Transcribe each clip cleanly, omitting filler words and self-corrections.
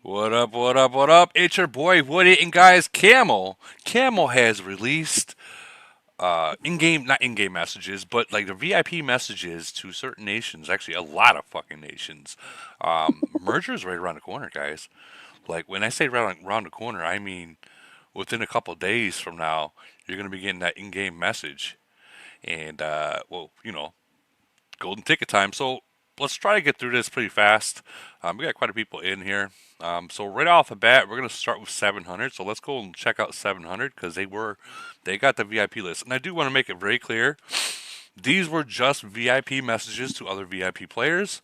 What up, what up, what up? It's your boy Woody and guys, Camel. Camel has released in-game, not in-game messages, but like the VIP messages to certain nations, actually a lot of fucking nations. Merger is right around the corner, guys. Like when I say around the corner, I mean within a couple days from now, you're going to be getting that in-game message. And, well, golden ticket time. So let's try to get through this pretty fast. We got quite a few people in here. So right off the bat, we're gonna start with 700. So let's go and check out 700 because they got the VIP list, and I do want to make it very clear. These were just VIP messages to other VIP players.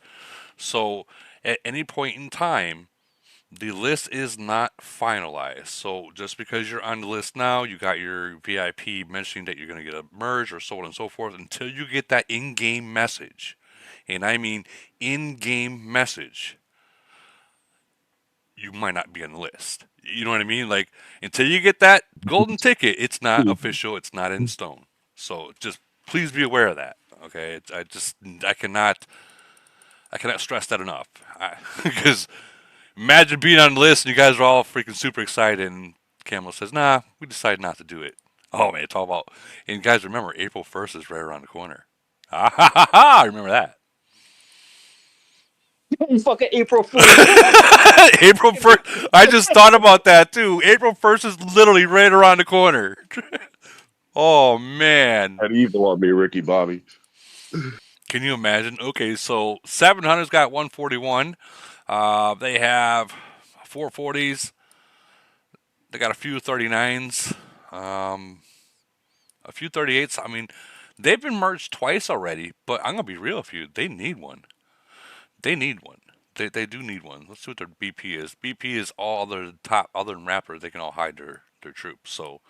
So at any point in time, the list is not finalized. So just because you're on the list now, you got your VIP mentioning that you're going to get a merge or so on and so forth until you get that in-game message. And I mean in-game message. You might not be on the list. You know what I mean? Like until you get that golden ticket, it's not official. It's not in stone. So just please be aware of that. Okay, I cannot stress that enough. Because imagine being on the list and you guys are all freaking super excited, and Camel says, "Nah, we decided not to do it." Oh man, it's all about. And guys, remember, April 1st is right around the corner. Ah ha ha ha! Remember that. Fucking April Fool. April 1st. I just thought about that too. April 1st is literally right around the corner. Oh man, That evil on me, Ricky Bobby. can you imagine? Okay, so 700's got 141. They have 440s. They got a few 39s. Um, a few 38s. I mean, they've been merged twice already, but I'm gonna be real with you. They need one. They need one. They do need one. Let's see what their BP is. BP is all other top other than Raptor. They can all hide their troops. So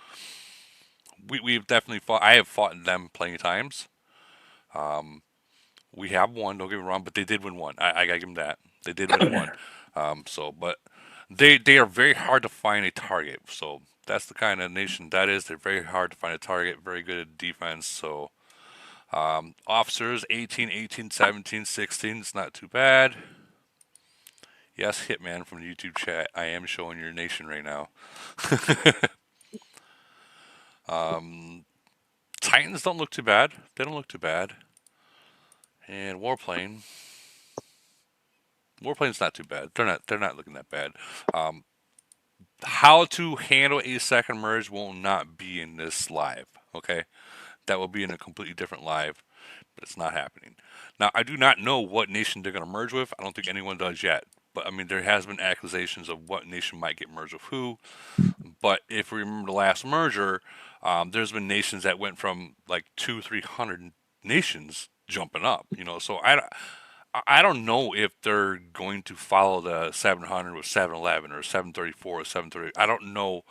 we've definitely fought. I have fought them plenty of times. Um, we have won. Don't get me wrong, but they did win one. I gotta give them that. They did win one. But they are very hard to find a target. So that's the kind of nation that is. They're very hard to find a target. Very good at defense. So officers 18, 18, 17, 16. It's not too bad. Yes, Hitman from the YouTube chat. I am showing your nation right now. um, Titans don't look too bad. They don't look too bad. And Warplane. Warplane's not too bad. They're not looking that bad. Um, how to handle a second merge will not be in this live. Okay, that will be in a completely different live, but it's not happening. Now I do not know what nation they're going to merge with. I don't think anyone does yet. But I mean, there has been accusations of what nation might get merged with who. But if we remember the last merger, there's been nations that went from like 300 nations jumping up. So I don't know if they're going to follow the 700 with 711 or 734 or 730. I don't know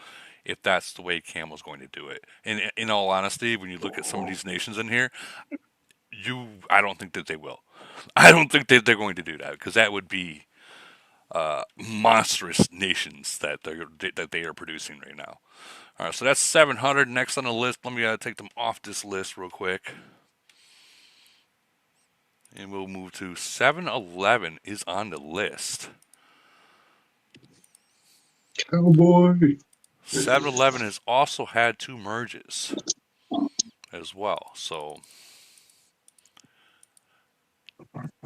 if that's the way Camel's going to do it. And in all honesty, when you look at some of these nations in here, I don't think that they will. I don't think that they're going to do that because that would be monstrous nations that they are producing right now. All right, so that's 700. Next on the list, let me take them off this list real quick. And we'll move to 711 is on the list. Cowboy. 711 has also had two merges as well. So,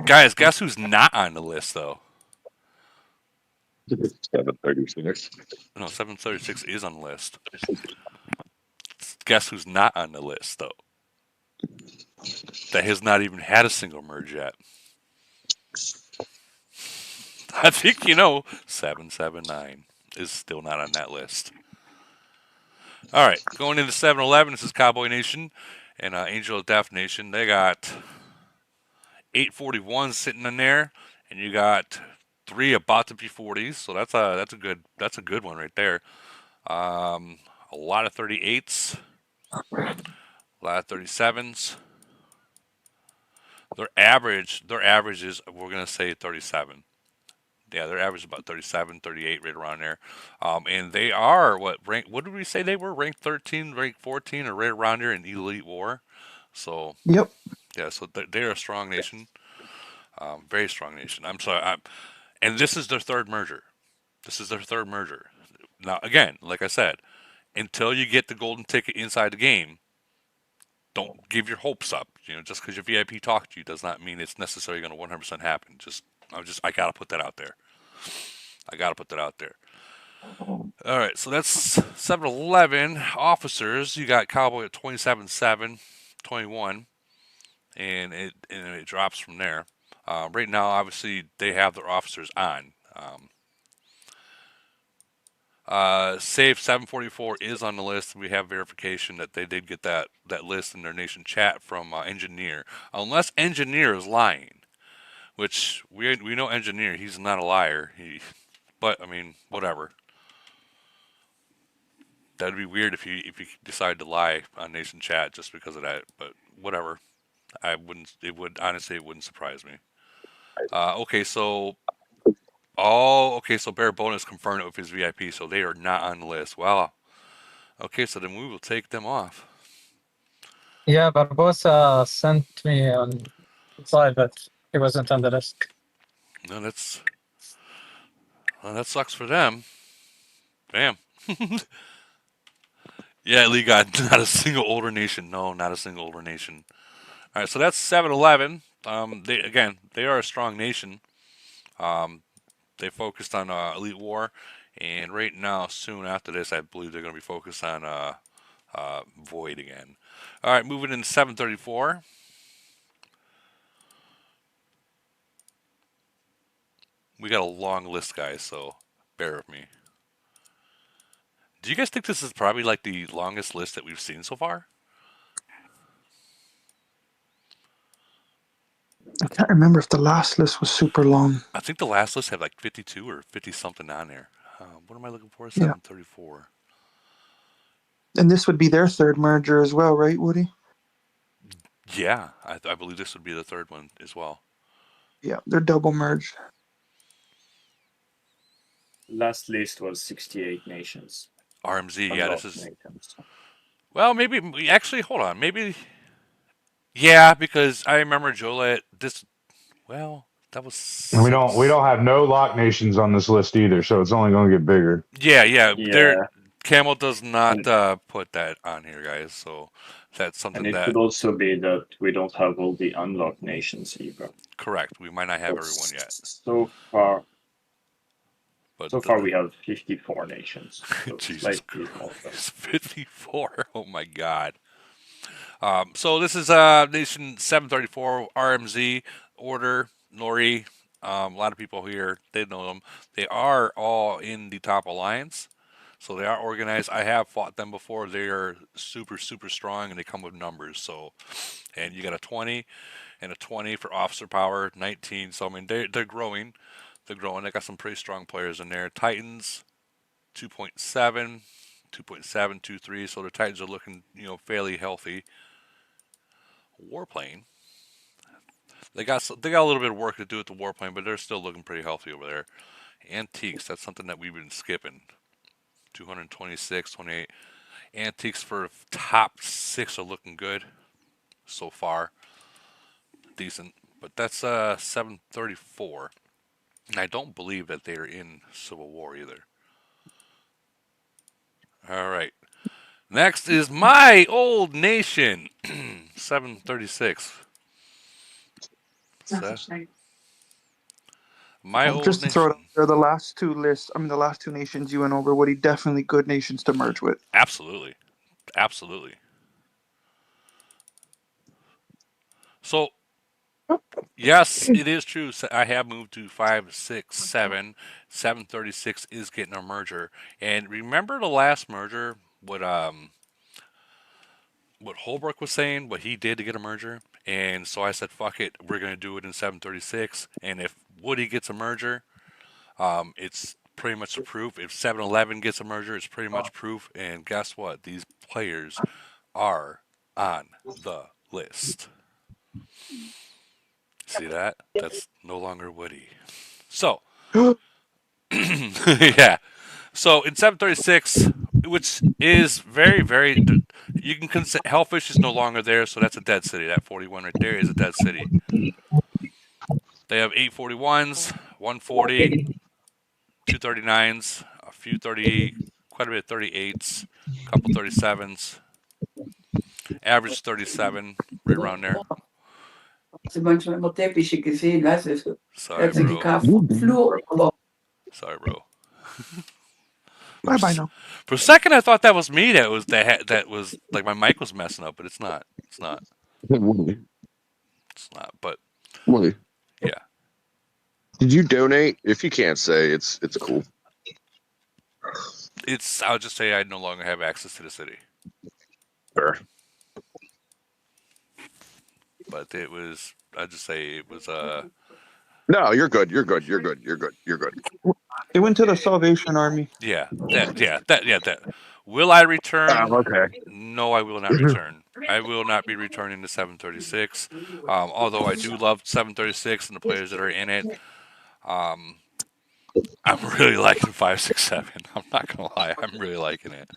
guys, guess who's not on the list though? 736. No, 736 is on the list. Guess who's not on the list though? That has not even had a single merge yet. I think 779 is still not on that list. All right, going into 711, this is Cowboy Nation and Angel of Death Nation. They got 841 sitting in there, and you got three about to be 40s. So that's a good one right there. A lot of 38s, a lot of 37s. Their average is we're gonna say 37. Yeah, their average is about 37, 38, right around there. And they are what did we say they were? Ranked 13, ranked 14, or right around there in Elite War. So Yep. yeah, so they're a strong nation, very strong nation. I'm sorry, and this is their third merger. This is their third merger. Now, again, like I said, until you get the golden ticket inside the game, don't give your hopes up. Just because your VIP talked to you does not mean it's necessarily going to 100% happen. I gotta put that out there. I gotta put that out there. All right, so that's 7-11 officers. You got Cowboy at 27-7, 21, and it drops from there. Right now, obviously, they have their officers on. Save 744 is on the list. We have verification that they did get that list in their nation chat from Engineer. Unless Engineer is lying, which we know Engineer, he's not a liar. But I mean, whatever. That'd be weird if he decided to lie on nation chat just because of that. But whatever. I wouldn't. It would honestly, it wouldn't surprise me. Okay, so so Bare Bonus confirmed it with his VIP, so they are not on the list. Wow. Okay, so then we will take them off. Yeah, Barbosa sent me on side, but he wasn't on the list. No, that sucks for them. Damn. Yeah, Lee got not a single older nation. No, not a single older nation. All right, so that's 7-11. They are a strong nation. They focused on Elite War, and right now, soon after this, I believe they're going to be focused on Void again. All right, moving into 734. We got a long list, guys, so bear with me. Do you guys think this is probably like the longest list that we've seen so far? I can't remember if the last list was super long. I think the last list had like 52 or 50 something on there. What am I looking for? Yeah. 734. And this would be their third merger as well, right, Woody? Yeah, I believe this would be the third one as well. Yeah, they're double merged. Last list was 68 nations. RMZ, yeah, this is. Nations. Well, maybe actually, hold on, maybe. Yeah, because I remember Jolette. Well, that was. And we don't have no lock nations on this list either, so it's only going to get bigger. Yeah. Yeah. Camel does not put that on here, guys. So that's something And it could also be that we don't have all the unlocked nations either. Correct. We might not have everyone yet. So far, But we have 54 nations. So Jesus slightly more. Christ, 54. Oh my God. So this is Nation 734 RMZ Order Nori. A lot of people here, they know them. They are all in the top alliance, so they are organized. I have fought them before. They are super strong, and they come with numbers. So, and you got a 20 and a 20 for officer power, 19. So I mean, they're growing. They're growing. They got some pretty strong players in there. Titans 2.7, 2.7, 2.3. So the Titans are looking, fairly healthy. Warplane. They got a little bit of work to do with the warplane, but they're still looking pretty healthy over there. Antiques. That's something that we've been skipping. 226, 28. Antiques for top 6 are looking good so far. Decent. But that's 734. And I don't believe that they're in Civil War either. All right. Next is my old nation. 736. My old Just to nation. throw it out there, the last two nations you went over, Woody, definitely good nations to merge with. Absolutely. So, yes, it is true. I have moved to 5, 6, 7. 736 is getting a merger. And remember the last merger, what Holbrook was saying, what he did to get a merger? And so I said, fuck it, we're going to do it in 736. And if Woody gets a merger, it's pretty much a proof. If 7-Eleven gets a merger, it's pretty much proof. And guess what? These players are on the list. See that? That's no longer Woody. So, yeah. So in 736, which is very, you can consider Hellfish is no longer there, so that's a dead city. That 41 right there is a dead city. They have 841s, 140, two 39s, a few 38, quite a bit of 38s, a couple 37s, average 37, right around there. Ze met mijn teppich gezien, hè? Ze Sorry, heeft bro. elkaar vloer. Sorry, bro. Bye bye now. For a second, I thought that was me. That was like my mic was messing up, but it's not. It's not. Willie, It's not. But Willie, yeah, did you donate? If you can't say, it's cool. it's. I'll just say I no longer have access to the city. Fair. But it was. I just say it was. No, you're good. You're good. You're good. You're good. You're good. It went to the Salvation Army. Yeah. That. Will I return? Okay. No, I will not return. I will not be returning to 736. Although I do love 736 and the players that are in it. I'm really liking 567. I'm not gonna lie. I'm really liking it.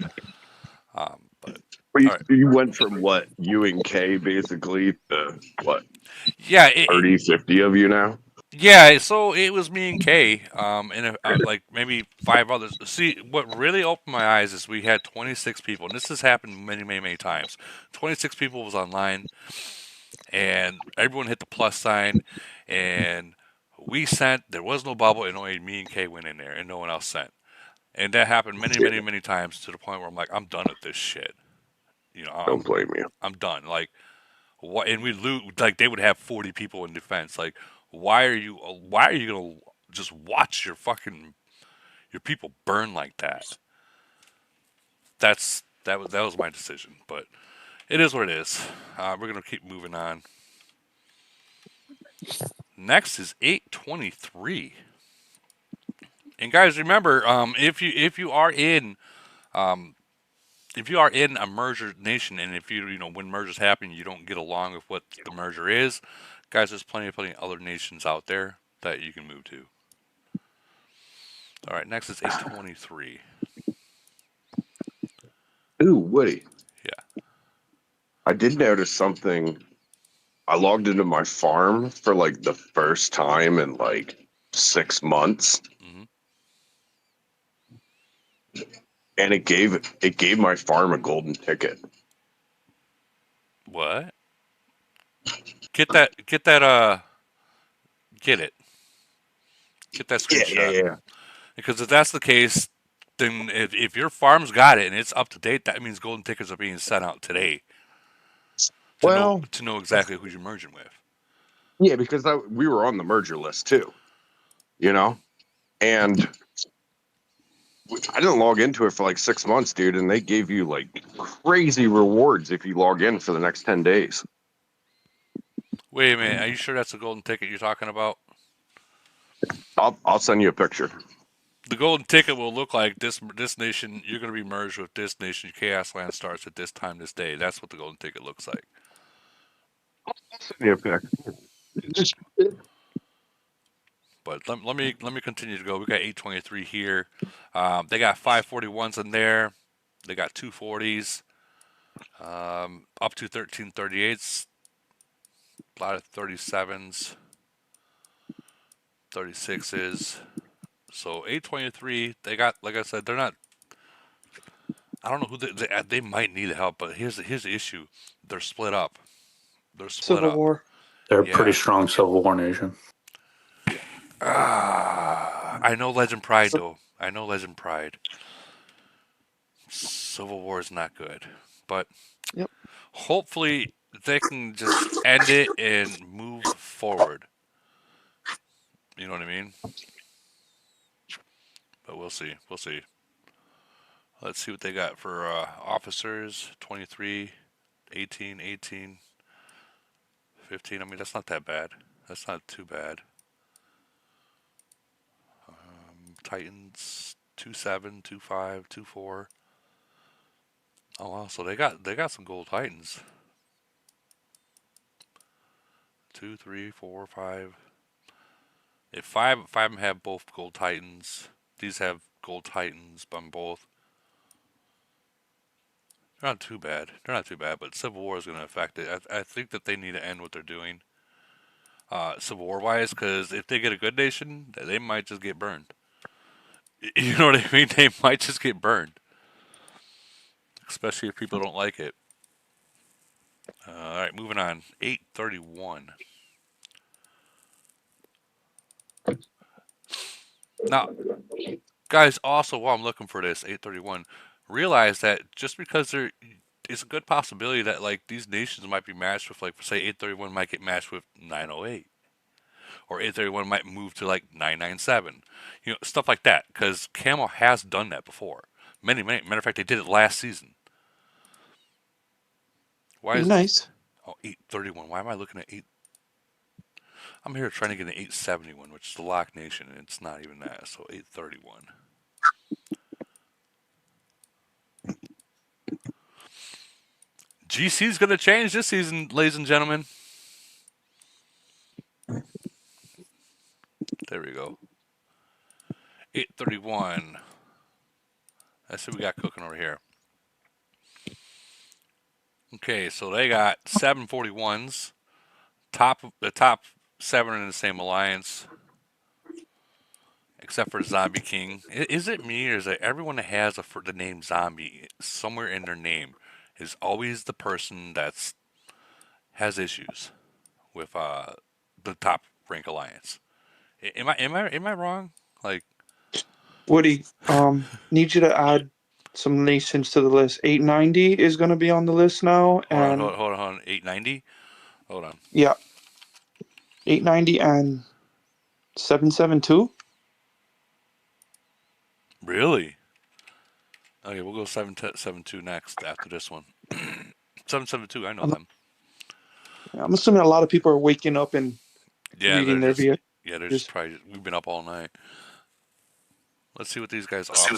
But Well, you, All right. you went from what, U and K basically to what, yeah, 30, 50 of you now? yeah. So it was me and Kay, and like maybe 5 others. See, what really opened my eyes is we had 26 people, and this has happened many times. 26 people was online, and everyone hit the plus sign, and we sent. There was no bubble, and only me and Kay went in there, and no one else sent. And that happened many times to the point where I'm like, I'm done with this shit. You know, Don't blame you. I'm done. Like, what? And we lose. Like, they would have 40 people in defense. Like, why are you gonna just watch your people burn like that? That was my decision. But it is what it is. We're gonna keep moving on. Next is 823. And guys, remember, if you are in a merger nation, and if you know when mergers happen, you don't get along with what the merger is, guys, there's plenty of other nations out there that you can move to. All right, next is 823. Ooh, Woody. Yeah. I did notice something. I logged into my farm for like the first time in like 6 months. Mhm. And it gave my farm a golden ticket. What? Get that. Get it. Get that screenshot. Yeah. Because if that's the case, then if your farm's got it and it's up to date, that means golden tickets are being sent out today. Well, to know exactly who you're merging with. yeah, because we were on the merger list too, you know? And I didn't log into it for like 6 months, dude, and they gave you like crazy rewards if you log in for the next 10 days. Wait a minute, are you sure that's a golden ticket you're talking about? I'll send you a picture. The golden ticket will look like this nation. You're going to be merged with this nation. Chaos Land starts at this time, this day. That's what the golden ticket looks like. I'll send you a picture. But let me continue to go. We got 823 here. They got 541s in there. They got 240s. Up to 1338s. A lot of 37s. 36s. So 823, they got, like I said, they're not. I don't know who they might need help, but here's the issue: they're split up. They're split Civil up. War. They're a Yeah. pretty strong Civil War nation. I know Legend Pride though. I know Legend Pride. Civil War is not good, but Yep. hopefully they can just end it and move forward. You know what I mean? But we'll see. We'll see. Let's see what they got for officers. 23, 18, 18, 15. I mean, that's not that bad. That's not too bad. Titans 2-7, 2-5, 2-4. Oh wow! So they got some gold Titans. 2, 3, 4, 5. If five of them have both gold Titans, these have gold Titans on both. They're not too bad. They're not too bad, but Civil War is going to affect it. I think that they need to end what they're doing, Civil War wise, because if they get a good nation, they might just get burned. You know what I mean? They might just get burned, especially if people don't like it. All right, moving on. 831. Now, guys, also while I'm looking for this 831, realize that just because there it's a good possibility that like these nations might be matched with like say 831 might get matched with 908 or 831 might move to like 997. You know, stuff like that cuz Camel has done that before. Many matter of fact they did it last season. Why is Nice. 831? Why am I looking at 8? I'm here trying to get an 871, which is the Lock Nation, and it's not even that. So 831. GC's going to change this season, ladies and gentlemen. There we go. 831. That's what we got cooking over here. Okay, so they got 741s. The top 7 in the same alliance, except for Zombie King. Is it me or is it everyone that has the name Zombie somewhere in their name is always the person that's has issues with the top rank alliance? Am I wrong? Like Woody, need you to add some nations to the list. 890 is going to be on the list now, and hold on. 890. Hold on. yeah, 890 and 772. Really? Okay, we'll go 772 next after this one. 772. I know them. I'm assuming a lot of people are waking up and Yeah, reading they're their just, yeah, they're just probably. We've been up all night. Let's see what these guys offer.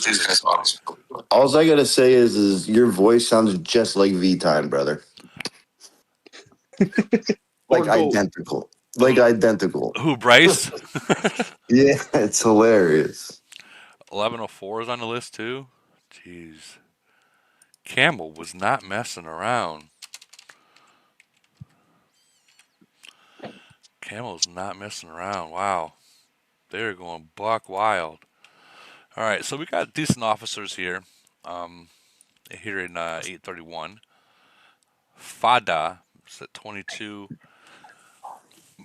All I gotta say is your voice sounds just like V-Time, brother. Like identical. Like identical. Who, Bryce? Yeah, it's hilarious. 1104 is on the list too. Jeez. Camel was not messing around. Camel's not messing around. Wow. They're going buck wild. All right, so we got decent officers here. Here in 831. Fada is at 22.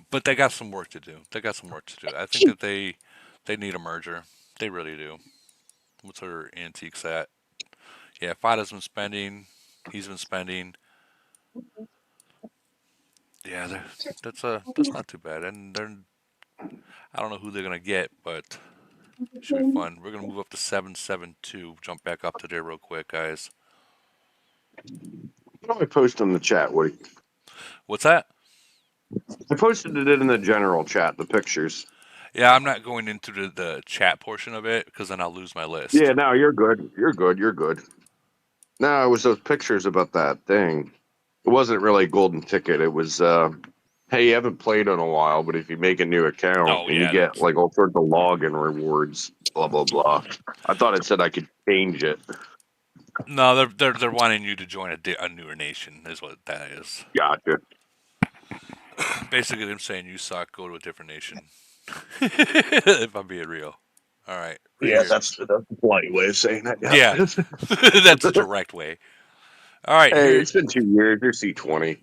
But they got some work to do. I think that they need a merger. They really do. What's her antiques at? Yeah, Fada's been spending. He's been spending. Yeah, that's not too bad. And I don't know who they're gonna get, but it should be fun. We're gonna move up to 772. Jump back up to there real quick, guys. What do I post in the chat, Woody? What's that? I posted it in the general chat, the pictures. Yeah, I'm not going into the chat portion of it because then I'll lose my list. Yeah, no, you're good. You're good. No, it was those pictures about that thing. It wasn't really a golden ticket. It was, hey, you haven't played in a while, but if you make a new account and you get like all sorts of login rewards, blah blah blah. I thought it said I could change it. No, they're wanting you to join a newer nation. Is what that is. Gotcha. Basically, them saying you suck. Go to a different nation. If I'm being real. All right. Yeah, that's the polite way of saying that. Yeah, that's a direct way. All right. Hey, it's been 2 years. You're C20.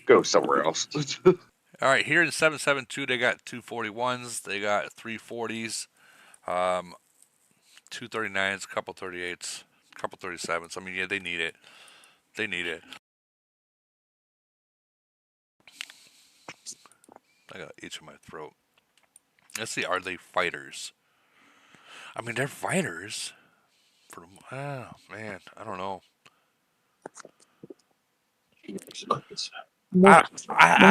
Go somewhere else. All right. Here in 772, they got 241s. They got 340s, 239s, a couple 38s, a couple 37s. I mean, yeah, they need it. I got an itch in my throat. Let's see. Are they fighters? I mean, they're fighters. Oh, man. I don't know. More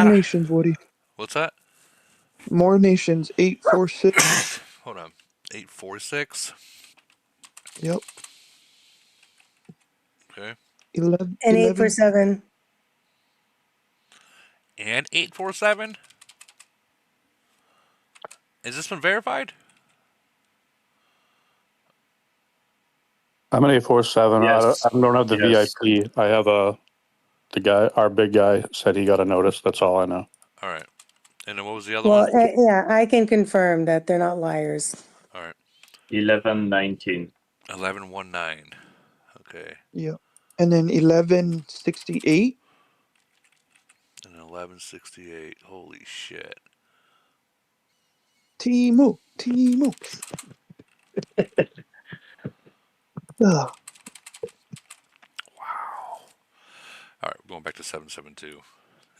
nations, Woody. What's that? More nations. 846. Hold on. 846. Yep. Okay. 11 And 847. And 847. Is this one verified? I'm an 847. Yes. I don't have the Yes. VIP. I have the guy, our big guy said he got a notice. That's all I know. All right. And then what was the other Well, one? yeah, I can confirm that they're not liars. All right. 1119. 1119. Okay. Yeah. And then 1168. And 1168. Holy shit. Timu. Ugh. Wow. All right, we're going back to 772.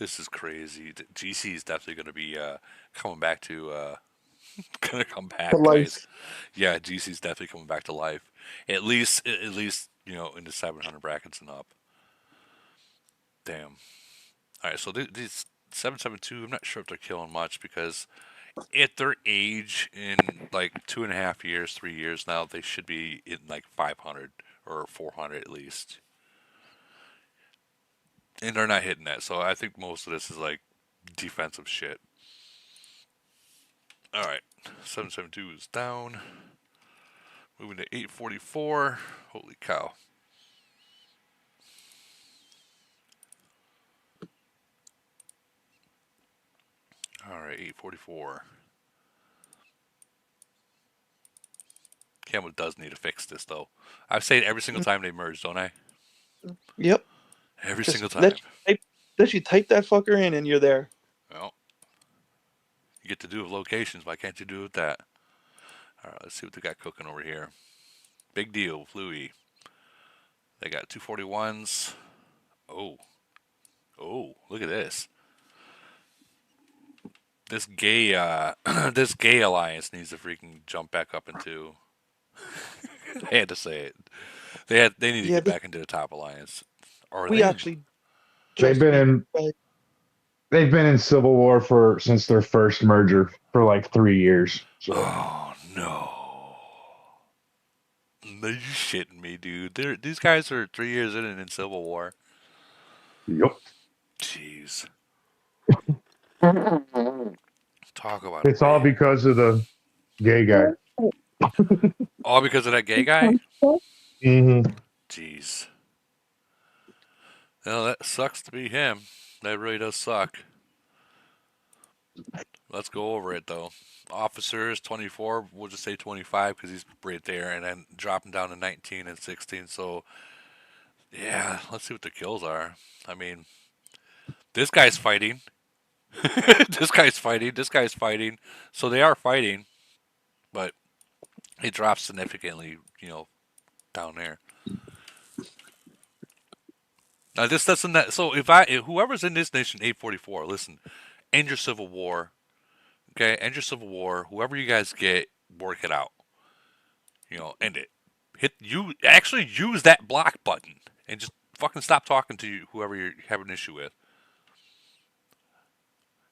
This is crazy. GC is definitely going to be coming back to gonna come back, The life. guys. Yeah, GC's definitely coming back to life. At least you know, in the 700 brackets and up. Damn. All right, so these 772, I'm not sure if they're killing much because at their age, in like 2.5 years, 3 years now, they should be in like 500 or 400 at least. And they're not hitting that, so I think most of this is like defensive shit. All right, 772 is down. Moving to 844. Holy cow. All right, 844. Camel does need to fix this, though. I say it every single time they merge, don't I? Yep. Every Just single time. let you type that fucker in and you're there. Well, you get to do with locations. Why can't you do it with that? All right, let's see what they got cooking over here. Big deal, Fluey. They got 241s. Oh, look at this. This gay, this gay alliance needs to freaking jump back up into. I had to say it. They need to get back into the top alliance. Or We actually They've been in Civil War since their first merger for like 3 years. So. Oh no! Are you shitting me, dude? These guys are 3 years in Civil War. Yep. Jeez. Talk about It's all because of the gay guy. all because of that gay guy. Mm-hmm. Jeez. Well, that sucks to be him. That really does suck. Let's go over it though. Officers 24. We'll just say 25 because he's right there, and then drop him down to 19 and 16. So, yeah, let's see what the kills are. I mean, this guy's fighting. This guy's fighting. This guy's fighting. So they are fighting, but it drops significantly, you know, down there. Now this doesn't that. So if whoever's in this nation 844, listen, end your civil war. Okay, end your civil war. Whoever you guys get, work it out. You know, end it. Actually use that block button and just fucking stop talking to whoever you have an issue with.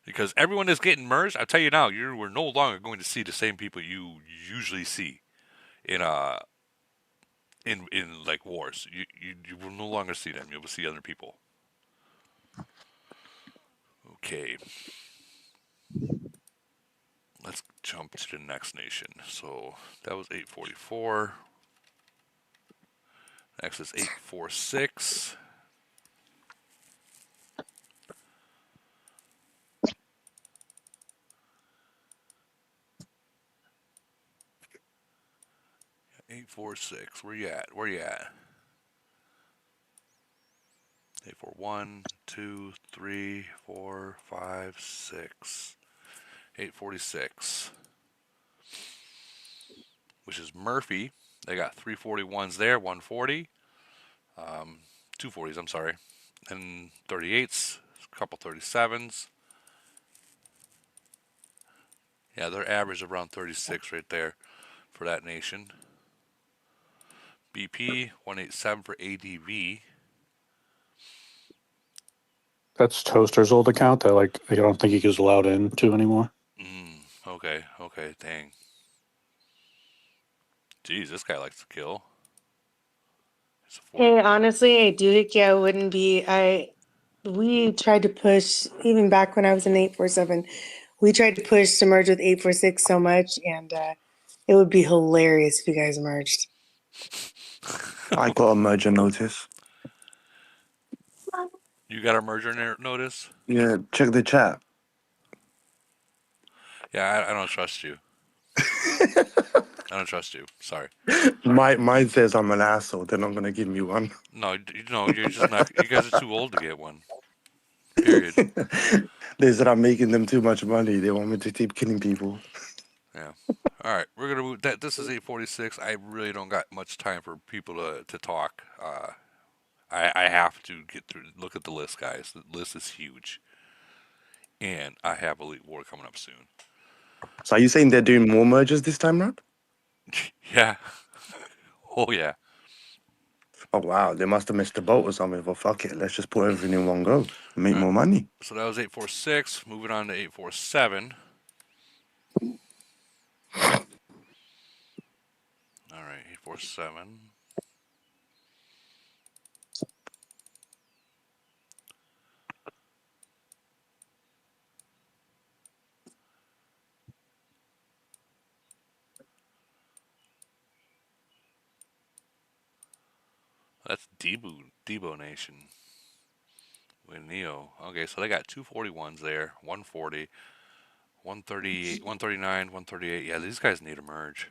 Because everyone is getting merged. I'll tell you now, we're no longer going to see the same people you usually see in like wars. You will no longer see them. You will see other people. Okay. Let's jump to the next nation. So that was 844. Next is 846. Eight, 4, 6. Where you at? Where you at? 8, 4, 1, 2, 3, 4, 5, 6. 846. Which is Murphy. They got 341s there, 140. 240s, I'm sorry. And 38s, a couple 37s. Yeah, they're average around 36 right there for that nation. BP 187 for ADV. That's Toaster's old account that I don't think he was allowed into anymore. Okay, dang. Jeez, this guy likes to kill. Hey, honestly, I do think I wouldn't be. We tried to push even back when I was in 847. We tried to push to merge with 846 so much, and it would be hilarious if you guys merged. I got a merger notice. You got a merger notice? Yeah, check the chat. Yeah, I don't trust you. I don't trust you. Sorry. Mine says I'm an asshole. They're not gonna give me one. No, you're just not. You guys are too old to get one. Period. They said I'm making them too much money. They want me to keep killing people. Yeah. All right, we're gonna move. That this is 8:46. I really don't got much time for people to talk. I have to get through. Look at the list, guys. The list is huge, and I have Elite War coming up soon. So are you saying they're doing more mergers this time round? Yeah. Oh yeah. Oh wow, they must have missed the boat or something. Well, fuck it, let's just put everything in one go, make more money. So that was 846. Moving on to 847. All right, 847. That's Debo Nation with Neo. Okay, so they got 241s there, 140, 138, 139, 138. Yeah, these guys need a merge.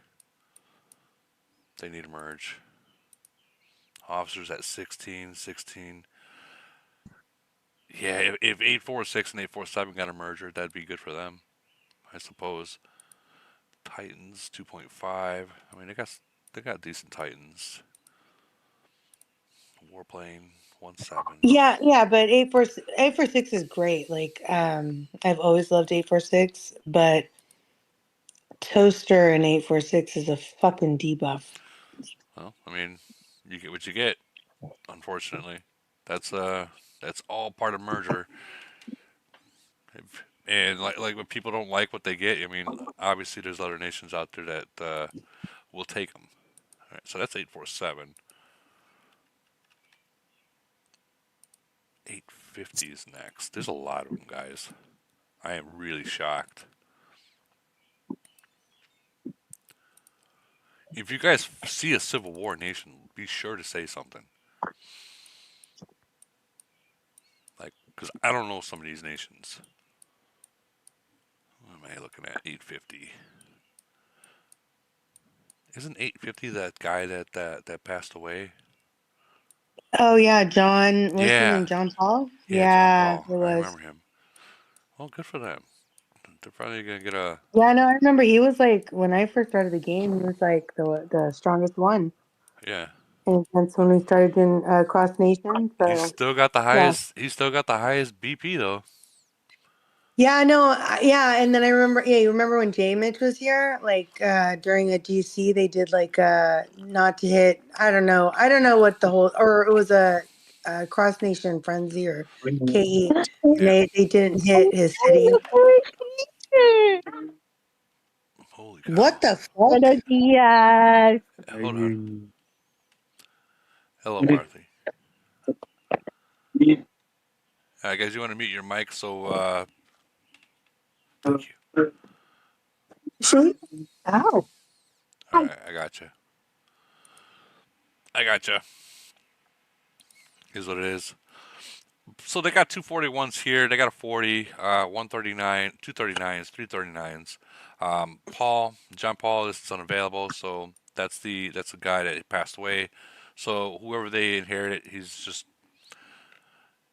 They need a merge. Officers at 16, 16. Yeah, if 846 and 847 got a merger, that'd be good for them, I suppose. Titans 2.5. I mean, they got decent Titans. Warplane 1.7. Yeah, but 846 is great. Like, I've always loved 846, but Toaster and 846 is a fucking debuff. Well, I mean, you get what you get. Unfortunately, that's all part of merger. And like when people don't like what they get, I mean, obviously there's other nations out there that will take them. All right, so that's 847. 850 is next. There's a lot of them, guys. I am really shocked. If you guys see a Civil War nation, be sure to say something. Like, because I don't know some of these nations. What am I looking at? 850. Isn't 850 that guy that passed away? Oh yeah, John. What's his Yeah. name? John Paul. Yeah, John It Paul. I was. remember him. Well, good for them. They're probably gonna get a. Yeah, no, I remember he was like when I first started the game, he was like the strongest one. Yeah. And that's when we started doing Cross Nation. He's So still got the yeah. highest. He's still got the highest BP though. Yeah, no, yeah, and then I remember, yeah, you remember when J Mitch was here, like during a GC, they did like not to hit. I don't know what the whole, or it was a Cross Nation Frenzy or KE, and Yeah. they didn't hit his city. Holy cow. What the fuck? Buenos dias. Hold on. Hello, Marthy. Guys, you want to mute your mic? So, thank you. Ow. All right, I gotcha. Is what it is. So they got 241s here. They got a 40, 139, 239s, 339s. John Paul is unavailable, so that's the guy that passed away. So whoever they inherited, his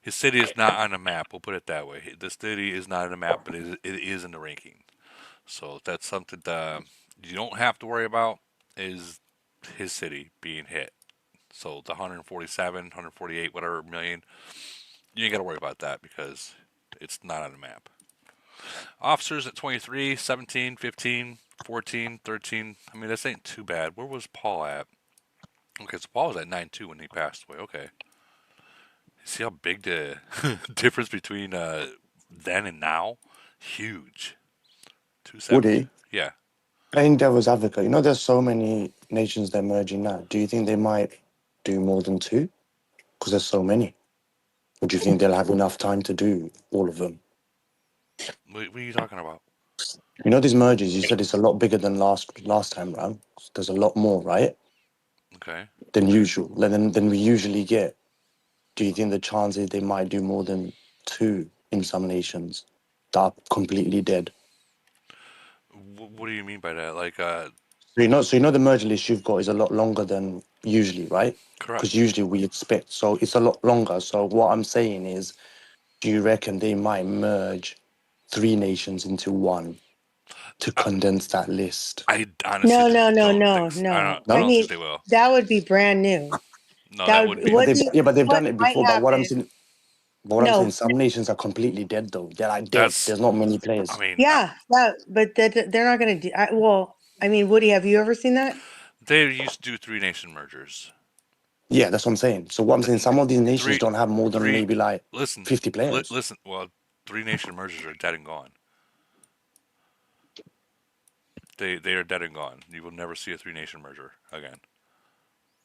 city is not on the map. We'll put it that way. The city is not on the map, but it is in the ranking. So that's something that you don't have to worry about, is his city being hit. So the 147, 148, whatever million, you ain't got to worry about that because it's not on the map. Officers at 23, 17, 15, 14, 13. I mean, this ain't too bad. Where was Paul at? Okay, so Paul was at 9.2 when he passed away. Okay. See how big the difference between then and now? Huge. 270. Woody, Yeah. playing devil's advocate, you know there's so many nations they're merging now. Do you think they might do more than two? Because there's so many. Or do you think they'll have enough time to do all of them? What are you talking about? You know these mergers, you said it's a lot bigger than last time round. There's a lot more, right? Okay. Than usual, than we usually get. Do you think the chances they might do more than two in some nations that are completely dead? What do you mean by that? Like, So you know the merge list you've got is a lot longer than usually, right? Correct. Because usually we expect, so it's a lot longer. So what I'm saying is, do you reckon they might merge 3 nations into one to condense that list? I honestly No, don't no. think I I don't think mean, they will. that would be brand new. No, That that would would be be. But they've what done it might before. But what I'm happen. saying, No, some nations are completely dead though. They're like dead. That's. There's not many players. I mean, yeah, but they're not going to do. Well, I mean, Woody, have you ever seen that? they used to do 3 nation mergers. Yeah, that's what I'm saying. So what I'm saying, some of these nations Three, don't have more than three. maybe like Listen, 50 players. listen. Well, 3 nation mergers are dead and gone. They are dead and gone. You will never see a 3 nation merger again.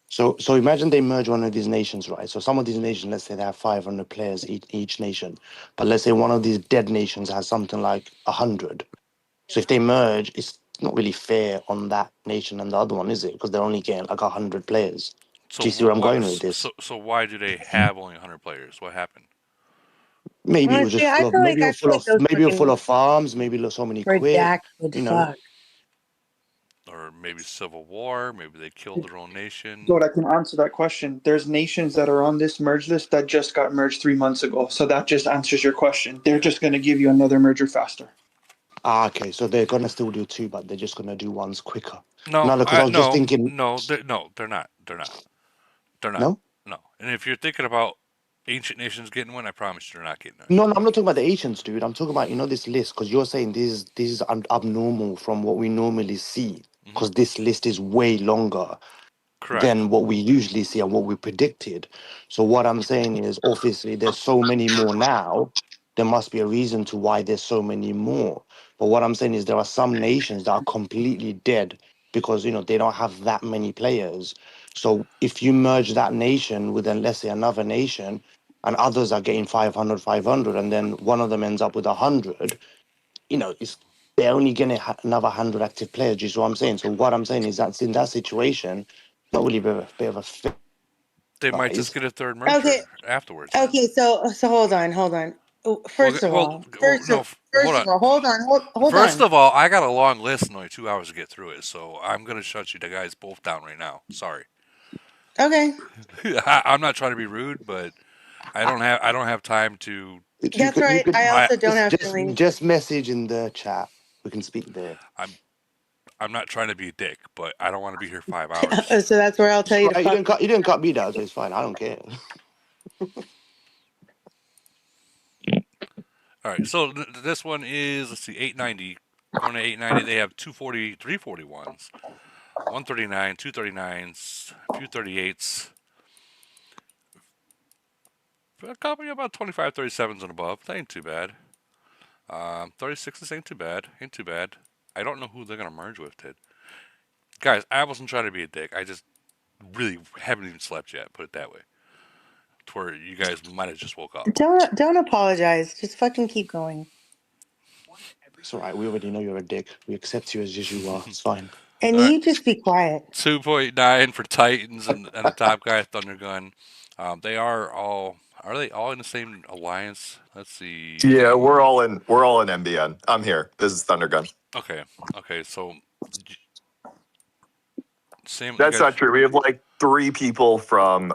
So imagine they merge one of these nations, right? So some of these nations, let's say they have 500 players each nation, but let's say one of these dead nations has something like 100. So if they merge, it's not really fair on that nation and the other one, is it? Because they're only getting like 100 players. So Do you see where I'm going with this? So why do they have only 100 players? What happened? Maybe it was Honestly, just full of, maybe I feel like those maybe you're full fucking of farms. Maybe so many quit. redacted You know, fuck. Or maybe civil war. Maybe they killed their own nation. God, I can answer that question. There's nations that are on this merge list that just got merged 3 months ago. So that just answers your question. They're just going to give you another merger faster. okay, so they're gonna still do 2, but they're just gonna do ones quicker. No, because I was just thinking. no, they're not. They're not. No, No. And if you're thinking about ancient nations getting one, I promise you they're not getting one. no, I'm not talking about the Asians, dude. I'm talking about this list because you're saying this is abnormal from what we normally see. Because this list is way longer Correct. than what we usually see and what we predicted. So what I'm saying is, obviously, there's so many more now. There must be a reason to why there's so many more. But what I'm saying is, there are some nations that are completely dead because they don't have that many players. So if you merge that nation with, then let's say, another nation, and others are getting 500, and then one of them ends up with 100, it's they're only getting another 100 active players. Do you see what I'm saying? So what I'm saying is that in that situation, not really a bit of a fit. They might just get a third merger Okay. afterwards. Okay, so hold on. First of all, hold on. First of all, I got a long list and only 2 hours to get through it, so I'm gonna shut you guys both down right now. Sorry. Okay. I'm not trying to be rude, but I don't have time to. That's right. I also don't have feelings. Just message in the chat. We can speak there. I'm not trying to be a dick, but I don't want to be here 5 hours. So that's where I'll tell you to fuck. You didn't cut me down, so it's fine. I don't care. All right, so this one is, let's see, 890. Going to 890, they have 240, 341s, 139, 239s, a few 38s. For a company about 25, 37s and above, that ain't too bad. 36s ain't too bad. Ain't too bad. I don't know who they're going to merge with, Ted. Guys, I wasn't trying to be a dick. I just really haven't even slept yet, put it that way. To where you guys might have just woke up. Don't apologize. Just fucking keep going. It's all right. We already know you're a dick. We accept you as you are. It's fine. And you just be quiet. 2.9 for Titans and the top guy, Thundergun. They are they all in the same alliance? Let's see. Yeah, we're all in MBN. I'm here. This is Thundergun. Okay, so same. That's not true. We have like 3 people from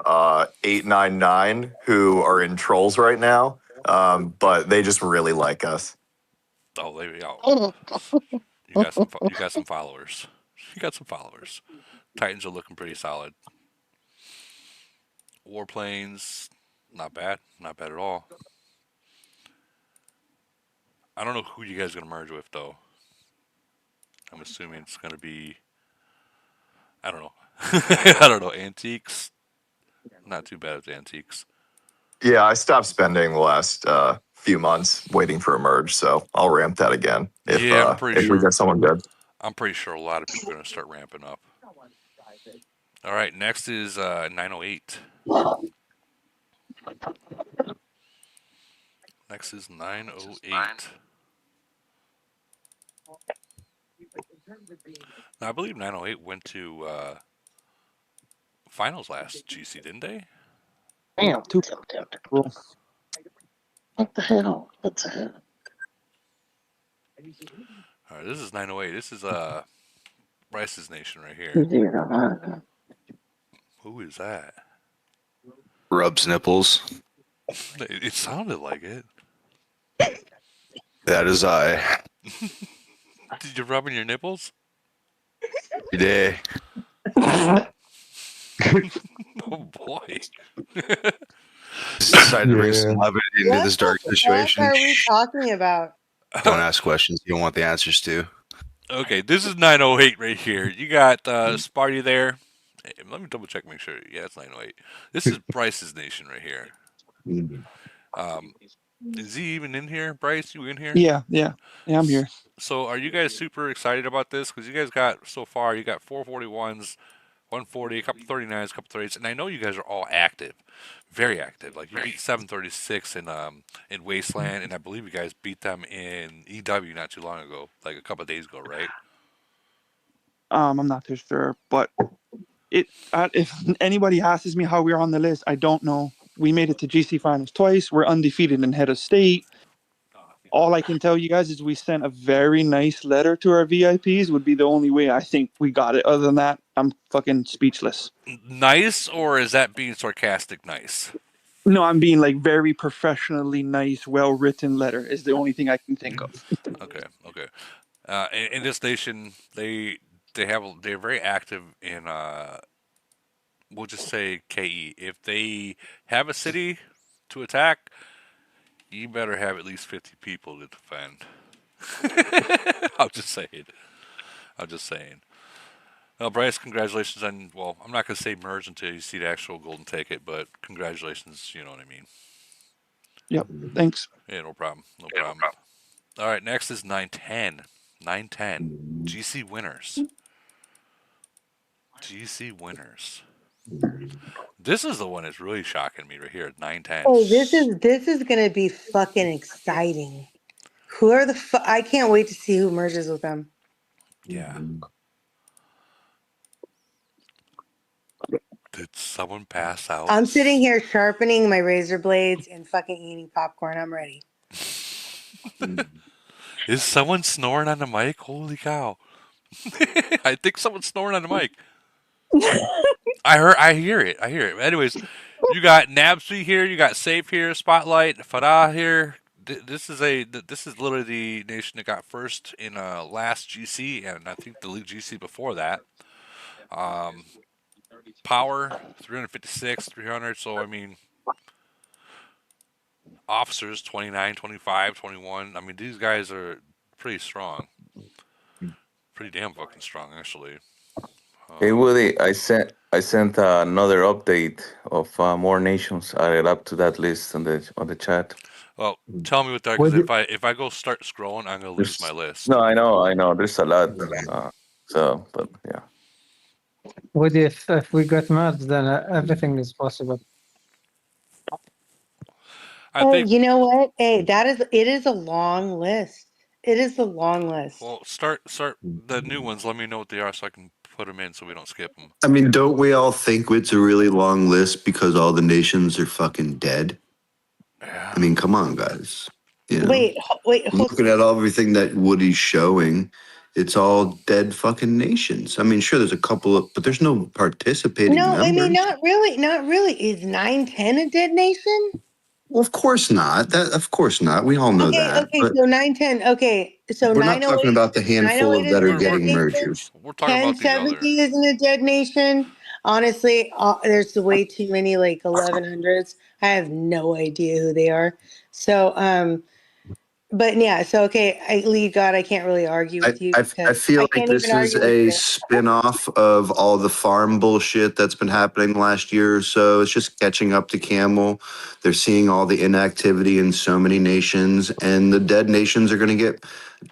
899 who are in trolls right now, but they just really like us. Oh, there we go. You got some followers. You got some followers. Titans are looking pretty solid. Warplanes, not bad. Not bad at all. I don't know who you guys are going to merge with, though. I'm assuming it's going to be, I don't know. I don't know, Antiques. Not too bad with Antiques. Yeah, I stopped spending the last few months waiting for a merge, so I'll ramp that again if we get someone good. I'm pretty sure a lot of people are going to start ramping up. All right, next is 908. Next is 908. Now, I believe 908 went to finals last GC, didn't they? Damn, too cool. What the hell? What the hell? All right, this is 908. This is Bryce's nation right here. Who is that? Rubs nipples. It sounded like it. That is I. Did you rubbing your nipples? Every day. Oh boy. Just decided to bring some levity into this dark situation. What are we talking about? Don't ask questions you don't want the answers to. Okay, this is 908 right here. You got Sparty there. Hey, let me double check, make sure. Yeah, it's 908. This is Bryce's nation right here. Is he even in here, Bryce? You in here? Yeah, I'm here. So, are you guys super excited about this? Because you guys got so far, you got 441s, 140, a couple 39s, a couple 30s, and I know you guys are all active, very active. Like you beat 736 in Wasteland, and I believe you guys beat them in EW not too long ago, like a couple days ago, right? I'm not too sure, but if anybody asks me how we're on the list, I don't know. We made it to GC finals twice. We're undefeated in head of state. All I can tell you guys is we sent a very nice letter to our VIPs. Would be the only way I think we got it. Other than that, I'm fucking speechless. Nice, or is that being sarcastic? Nice. No, I'm being like very professionally nice, well-written letter is the only thing I can think of. Okay. In this nation, they're very active in we'll just say KE. If they have a city to attack, you better have at least 50 people to defend. I'm just saying. Well, Bryce, congratulations on, well, I'm not going to say merge until you see the actual golden ticket, but congratulations, you know what I mean. Yep, thanks. Yeah, no problem. All right, next is 910. 910. GC winners. This is the one that's really shocking me right here at 910. Oh, this is gonna be fucking exciting. Who are I can't wait to see who merges with them. Yeah. Did someone pass out? I'm sitting here sharpening my razor blades and fucking eating popcorn. I'm ready. Is someone snoring on the mic? Holy cow. I think someone's snoring on the mic. I hear it. Anyways, you got Nabsy here, you got Safe here, Spotlight, Farah here. This is literally the nation that got first in last GC, and I think the league GC before that. Power 356, 300. So I mean, officers 29, 25, 21. I mean, these guys are pretty strong, pretty damn fucking strong, actually. Hey Woody, I sent another update of more nations added up to that list on the chat. Well, tell me what that, because if I go start scrolling, I'm gonna lose my list. No, I know. There's a lot. But yeah. Woody, if we got merged, then everything is possible. I think. You know what? Hey, it is a long list. It is a long list. Well, start the new ones. Let me know what they are so I can put them in so we don't skip them. I mean, don't we all think it's a really long list because all the nations are fucking dead? Yeah. I mean, come on, guys. You know, Wait. looking at everything that Woody's showing, it's all dead fucking nations. I mean, sure, there's a couple of, but there's no participating No, members. I mean, not really. Is 910 a dead nation? Well, of course not. Of course not. We all know that. Okay, but so 910. Okay, so we're not talking about the handful of that are getting mergers. We're talking about the other. 1070 isn't a dead nation. Honestly, there's way too many like 1100s. I have no idea who they are. So, but yeah, so okay, Lead God, I can't really argue with you. I feel like this is a spin-off of all the farm bullshit that's been happening the last year or so. It's just catching up to Camel. They're seeing all the inactivity in so many nations, and the dead nations are going to get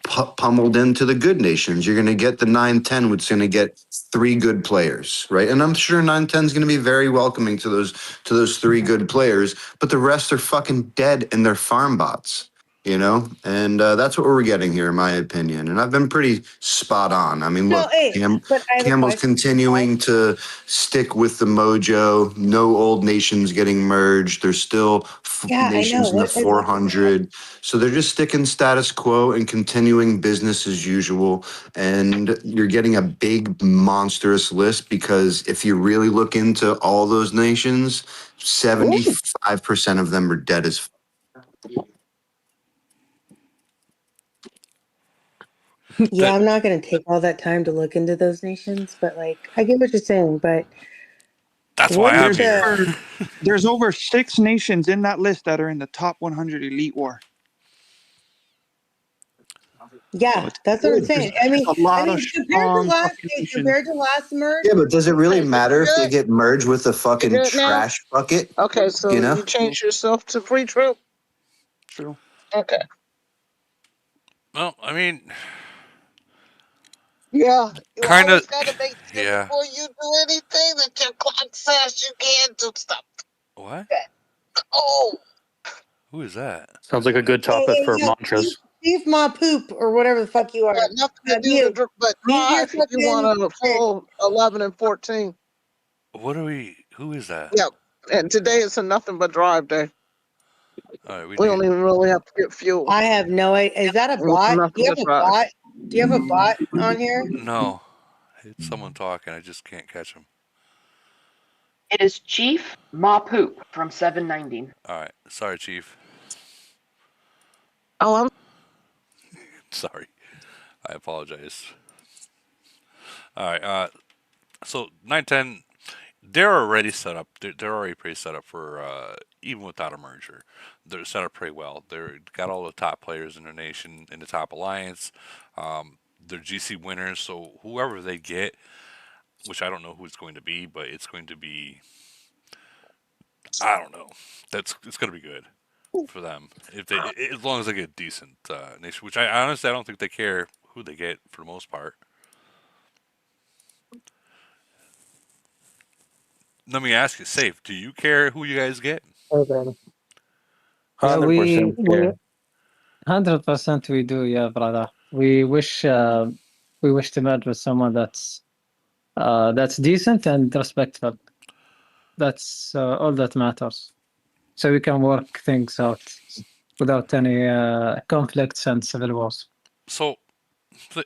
pummeled into the good nations. You're going to get the 910, which is going to get 3 good players, right? And I'm sure 910 is going to be very welcoming to those 3 good players, but the rest are fucking dead in their farm bots. You know, and that's what we're getting here, in my opinion. And I've been pretty spot on. I mean, look, Campbell's continuing to stick with the mojo. No old nations getting merged. There's still Yeah, I nations know. in the What is 400. So they're just sticking status quo and continuing business as usual. And you're getting a big, monstrous list because if you really look into all those nations, 75% of them are dead as Yeah, I'm not going to take all that time to look into those nations, but like, I get what you're saying. But That's why I'm here. There's over 6 nations in that list that are in the top 100 elite war. Yeah, that's what I'm saying. I mean, a lot of compared to last merge. Yeah, but does it really Okay, so matter if they good? get merged with a You fucking good now? trash bucket? Okay, so You know? you changed yourself to free troop? True. Okay. Well, I mean, Yeah, you kind always of. gotta make sure Yeah. before you do anything that your clock says you can't do stuff. What? Oh, Who is that? Sounds like a good topic for mantras. Chief Ma Poop or whatever the fuck you are. got nothing to do to but drive if you want to pull 11 and 14. What are we? Who is that? Yep. And today it's a nothing but drive day. All right, We don't even really have to get fuel. I have no idea. Is that a It's bot? nothing Do you have but a drive. bot? Do you have a bot on here? No, it's someone talking. I just can't catch him. It is Chief Ma Poop from 790. All right, sorry, Chief. Oh, I'm sorry. I apologize. All right. So 910, they're already set up. They're already pretty set up for even without a merger. They're set up pretty well. They're got all the top players in their nation in the top alliance. They're GC winners, so whoever they get, which I don't know who it's going to be, but it's going to be. I don't know. It's going to be good for them if they as long as they get a decent nation. Which I honestly I don't think they care who they get for the most part. Let me ask you, Safe, do you care who you guys get? Yeah, 100% care. 100% we do, yeah, brother. We wish to merge with someone that's decent and respectful. That's all that matters. So we can work things out without any conflicts and civil wars. So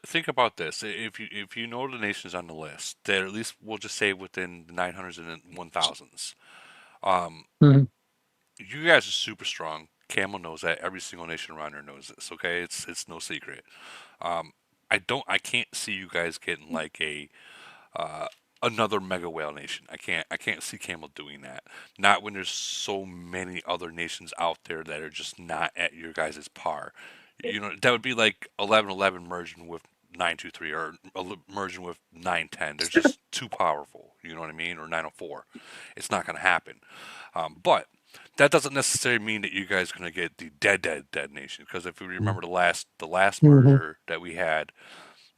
think about this: if you know the nations on the list, that at least we'll just say within the 900s and 1000s, you guys are super strong. Camel knows that. Every single nation around here knows this. Okay, it's no secret. I can't see you guys getting like a another mega whale nation. I can't see Camel doing that. Not when there's so many other nations out there that are just not at your guys' par. You know, that would be like 1111 merging with 923 or merging with 910. They're just too powerful. You know what I mean? Or 904. It's not going to happen. But that doesn't necessarily mean that you guys are going to get the dead nation. Because if we remember the last merger that we had,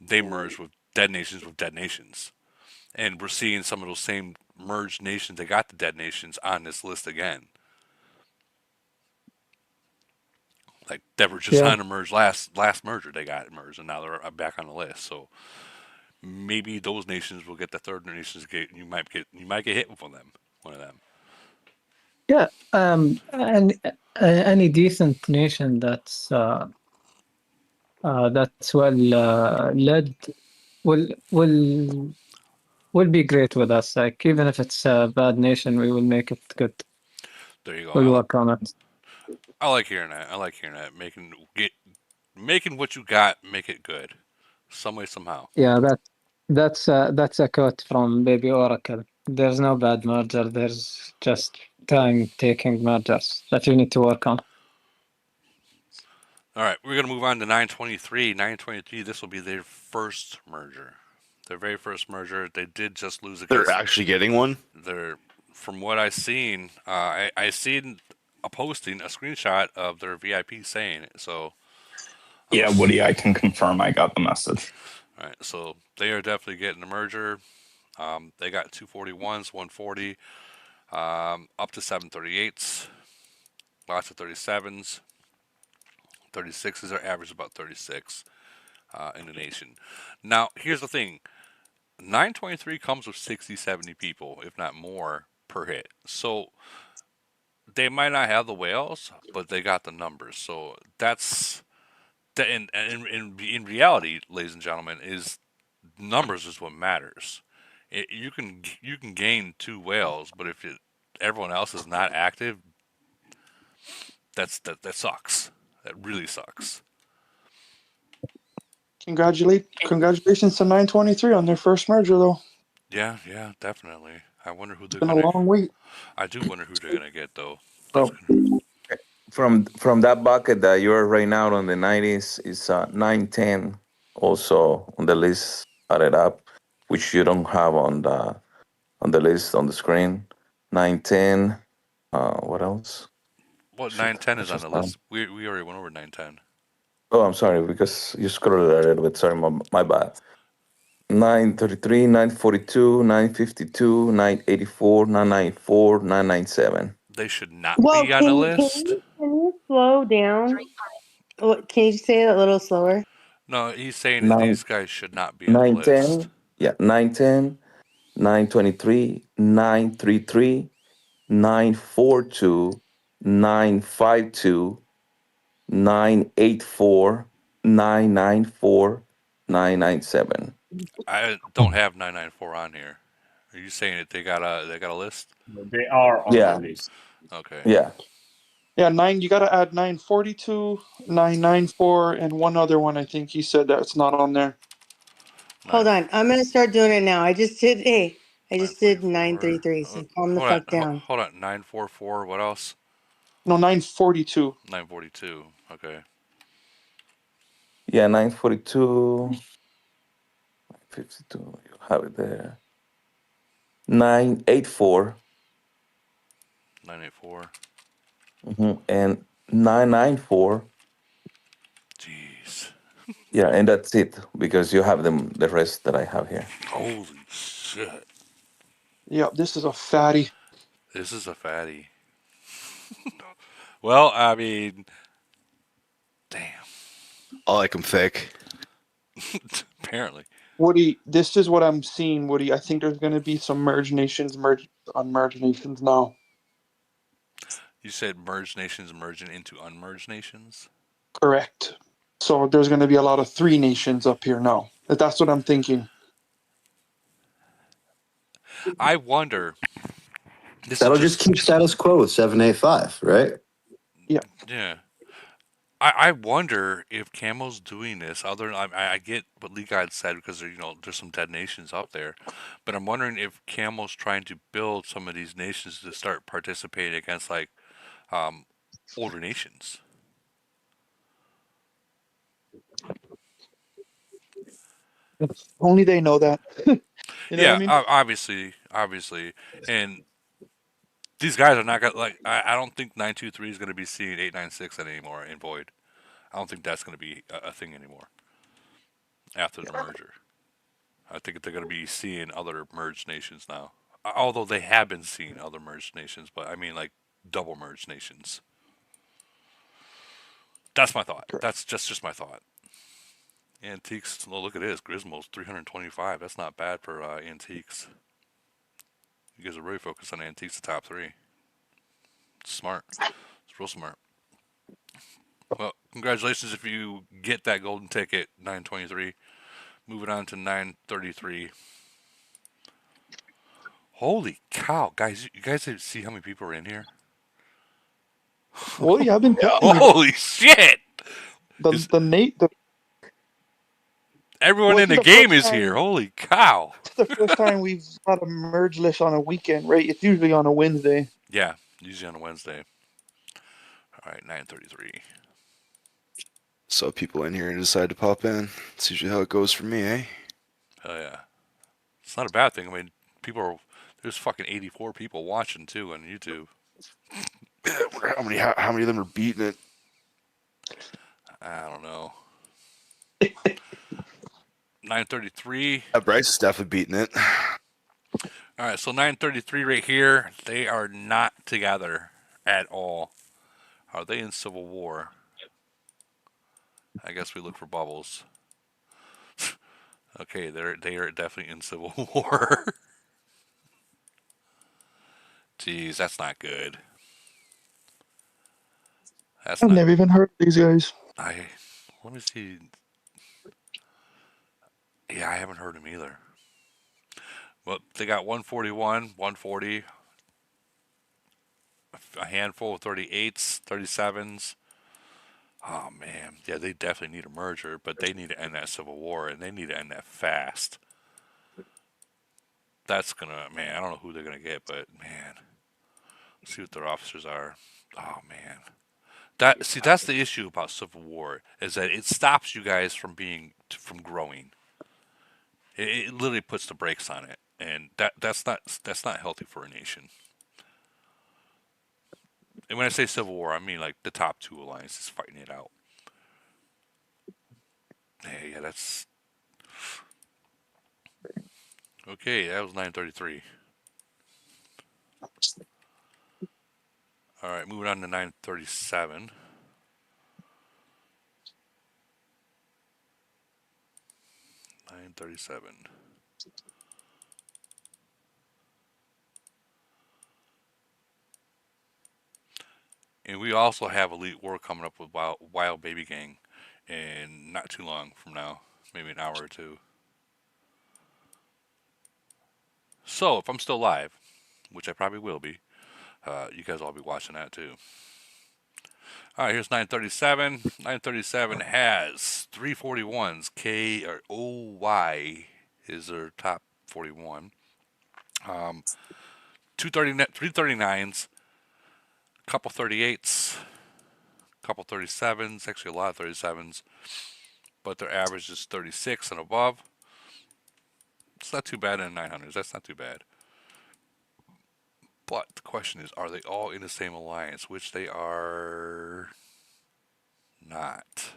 they merged with dead nations. And we're seeing some of those same merged nations that got the dead nations on this list again. Like that were just trying to merge last merger, they got merged, and now they're back on the list. So maybe those nations will get the third nations get. You might get hit with one of them. Yeah, and any decent nation that's well led will be great with us. Like even if it's a bad nation, we will make it good. There you go. We'll work on it. I like hearing that. Making what you got, make it good, some way, somehow. Yeah, that's a quote from Baby Oracle. There's no bad merger. There's just time-taking mergers that you need to work on. All right, we're gonna move on to 923. 923. This will be their first merger, their very first merger. They did just lose against. They're actually getting one. They're, from what I've seen, I seen a posting, a screenshot of their VIP saying it. So. Yeah, Woody, I can confirm I got the message. All right, so they are definitely getting a merger. They got 241s, 140, up to 738s, lots of 37s. 36s are average about 36 in the nation. Now, here's the thing. 923 comes with 60, 70 people, if not more, per hit. So they might not have the whales, but they got the numbers. So that's that. In reality, ladies and gentlemen, is numbers is what matters. You can gain 2 whales, but if everyone else is not active, that sucks. That really sucks. Congratulations to 923 on their first merger, though. Yeah, definitely. I wonder who they're Been a gonna. long wait. I do wonder who they're gonna get though. From that bucket that you're right now on the 90s is 910 also on the list added up, which you don't have on the list on the screen. 910. What else? What Shit, 910 I is on just the found- list? We already went over 910. Oh, I'm sorry because you scrolled a little bit. Sorry, my bad. 933, 942, 952, 984, 994, 997. They should not Well, be on the list. can you slow down? Can you say it a little slower? No, he's saying that these guys should not be on the list. 910, yeah, 910, 923, 933, 942, 952, 984, 994, 997. I don't have 994 on here. Are you saying that they got a list? They are on Yeah. the list. Okay. Yeah. Yeah, you got to add 942, 994, and one other one. I think he said that's not on there. Hold on, I'm gonna start doing it now. I just did 933. So calm the fuck down. Hold on. 944. What else? No, 942. 942. Okay. Yeah, 942, 952, you have it there. 984, 984. and 994. Jeez. Yeah, and that's it because you have the rest that I have here. Holy shit. Yeah, this is a fatty. This is a fatty. Well, I mean, damn. I like them thick. Apparently. Woody, this is what I'm seeing, Woody. I think there's going to be some merge nations now. You said merged nations merging into unmerged nations? Correct. So there's going to be a lot of 3 nations up here now. That's what I'm thinking. I wonder. That'll just keep status quo with 785, right? Yeah. Yeah. I wonder if Camo's doing this. I get what Lee God said because there's some dead nations up there, but I'm wondering if Camo's trying to build some of these nations to start participating against older nations. Only they know that. You know Yeah, what I mean? obviously, and these guys are not gonna I don't think 923 is gonna be seeing 896 anymore in Void. I don't think that's gonna be a thing anymore after the merger. I think they're gonna be seeing other merged nations now. Although they have been seeing other merged nations, but I mean double merged nations. That's my thought. That's just my thought. Antiques. Well, look at this. Grismo's 325. That's not bad for antiques. You guys are really focused on antiques, the top 3. It's smart. It's real smart. Well, congratulations if you get that golden ticket, 923. Moving on to 933. Holy cow, guys! You guys see how many people are in here? Woody, I've been telling you. Holy shit! Everyone Well, in this the is the game first is time- here. Holy cow! It's the first time we've got a merge list on a weekend, right? It's usually on a Wednesday. Yeah, usually on a Wednesday. All right, 933. Saw people in here and decided to pop in. It's usually how it goes for me, eh? Hell yeah. It's not a bad thing. I mean, there's fucking 84 people watching too on YouTube. How many of them are beating it? I don't know. 933. Bryce is definitely beating it. All right, so 933 right here. They are not together at all. Are they in civil war? I guess we look for bubbles. Okay, they are definitely in civil war. Jeez, that's not good. That's I've not. never even heard of these guys. Let me see. Yeah, I haven't heard them either. Well, they got 141, 140, a handful of 38s, 37s. Oh man, yeah, they definitely need a merger, but they need to end that civil war, and they need to end that fast. That's gonna, man, I don't know who they're gonna get, but man, let's see what their officers are. Oh man, that's the issue about civil war, is that it stops you guys from growing. It literally puts the brakes on it, and that's not healthy for a nation. And when I say civil war, I mean like the top two alliances fighting it out. Hey, yeah, that's okay. That was 933. All right, moving on to 937. And we also have Elite War coming up with Wild Baby Gang, and not too long from now, maybe an hour or two. So if I'm still live, which I probably will be, you guys all be watching that too. All right, here's 937. 937 has 341s. K or OY is their top 41. 339s, a couple 38s, a couple 37s, actually a lot of 37s, but their average is 36 and above. It's not too bad in the 900s. That's not too bad. But the question is, are they all in the same alliance? Which they are not.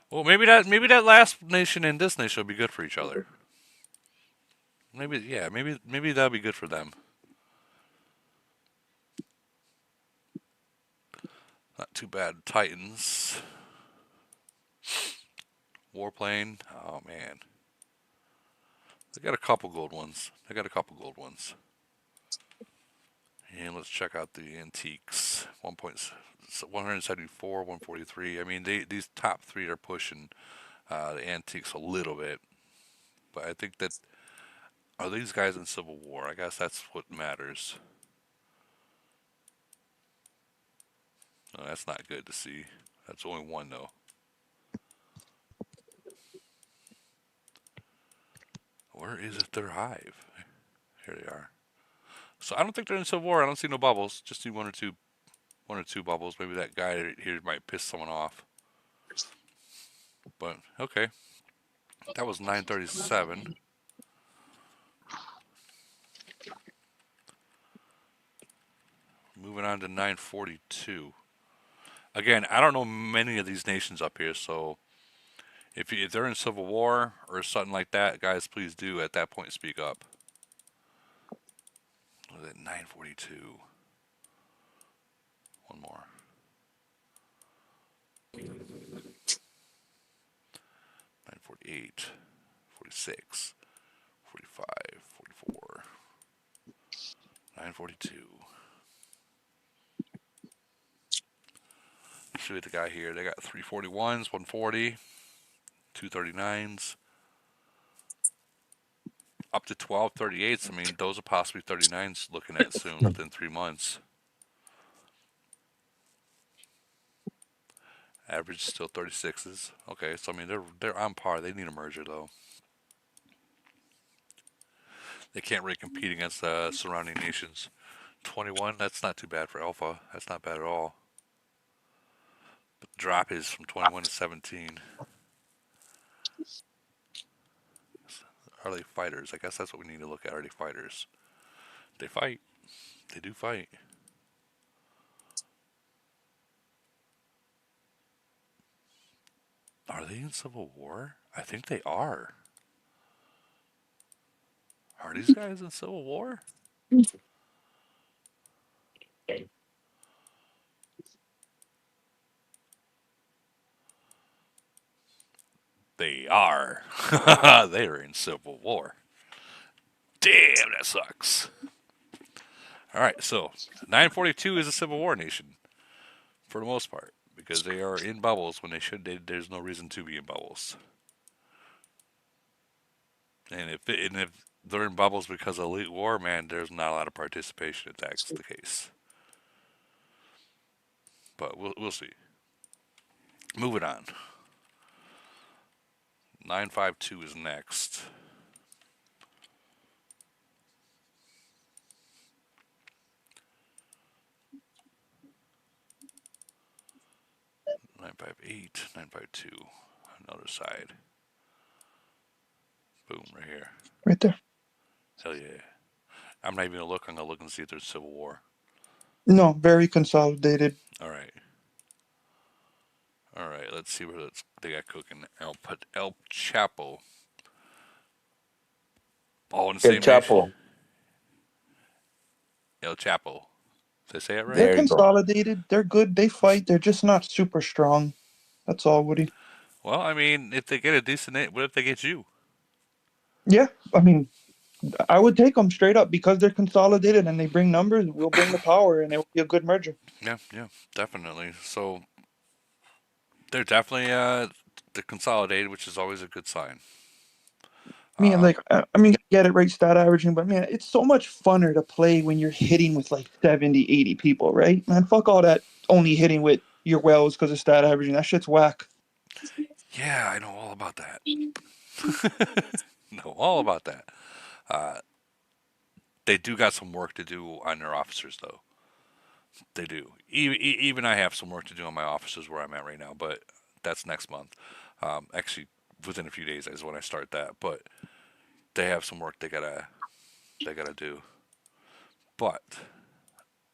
Well, maybe that last nation and this nation will be good for each other. Maybe that'll be good for them. Not too bad. Titans. Warplane. Oh man. They got a couple gold ones. And let's check out the antiques. 174, 143. I mean, these top three are pushing the antiques a little bit. But I think that, are these guys in Civil War? I guess that's what matters. No, that's not good to see. That's only one, though. Where is it their hive? Here they are. So I don't think they're in Civil War. I don't see no bubbles. Just see one or two bubbles. Maybe that guy here might piss someone off. But okay, that was 937. Moving on to 942. Again, I don't know many of these nations up here, so if they're in Civil War or something like that, guys, please do at that point speak up. What is it? 942. One more. 948, 46, 45, 44, 942. See what the guy here. They got 341s, 140, 239s, up to 12 38s. I mean, those are possibly 39s looking at soon within 3 months. Average still 36s. Okay, so I mean they're on par. They need a merger though. They can't really compete against surrounding nations. 21. That's not too bad for Alpha. That's not bad at all. But the drop is from 21 to 17. Are they fighters? I guess that's what we need to look at. Are they fighters? They fight. They do fight. Are they in Civil War? I think they are. Are these guys in Civil War? They are. They are in Civil War. Damn, that sucks. All right, so 942 is a Civil War nation. for the most part, because they are in bubbles when they should. There's no reason to be in bubbles. And if they're in bubbles because of Elite War, man, there's not a lot of participation if that's the case. But we'll see. Moving on. 952 is next. Nine 952. Another side. Boom, right here. Right there. Hell yeah. I'm not even gonna look. I'm gonna look and see if there's Civil War. No, very consolidated. All right. All right. Let's see where they got cooking. El Chapo. All in the El same Chapo. nation. El Chapo. Did I say it right? They're consolidated. They're good. They fight. They're just not super strong. That's all, Woody. Well, I mean, if they get a decent, what if they get you? Yeah, I mean, I would take them straight up because they're consolidated and they bring numbers. We'll bring the power, and it will be a good merger. Yeah, definitely. So they're definitely they're consolidated, which is always a good sign. I mean, get it right, stat averaging, but man, it's so much funner to play when you're hitting with like 70, 80 people, right? Man, fuck all that only hitting with your wells because of stat averaging. That shit's whack. Yeah, I know all about that. Know all about that. They do got some work to do on their officers, though. They do. Even I have some work to do on my officers where I'm at right now, but that's next month. Actually, within a few days is when I start that. But they have some work they gotta do. But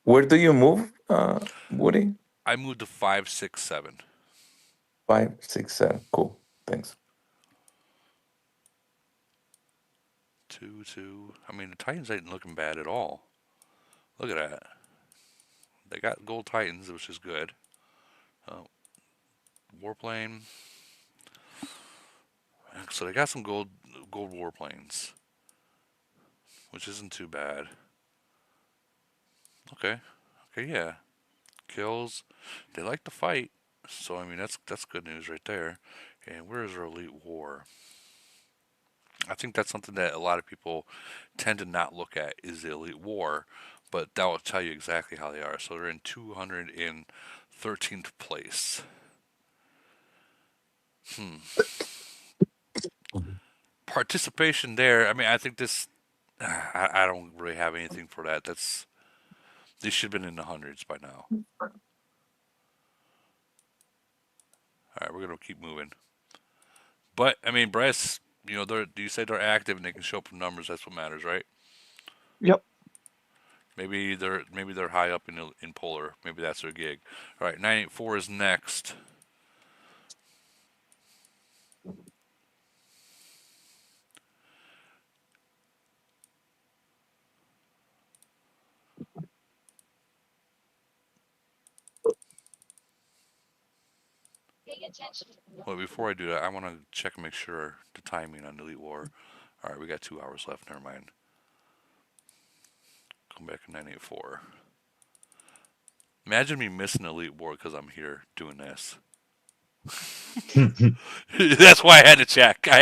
Where do you move, Woody? I moved to 567. 567. Cool. Thanks. 2-2. I mean, the Titans ain't looking bad at all. Look at that. They got gold Titans, which is good. Warplane. So they got some gold warplanes, which isn't too bad. Okay, yeah. Kills. They like to fight, so I mean that's good news right there. And where is our Elite War? I think that's something that a lot of people tend to not look at is the Elite War, but that will tell you exactly how they are. So they're in 213th place. Participation there. I mean, I think this. I don't really have anything for that. They should have been in the hundreds by now. All right, we're gonna keep moving. But I mean, Bryce, you say they're active and they can show up in numbers. That's what matters, right? Yep. Maybe they're high up in Polar. Maybe that's their gig. All right, 984 is next. Well, before I do that, I want to check and make sure the timing on Elite War. All right, we got 2 hours left. Never mind. Come back to 984. Imagine me missing Elite War because I'm here doing this. That's why I had to check. All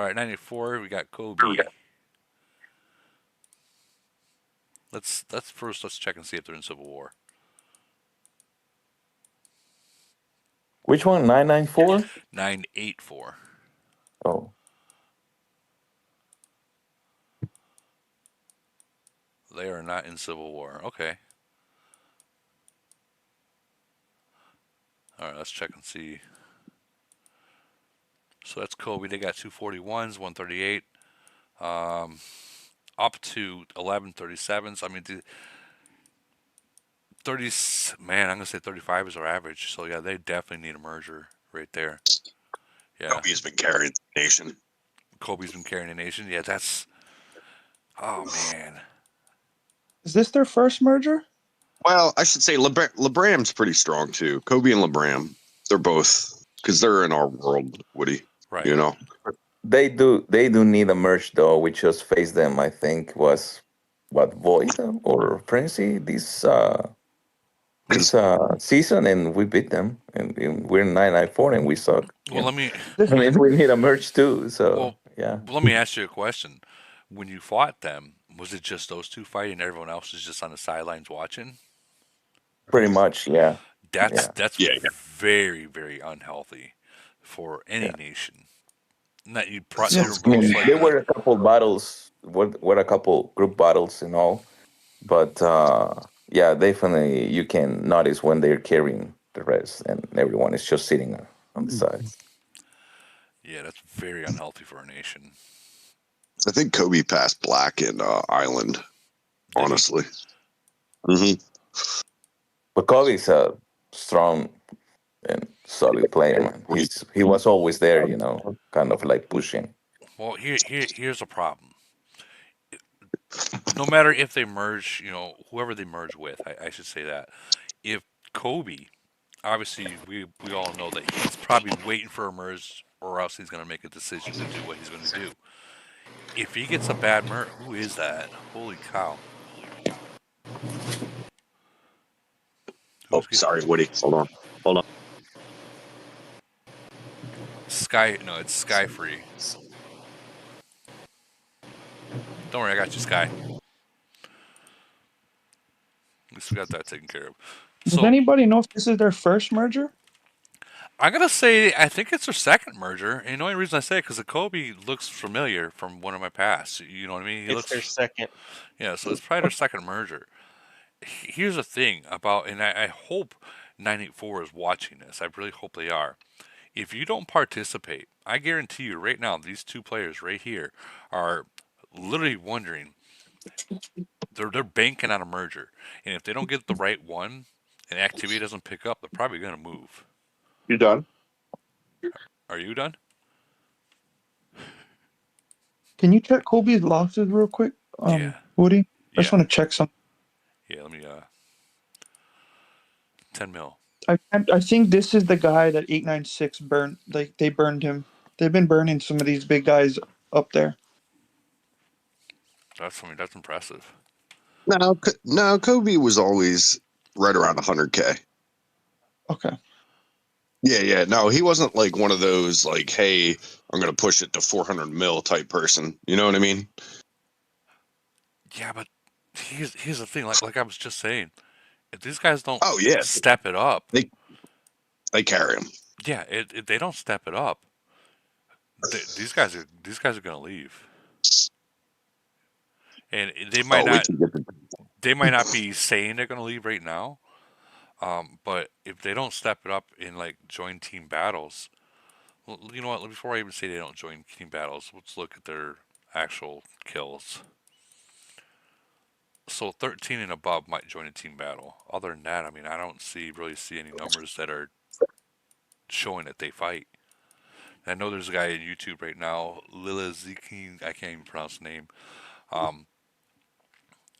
right, 984. We got Kobe. Let's check and see if they're in Civil War. Which one? 994? 984. Oh. They are not in Civil War. Okay. All right, let's check and see. So that's Kobe. They got 241s, 138, up to 1137s. I mean, 30s. Man, I'm gonna say 35 is our average. So yeah, they definitely need a merger right there. Yeah. Kobe's been carrying the nation. Yeah, that's. Oh man. Is this their first merger? Well, I should say LeBram's pretty strong too. Kobe and LeBram, they're both because they're in our world, Woody. Right. You know. They do need a merge though. We just faced them. I think was Void or Frenzy. This this season, and we beat them, and we're 994, and we suck. Well, let me. I mean, we need a merge too. So Well, yeah. let me ask you a question. When you fought them, was it just those two fighting, and everyone else was just on the sidelines watching? Pretty much, yeah. That's very, very unhealthy for any nation. That you I mean, there were a couple battles, were a couple group battles and all, but yeah, definitely you can notice when they're carrying the rest, and everyone is just sitting on the sides. Yeah, that's very unhealthy for a nation. I think Kobe passed Black in Island. Honestly. Mm-hmm. But Kobe's a strong and solid player, man. He was always there, kind of like pushing. Well, here's a problem. No matter if they merge, whoever they merge with, I should say that. If Kobe, obviously we all know that he's probably waiting for a merge, or else he's going to make a decision to do what he's going to do. If he gets a bad merge, who is that? Holy cow! Oh, sorry, Woody. Hold on. No, it's Sky Free. Don't worry, I got you, Sky. At least we got that taken care of. Does anybody know if this is their first merger? I'm gonna say I think it's their second merger, and the only reason I say it because the Kobe looks familiar from one of my past. You know what I mean? It's their second. Yeah, so it's probably their second merger. Here's the thing about, and I hope 984 is watching this. I really hope they are. If you don't participate, I guarantee you right now, these two players right here are literally wondering. They're banking on a merger, and if they don't get the right one, and activity doesn't pick up, they're probably gonna move. You done? Are you done? Can you check Kobe's losses real quick, Woody? I just want to check something. Yeah, let me 10 mil. I think this is the guy that 896 burned. Like they burned him. They've been burning some of these big guys up there. That's impressive. No, Kobe was always right around 100K. Okay. Yeah. No, he wasn't like one of those like, hey, I'm gonna push it to 400 mil type person. You know what I mean? Yeah, but here's the thing. Like I was just saying, if these guys don't step it up, they carry him. Yeah, if they don't step it up, these guys are gonna leave, and they might not. They might not be saying they're gonna leave right now, but if they don't step it up and like join team battles, well, you know what? Before I even say they don't join team battles, let's look at their actual kills. So 13 and above might join a team battle. Other than that, I mean, I don't really see any numbers that are showing that they fight. And I know there's a guy on YouTube right now, Lila Zikin, I can't even pronounce the name.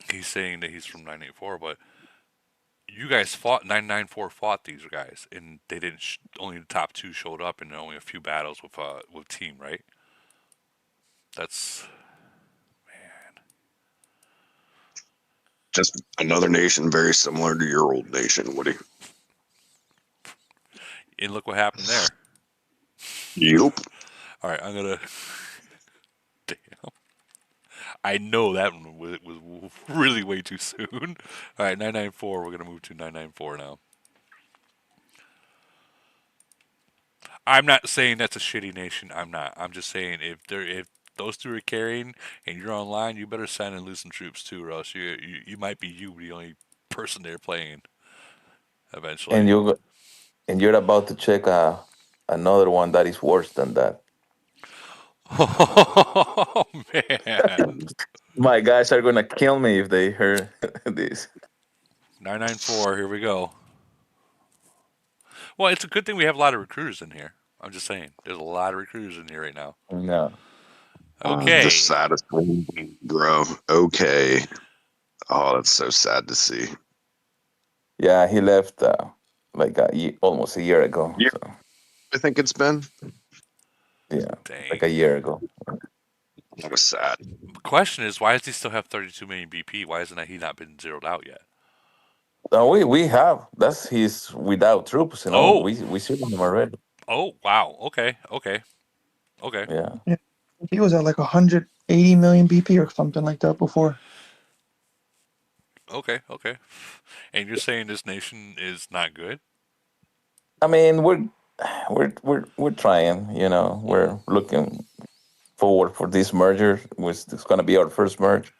He's saying that he's from 984, but you guys fought 994 fought these guys, and they didn't. Only the top two showed up, and only a few battles with team, right? That's just another nation very similar to your old nation, Woody. And look what happened there. Yep. All right, I'm gonna. Damn. I know that one was really way too soon. All right, 994. We're gonna move to 994 now. I'm not saying that's a shitty nation. I'm not. I'm just saying if those two are carrying and you're online, you better sign and lose some troops too, or else you might be the only person they're playing eventually. And you're about to check another one that is worse than that. Oh man! My guys are gonna kill me if they hear this. 994. Here we go. Well, it's a good thing we have a lot of recruiters in here. I'm just saying, there's a lot of recruiters in here right now. No. Okay. The saddest thing, bro. Okay. Oh, that's so sad to see. Yeah, he left almost a year ago. Yeah. So. I think it's been. Yeah, like a year ago. That was sad. The question is, why does he still have 32 million BP? Why hasn't he not been zeroed out yet? No, we have. That's his without troops. You know, Oh. we see them already. Oh wow. Okay. Okay. Okay. Yeah. Yeah. He was at like 180 million BP or something like that before. Okay. Okay. And you're saying this nation is not good? I mean, we're trying. You know, we're looking forward for this merger. It's going to be our first merge.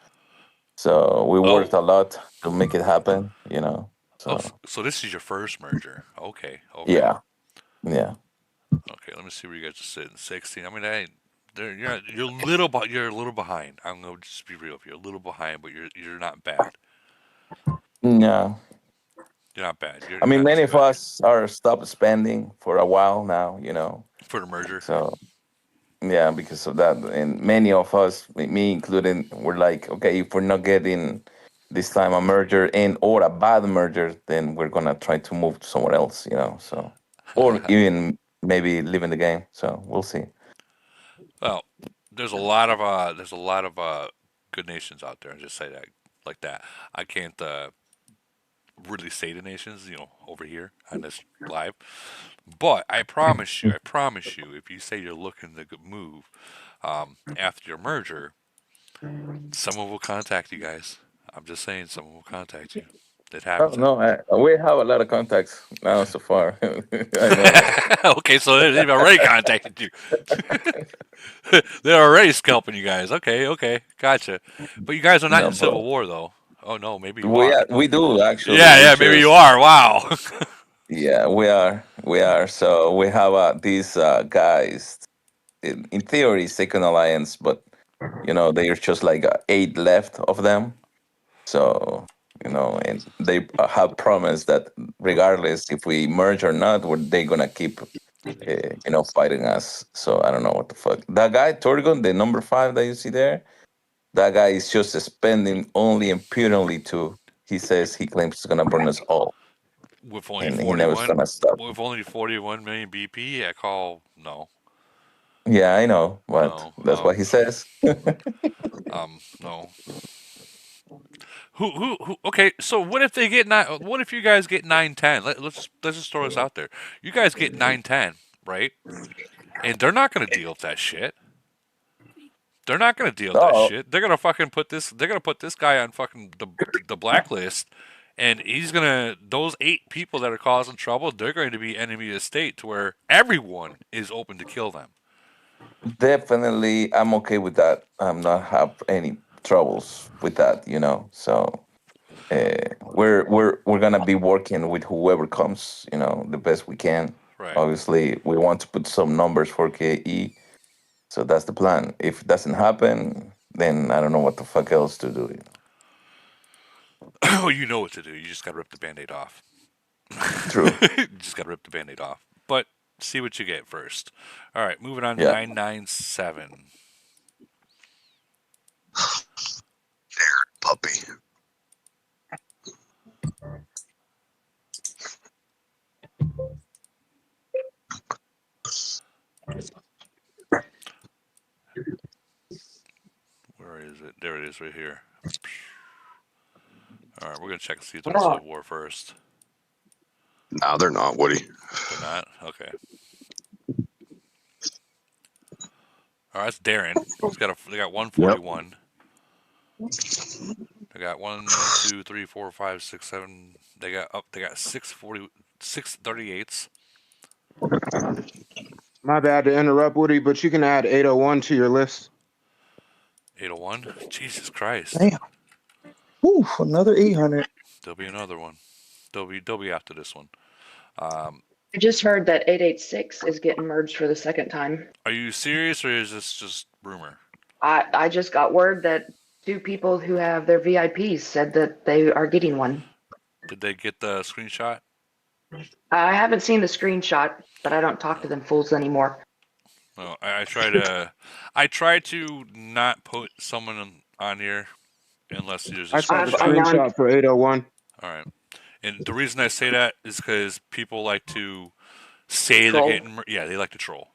So we worked a lot to make it happen. You know. Oh, So so this is your first merger. Okay. Okay. yeah, yeah. Okay. Let me see where you guys are sitting. 16. I mean, you're a little behind. I'm gonna just be real with you. A little behind, but you're not bad. Yeah. You're not bad. You're I mean, not many too of bad us are stopped spending for a while now. You know. for the merger. So yeah, because of that, and many of us, me included, were like, okay, if we're not getting this time a merger and or a bad merger, then we're gonna try to move somewhere else, you know. So, or even maybe leave in the game. So we'll see. Well, there's a lot of good nations out there. I just say that like that. I can't really say the nations, over here on this live. But I promise you, if you say you're looking to move after your merger, someone will contact you guys. I'm just saying, someone will contact you. It Oh happens. no, we have a lot of contacts now so far. I know. Okay, so they've already contacted you. They're already scalping you guys. Okay, okay, gotcha. But you guys are not No, in civil but war, though. Oh no, maybe you we are. we do actually. Yeah, We yeah, maybe you just are. Wow. yeah, we are. We are. So we have these guys. In theory, Second Alliance, but you know, there's just like 8 left of them. So you know, and they have promised that regardless if we merge or not, they're gonna keep, you know, fighting us. So I don't know what the fuck. That guy Torgon, the number 5 that you see there, that guy is just spending only impudently too. He says he claims he's gonna burn us all, with only and he never's gonna stop. with only 41 million BP, I call no, Yeah, I know, but no, that's what he says. no. Who? Okay, so what if they get nine? What if you guys get 9-10? Let's just throw this out there. You guys get 9-10, right? And they're not gonna deal with that shit. They're not gonna deal with that Oh, shit. They're gonna fucking put this. They're gonna put this guy on fucking the blacklist, and he's gonna. Those 8 people that are causing trouble, they're going to be enemy of the state, to where everyone is open to kill them. definitely, I'm okay with that. I'm not have any troubles with that, you know. So we're gonna be working with whoever comes, you know, the best we can. Right. Obviously, we want to put some numbers for KE, so that's the plan. If it doesn't happen, then I don't know what the fuck else to do. You Oh, you know what to do. You just gotta rip the band-aid off. know? True. You just gotta rip the band-aid off. But see what you get first. All right, moving on to Yeah. 997. Puppy. Where is it? There it is, right here. All right, we're gonna check and see if they're in Civil War first. No, they're not, Woody. They're not. Okay. All right, that's Darren. They got 141. They got 1, 2, 3, 4, 5, 6, 7. They got 638s. My bad to interrupt, Woody, but you can add 801 to your list. 801. Jesus Christ. Damn. Ooh, another 800. There'll be another one. They'll be after this one. I just heard that 886 is getting merged for the second time. Are you serious, or is this just rumor? I just got word that 2 people who have their VIPs said that they are getting one. Did they get the screenshot? I haven't seen the screenshot, but I don't talk to them fools anymore. No, I try to not put someone on here unless there's a I saw the screenshot. screenshot for 801. All right, and the reason I say that is because people like to say Troll. they're getting, they like to troll.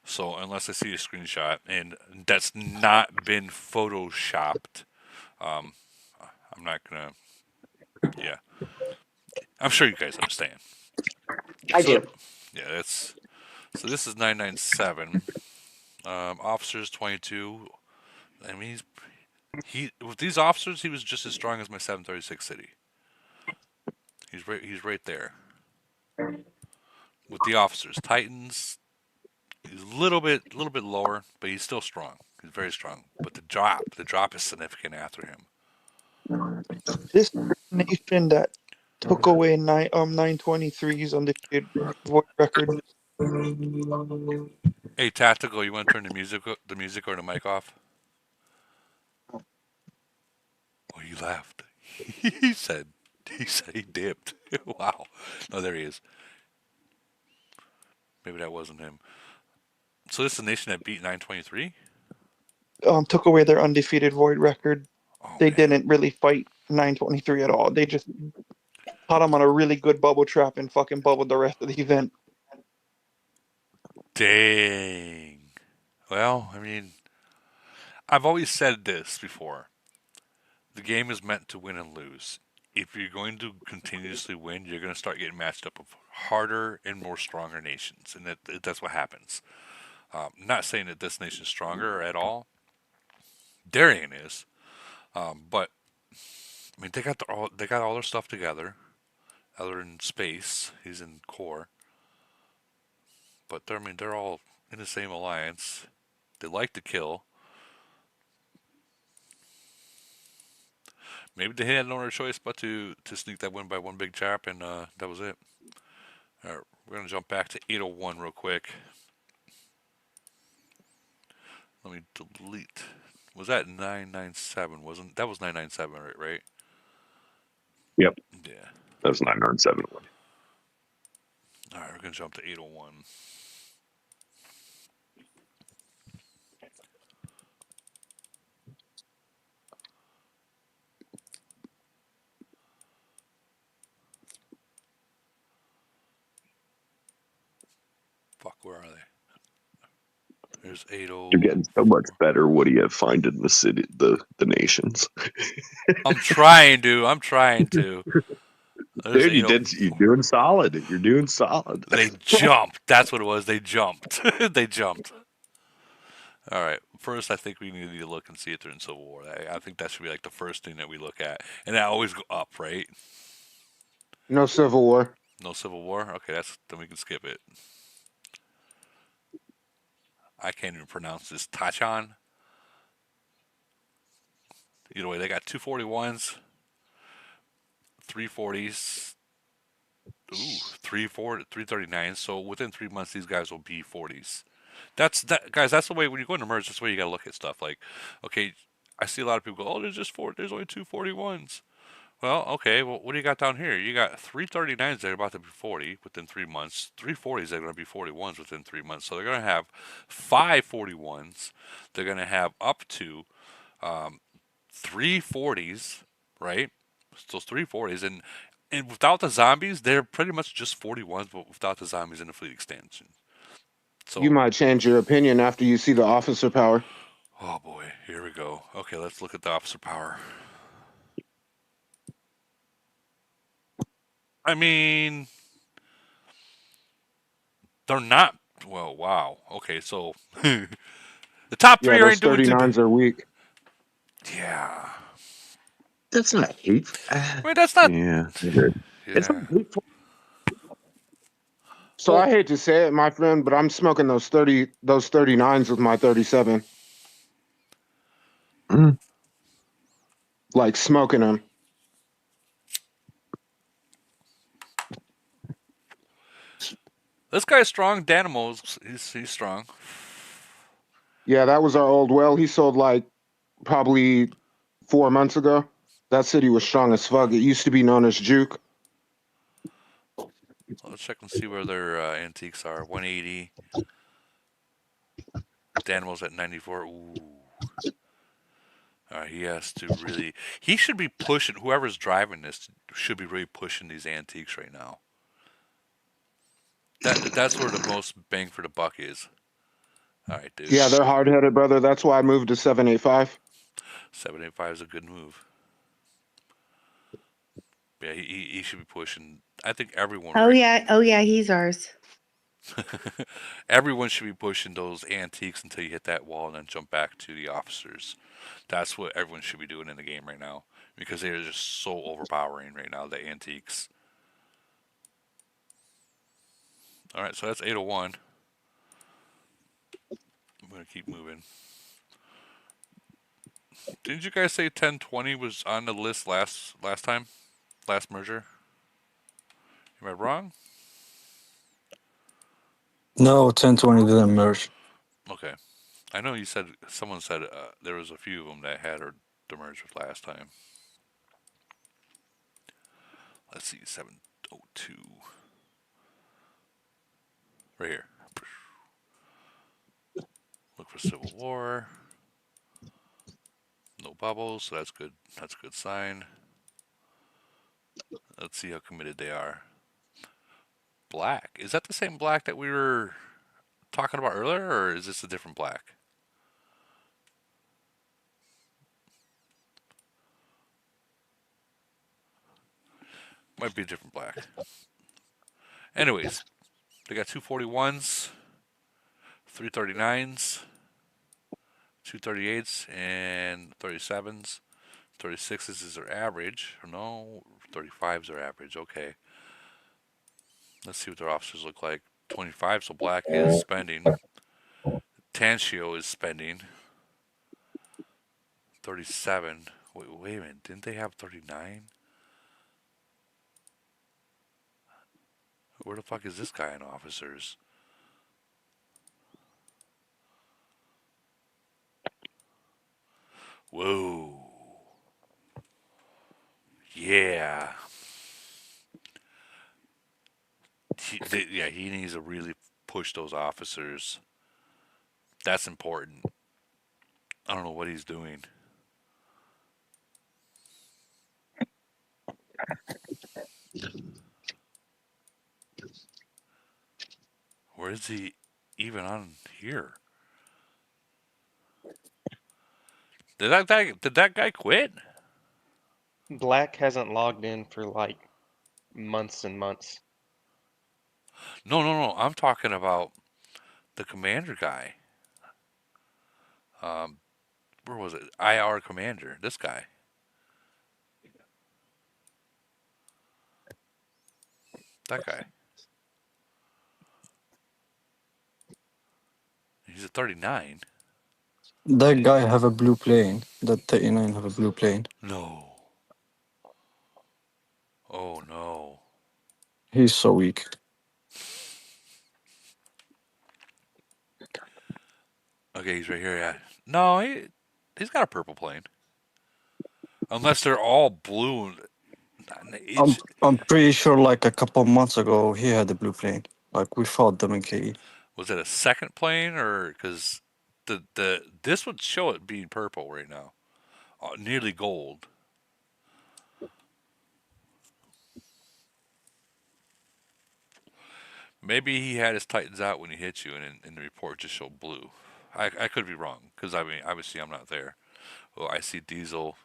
So unless I see a screenshot and that's not been photoshopped, I'm not gonna, I'm sure you guys understand. I do. Yeah, that's so. This is 997. Officers 22. I mean, he with these officers, he was just as strong as my 736 City. He's right there with the officers. Titans, he's a little bit lower, but he's still strong. He's very strong. But the drop is significant after him. This nation that took away 923's undefeated void record. Hey, Tactical, you want to turn the music or the mic off? Oh, you laughed. he said he dipped. Wow. No, there he is. Maybe that wasn't him. So this is the nation that beat 923? Took away their undefeated void record. They didn't really fight 923 at all. They just caught them on a really good bubble trap and fucking bubbled the rest of the event. Dang. Well, I mean, I've always said this before. The game is meant to win and lose. If you're going to continuously win, you're going to start getting matched up with harder and more stronger nations, and that's what happens. Not saying that this nation's stronger at all. Darien is, but I mean they got all their stuff together. Other than space, he's in core, but they're all in the same alliance. They like to kill. Maybe they had no other choice but to sneak that win by one big chap, and that was it. All right, we're gonna jump back to 801 real quick. Let me delete. Was that 997? Wasn't that was 997? Right? Yep. Yeah. That was 997. All right, we're gonna jump to 801. Fuck, where are they? There's 80. You're getting so much better, Woody, at finding the city, the nations. I'm trying to. Dude, you're doing solid. You're doing solid. They jumped. That's what it was. They jumped. They jumped. All right. First, I think we need to look and see if they're in Civil War. I think that should be like the first thing that we look at, and I always go up, right? No Civil War. No Civil War. Okay, then we can skip it. I can't even pronounce this. Tachan. Either way, they got 241s, 340s, 339s. So within 3 months, these guys will be 40s. Guys. That's the way when you go into merge. That's the way you got to look at stuff. Like, okay, I see a lot of people go, "Oh, there's only 241s." Well, okay. Well, what do you got down here? You got 339s that are about to be 40 within 3 months. 340s that are going to be 41s within 3 months. So they're going to have 5 41s. They're going to have up to 3 40s, right? So 3 40s, and without the zombies, they're pretty much just 41s, but without the zombies in the fleet extension. So You might change your opinion after you see the officer power. oh boy, here we go. Okay, let's look at the officer power. I mean, they're not. Well, wow. Okay, so the top three Yeah, ain't those doing too 39s are weak. Yeah. That's not hateful. Wait, that's not. Yeah. It's not hateful. So I hate to say it, my friend, but I'm smoking those 39s with my 37. Like smoking them. This guy's strong. Danimals, he's strong. Yeah, that was our old well. He sold like probably 4 months ago. That city was strong as fuck. It used to be known as Juke. Let's check and see where their antiques are. 180. Danimals at 94. Ooh. All right, he has to really. He should be pushing. Whoever's driving this should be really pushing these antiques right now. That's where the most bang for the buck is. All right, dude. Yeah, they're hard-headed, brother. That's why I moved to 785. 785 is a good move. Yeah, he should be pushing I think everyone. Oh yeah, he's ours. Everyone should be pushing those antiques until you hit that wall and then jump back to the officers. That's what everyone should be doing in the game right now because they are just so overpowering right now, the antiques. All right, so that's 801. I'm going to keep moving. Didn't you guys say 1020 was on the list last time? Last merger? Am I wrong? No, 1020 didn't merge. Okay. I know you said, someone said there was a few of them that had the merge with last time. Let's see, 702. Right here. Look for Civil War. No bubbles, so that's good. That's a good sign. Let's see how committed they are. Black. Is that the same black that we were talking about earlier, or is this a different black? Might be a different black. Anyways, they got 241s, 339s, 238s, and 37s. 36s is their average. No, 35s are average. Okay. Let's see what their officers look like. 25, so black is spending. Tancio is spending. 37. Wait a minute. Didn't they have 39? Where the fuck is this guy in officers? Whoa. Yeah. He needs to really push those officers. That's important. I don't know what he's doing. Where is he even on here? Did that guy quit? Black hasn't logged in for like months and months. No. I'm talking about the commander guy. Where was it? IR commander. This guy. That guy. He's a 39. That guy have a blue plane. That 39 have a blue plane. No. Oh no. He's so weak. Okay, he's right here. Yeah. No, he's got a purple plane. Unless they're all blue. I'm pretty sure like a couple months ago he had a blue plane. Like we fought them in KE. Was it a second plane or because this would show it being purple right now, nearly gold. Maybe he had his Titans out when he hit you, and the report just showed blue. I could be wrong because I mean obviously I'm not there. Oh, I see Diesel.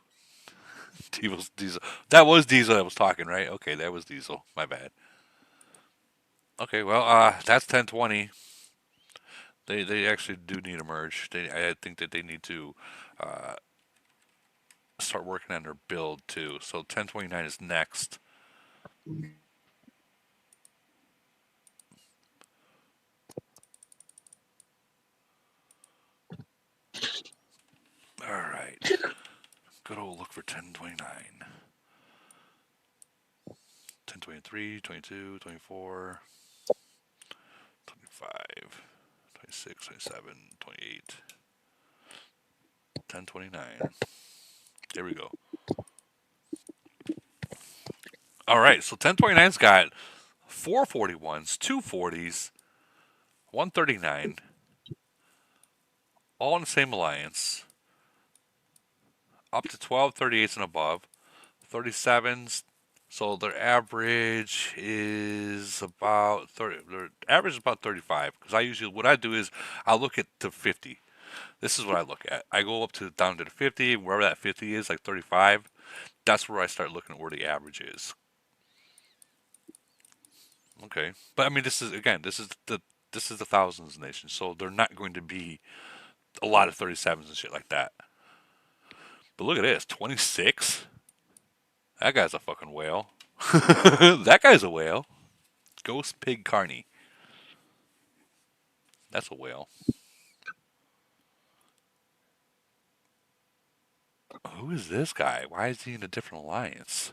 Diesel. That was Diesel that was talking, right? Okay, that was Diesel. My bad. Okay, well, that's 1020. They actually do need a merge. I think that they need to start working on their build too. So 1029 is next. All right. Good old look for 1029. 1023, 22, 24, 25, 26, 27, 28, 1029. There we go. All right, so 1029's got 441s, 240s, 139, all in the same alliance. Up to 12 38s and above, 37s. So their average is about 30. Their average is about 35. Because what I do is I'll look at to 50. This is what I look at. I go down to the 50, wherever that 50 is, like 35. That's where I start looking at where the average is. Okay, but I mean, this is the thousands nation, so they're not going to be a lot of 37s and shit like that. But look at this, 26. That guy's a fucking whale. That guy's a whale. Ghost Pig Carney. That's a whale. Who is this guy? Why is he in a different alliance?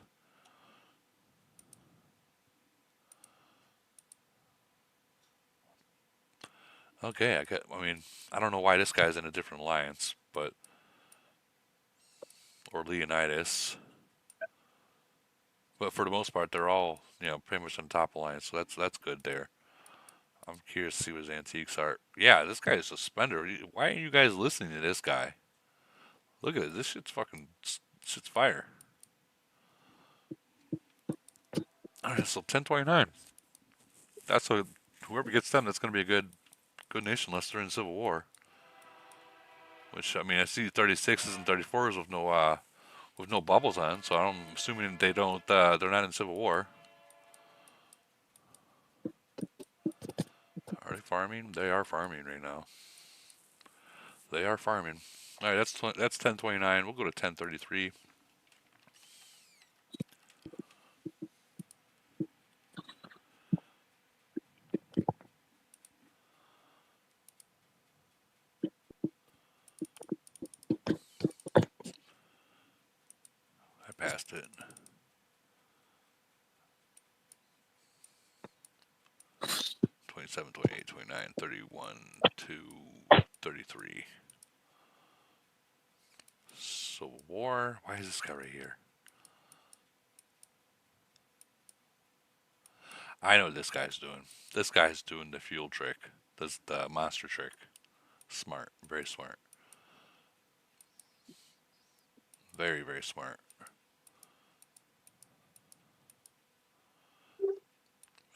Okay, I mean, I don't know why this guy's in a different alliance, but or Leonidas. But for the most part, they're all pretty much on top alliance, so that's good there. I'm curious to see what his antiques are. Yeah, this guy is a spender. Why are you guys listening to this guy? Look at it. This shit's fire. All right, so 1029. That's whoever gets them. That's going to be a good nation unless they're in civil war. Which I mean, I see 36s and 34s with no bubbles on, so I'm assuming they're not in civil war. Are they farming? They are farming right now. They are farming. All right, that's 1029. We'll go to 1033. I passed it. $27, $28, $29, $31, $2, $33. Civil War. Why is this guy right here? I know what this guy's doing. This guy's doing the fuel trick. Does the monster trick. Smart. Very smart. Very, very smart.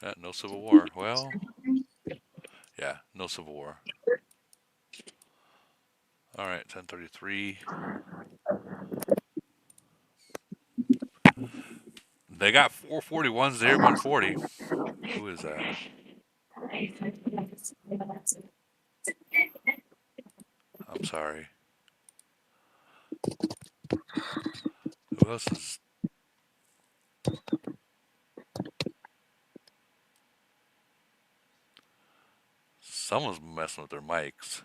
Yeah, no civil war. Well, yeah, no civil war. All right, 1033. They got 441s there, 140. Who is that? I'm sorry. Who else is... Someone's messing with their mics.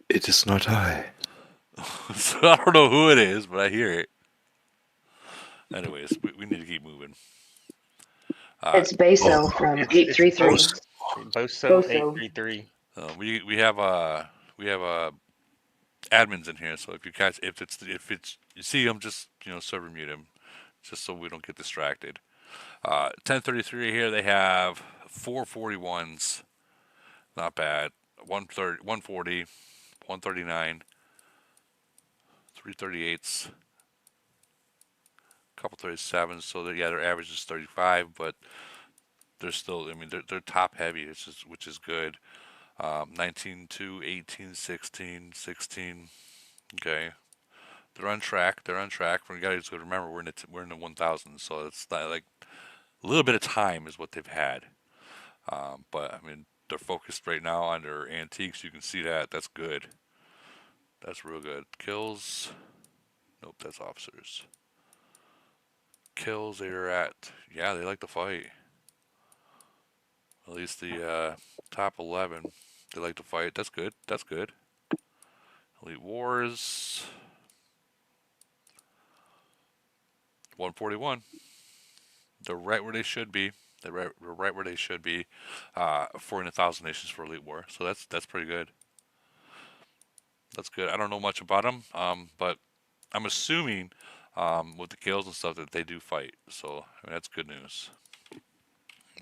It is not I. So I don't know who it is, but I hear it. Anyways, we need to keep moving. It's Baso from 833. Boso 833. We have admins in here, so if you guys if it's you see them, just server mute him, just so we don't get distracted. 1033 here. They have 441s. Not bad. 130, 140, 139, 338s, a couple 37s. So their average is 35, but they're still. I mean, they're top heavy, which is good. 19, 2, 18, 16, 16. Okay, they're on track. They're on track. You guys got to remember we're in the 1000s, so it's not like a little bit of time is what they've had. But I mean, they're focused right now on their antiques. You can see that. That's good. That's real good. Kills. Nope, that's officers. Kills they're at. Yeah, they like to fight. At least the top 11. They like to fight. That's good. That's good. Elite Wars. 141. They're right where they should be. They're right where they should be. 4,000 nations for Elite War. So that's pretty good. That's good. I don't know much about them, but I'm assuming with the kills and stuff that they do fight. So I mean, that's good news.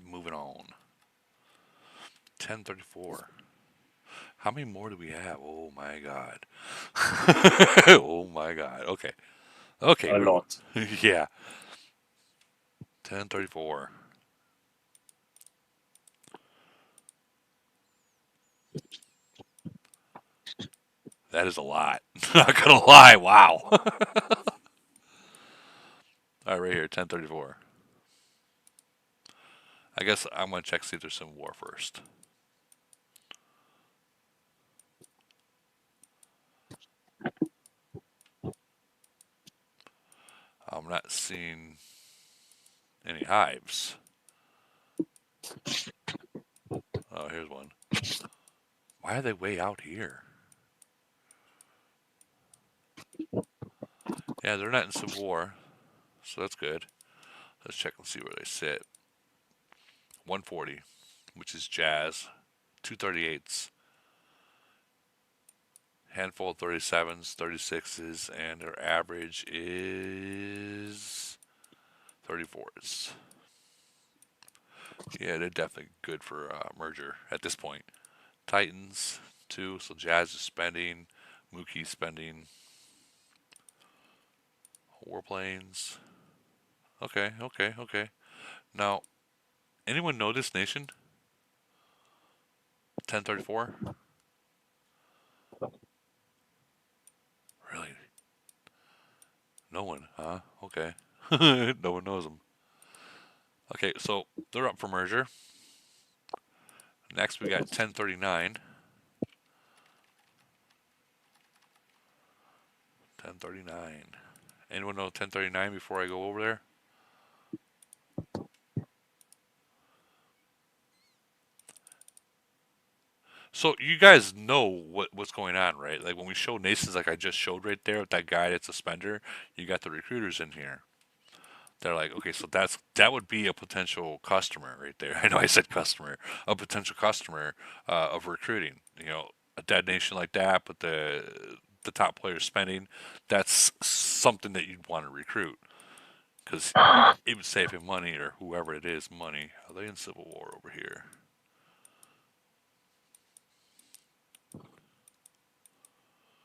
Moving on. 1034. How many more do we have? Oh my god. Oh my god. Okay. Okay. A lot. Yeah. 1034. That is a lot. Not gonna lie. Wow. All right, right here, 1034. I guess I'm gonna check see if there's some war first. I'm not seeing any hives. Oh, here's one. Why are they way out here? Yeah, they're not in Civil War, so that's good. Let's check and see where they sit. 140, which is Jazz. 238s. Handful of 37s, 36s, and their average is 34s. Yeah, they're definitely good for merger at this point. Titans, 2, so Jazz is spending. Mookie's spending. Warplanes. Okay. Now, anyone know this nation? 1034? Really? No one, huh? Okay. No one knows them. Okay, so they're up for merger. Next, we got 1039. 1039. Anyone know 1039 before I go over there? So you guys know what's going on, right? Like when we show nations like I just showed right there with that guy that's a spender, you got the recruiters in here. They're like, okay, so that would be a potential customer right there. I know I said customer, a potential customer of recruiting. You know, a dead nation like that, but the top players spending, that's something that you'd want to recruit because it would save him money or whoever it is money. Are they in Civil War over here?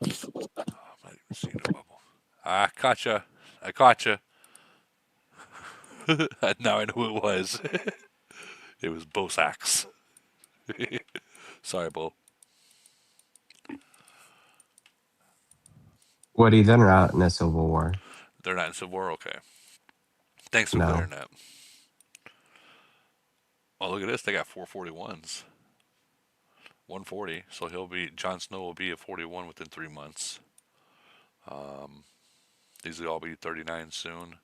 Oh, I'm not even seeing a bubble. I caught you. Now I know who it was. It was Bosax. Sorry, Bo. Woody, then are out in a Civil War. They're not in Civil War? Okay. Thanks for No. clearing that. Oh, look at this. They got 441s. 140. So Jon Snow will be a 41 within 3 months. These will all be 39 soon.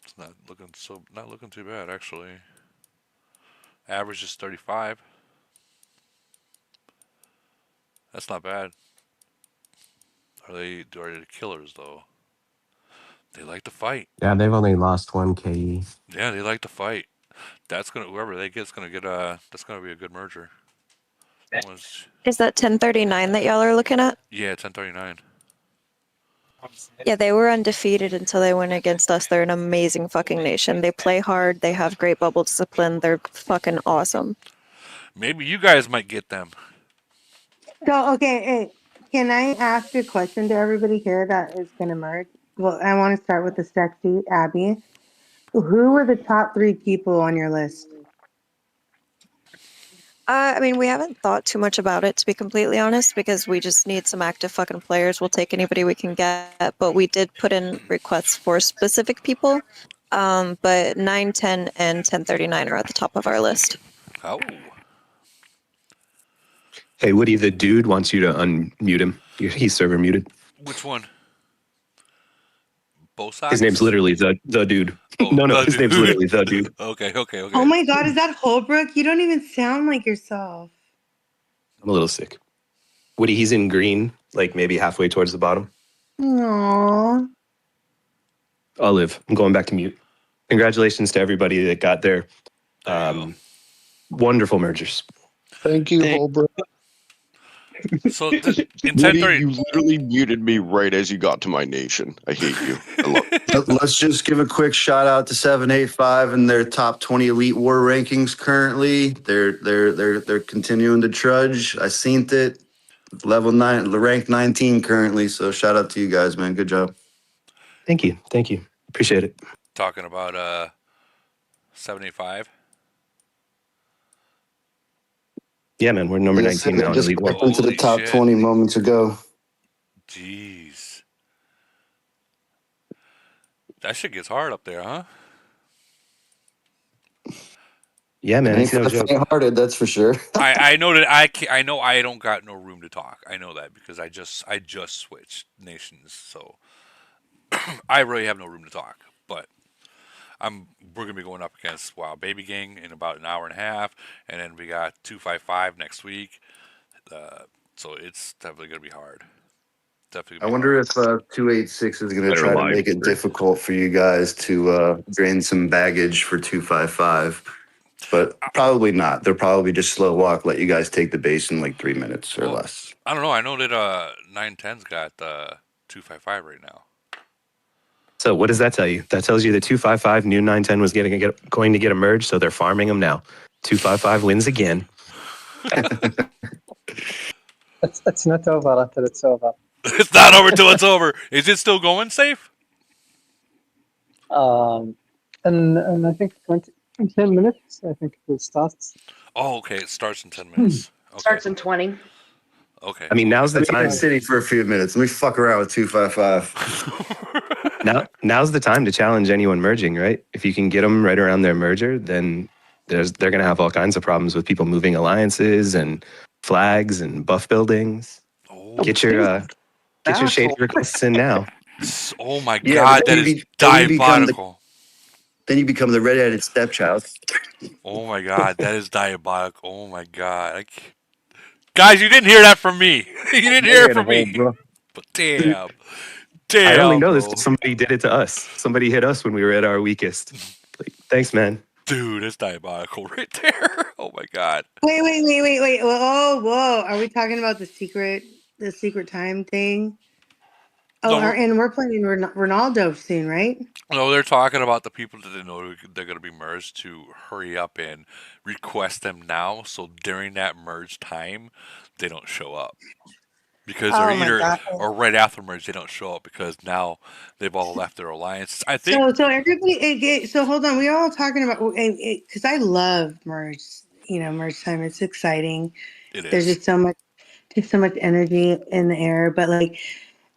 It's not looking too bad actually. Average is 35. That's not bad. Are they killers though? They like to fight. Yeah, they've only lost 1 KE. Yeah, they like to fight. Whoever they get's gonna get that's gonna be a good merger. Is that 1039 that y'all are looking at? Yeah, 1039. Yeah, they were undefeated until they went against us. They're an amazing fucking nation. They play hard. They have great bubble discipline. They're fucking awesome. Maybe you guys might get them. So, okay, hey, can I ask a question to everybody here that is going to merge? Well, I want to start with the sexy Abby. Who were the top 3 people on your list? I mean, we haven't thought too much about it, to be completely honest, because we just need some active fucking players. We'll take anybody we can get, but we did put in requests for specific people. But 9, 10, and 1039 are at the top of our list. Oh. Hey, Woody, the dude wants you to unmute him. He's server muted. Which one? Bosax? His name's literally the dude. Oh, no, the his name's dude. literally the dude. Okay. Oh my God, is that Holbrook? You don't even sound like yourself. I'm a little sick. Woody, he's in green, like maybe halfway towards the bottom. Aww. Olive, I'm going back to mute. Congratulations to everybody that got there. Wonderful mergers. Thank you, Holbrook. So in Woody, 1030, you literally muted me right as you got to my nation. I hate you. I love Let's just give a quick shout out to 785 and their top 20 elite war rankings currently. They're continuing to trudge. I seen it. Level 9, rank 19 currently. So shout out to you guys, man. Good job. Thank you. Appreciate it. talking about 75. Yeah, man, we're number Yes, 19 now in just Elite War. broke into the Holy top shit. 20 moments ago. Jeez. That shit gets hard up there, huh? Yeah, man, It ain't it's no for the joke. faint-hearted, that's for sure. I know that I know I don't got no room to talk. I know that because I just switched nations, so I really have no room to talk. But we're gonna be going up against Wild Baby Gang in about an hour and a half, and then we got 255 next week. So it's definitely gonna be hard. Definitely I gonna be wonder hard. if 286 is going to Better try to live make it stream. difficult for you guys to drain some baggage for 255. But probably not. They'll probably just slow walk, let you guys take the base in like 3 minutes or Well, less. I don't know. I know that 910's got 255 right now. So what does that tell you? That tells you that 255 knew 910 was going to get a merge, so they're farming them now. 255 wins again. It's not over until it's over. It's not over till it's over. Is it still going safe? And I think in 10 minutes, I think it will start. Oh, okay. It starts in 10 minutes. Okay. Starts in 20. Okay. I mean, now's the Let me time. in City for a few minutes. Let me fuck around with 255. Now's the time to challenge anyone merging, right? If you can get them right around their merger, then they're going to have all kinds of problems with people moving alliances and flags and buff buildings. Get your shady requests in now. Oh my Yeah, god, but that then is you then you become diabolical. Then you become the red-headed stepchild. Oh my god, that is diabolical. Oh my god. Guys, you didn't hear that from me. You didn't hear it from me. Bro. But damn. I only know this bro. because somebody did it to us. Somebody hit us when we were at our weakest. Like, thanks, man. Dude, that's diabolical right there. Oh my god. Wait. Whoa. Are we talking about the secret time thing? Oh, No, and we're playing Ronaldo soon, right? no, they're talking about the people that they know they're going to be merged to hurry up and request them now. So during that merge time, they don't show up. Because Oh they're my either, God. or right after merge, they don't show up because now they've all left their alliances. I think. So everybody. So hold on. We're all talking about because I love merge. Merge time. It's exciting. It There's is. just so much energy in the air. But like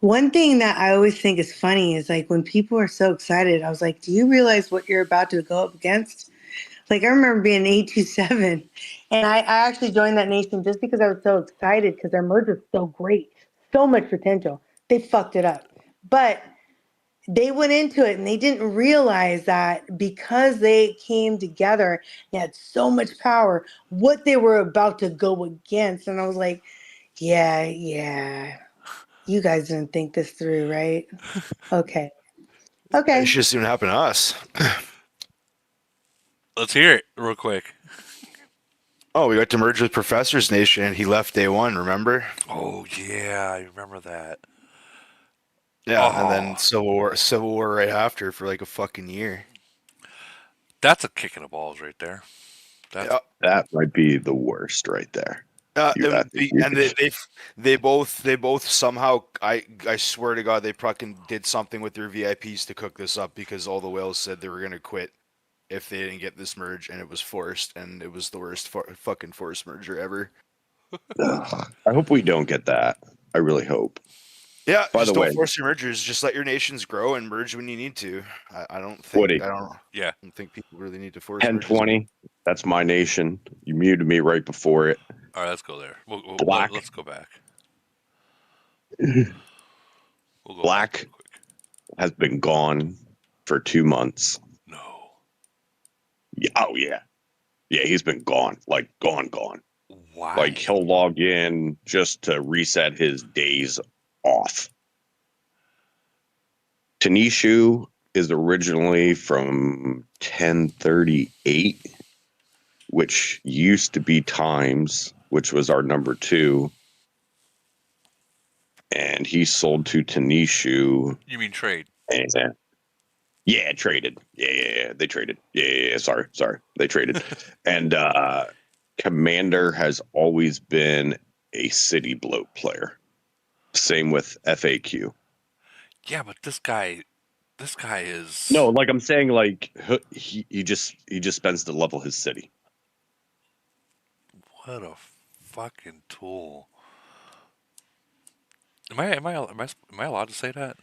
one thing that I always think is funny is like when people are so excited. I was like, do you realize what you're about to go up against? Like I remember being 827, and I actually joined that nation just because I was so excited because their merge was so great, so much potential. They fucked it up, but they went into it and they didn't realize that because they came together, they had so much power, what they were about to go against. And I was like, yeah, you guys didn't think this through, right? Okay. It just didn't happen to us. Let's hear it real quick. Oh, we got to merge with Professor's Nation, and he left day one. Remember? Oh yeah, I remember that. Yeah, and then Civil War right after for like a fucking year. That's a kick in the balls right there. That might be the worst right there. They both somehow, I swear to God, they fucking did something with their VIPs to cook this up because all the whales said they were gonna quit if they didn't get this merge, and it was forced, and it was the worst fucking forced merger ever. I hope we don't get that. I really hope. Yeah, By just the way, don't force your mergers. Just let your nations grow and merge when you need to. I don't Woody. think people really need to force 1020. That's my nation. You muted me right before it. All right, let's go there. Black. Let's go back. Black has been gone for 2 months. No. Yeah, oh yeah. Yeah, he's been gone. Like gone. Why? Like he'll log in just to reset his days off. Tanishu is originally from 1038, which used to be Times, which was our number 2. And he sold to Tanishu. You mean trade? And yeah, traded. Yeah, they traded. Yeah, sorry. They traded. And Commander has always been a City Bloat player. Same with FAQ. Yeah, but this guy is No, like I'm saying, like he just spends to level his city. What a fucking tool. Am I allowed to say that?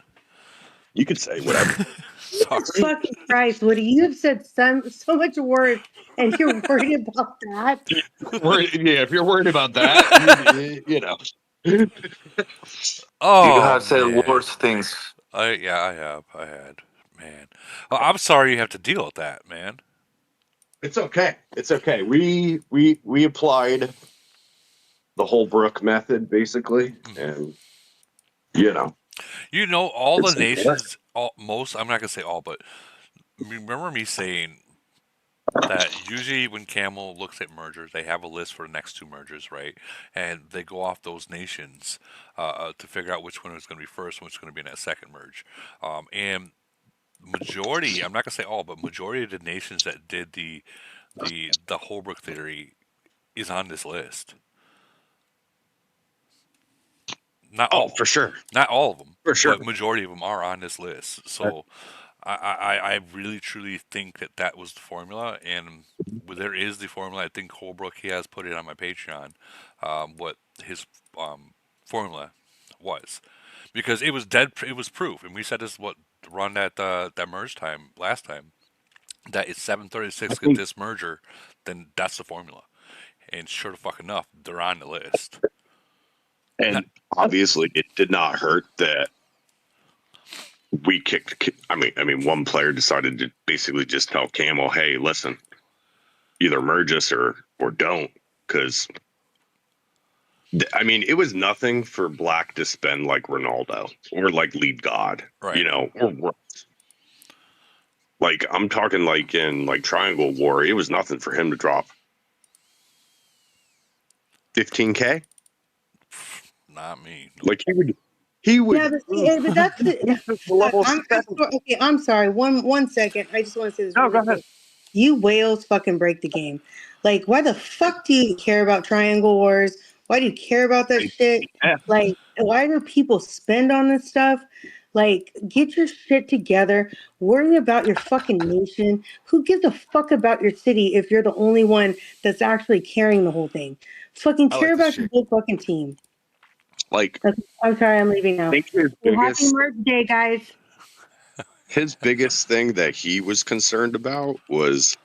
You could say whatever. Sorry. Fucking Christ, Woody, you have said so much worse, and you're worried about that. If you're worried about that, you know. Oh, You have said man. worse things. I had. Man. Well, I'm sorry you have to deal with that, man. It's okay. It's okay. We applied the Holbrook method basically, and You know, all the It's important. nations, most, I'm not going to say all, but remember me saying that usually when Camel looks at mergers, they have a list for the next 2 mergers, right? And they go off those nations to figure out which one is going to be first and which is going to be in that second merge. And majority, I'm not going to say all, but majority of the nations that did the Holbrook theory is on this list. Not all, for sure. Not all of them, For sure. but majority of them are on this list. So I really truly think that was the formula, and there is the formula. I think Holbrook, he has put it on my Patreon, what his formula was, because it was dead. It was proof, and we said this run that merge time last time, that it's 736 at this merger, then that's the formula, and sure to fuck enough, they're on the list. And obviously, it did not hurt that we kicked. I mean, one player decided to basically just tell Camel, "Hey, listen, either merge us or don't," because I mean, it was nothing for Black to spend like Ronaldo or like Lead God, right. You know, or like I'm talking like in like Triangle War, it was nothing for him to drop 15K. Not me. Like he would. Yeah, but that's okay. I'm sorry. One second. I just want to say this. No, go ahead. You whales fucking break the game. Like, why the fuck do you care about Triangle Wars? Why do you care about that shit? Yeah. Like, why do people spend on this stuff? Like, get your shit together. Worry about your fucking nation. Who gives a fuck about your city if you're the only one that's actually carrying the whole thing? Fucking care about your whole fucking team. Like, I'm sorry, I'm leaving now. His Happy merge day, guys. His biggest thing that he was concerned about was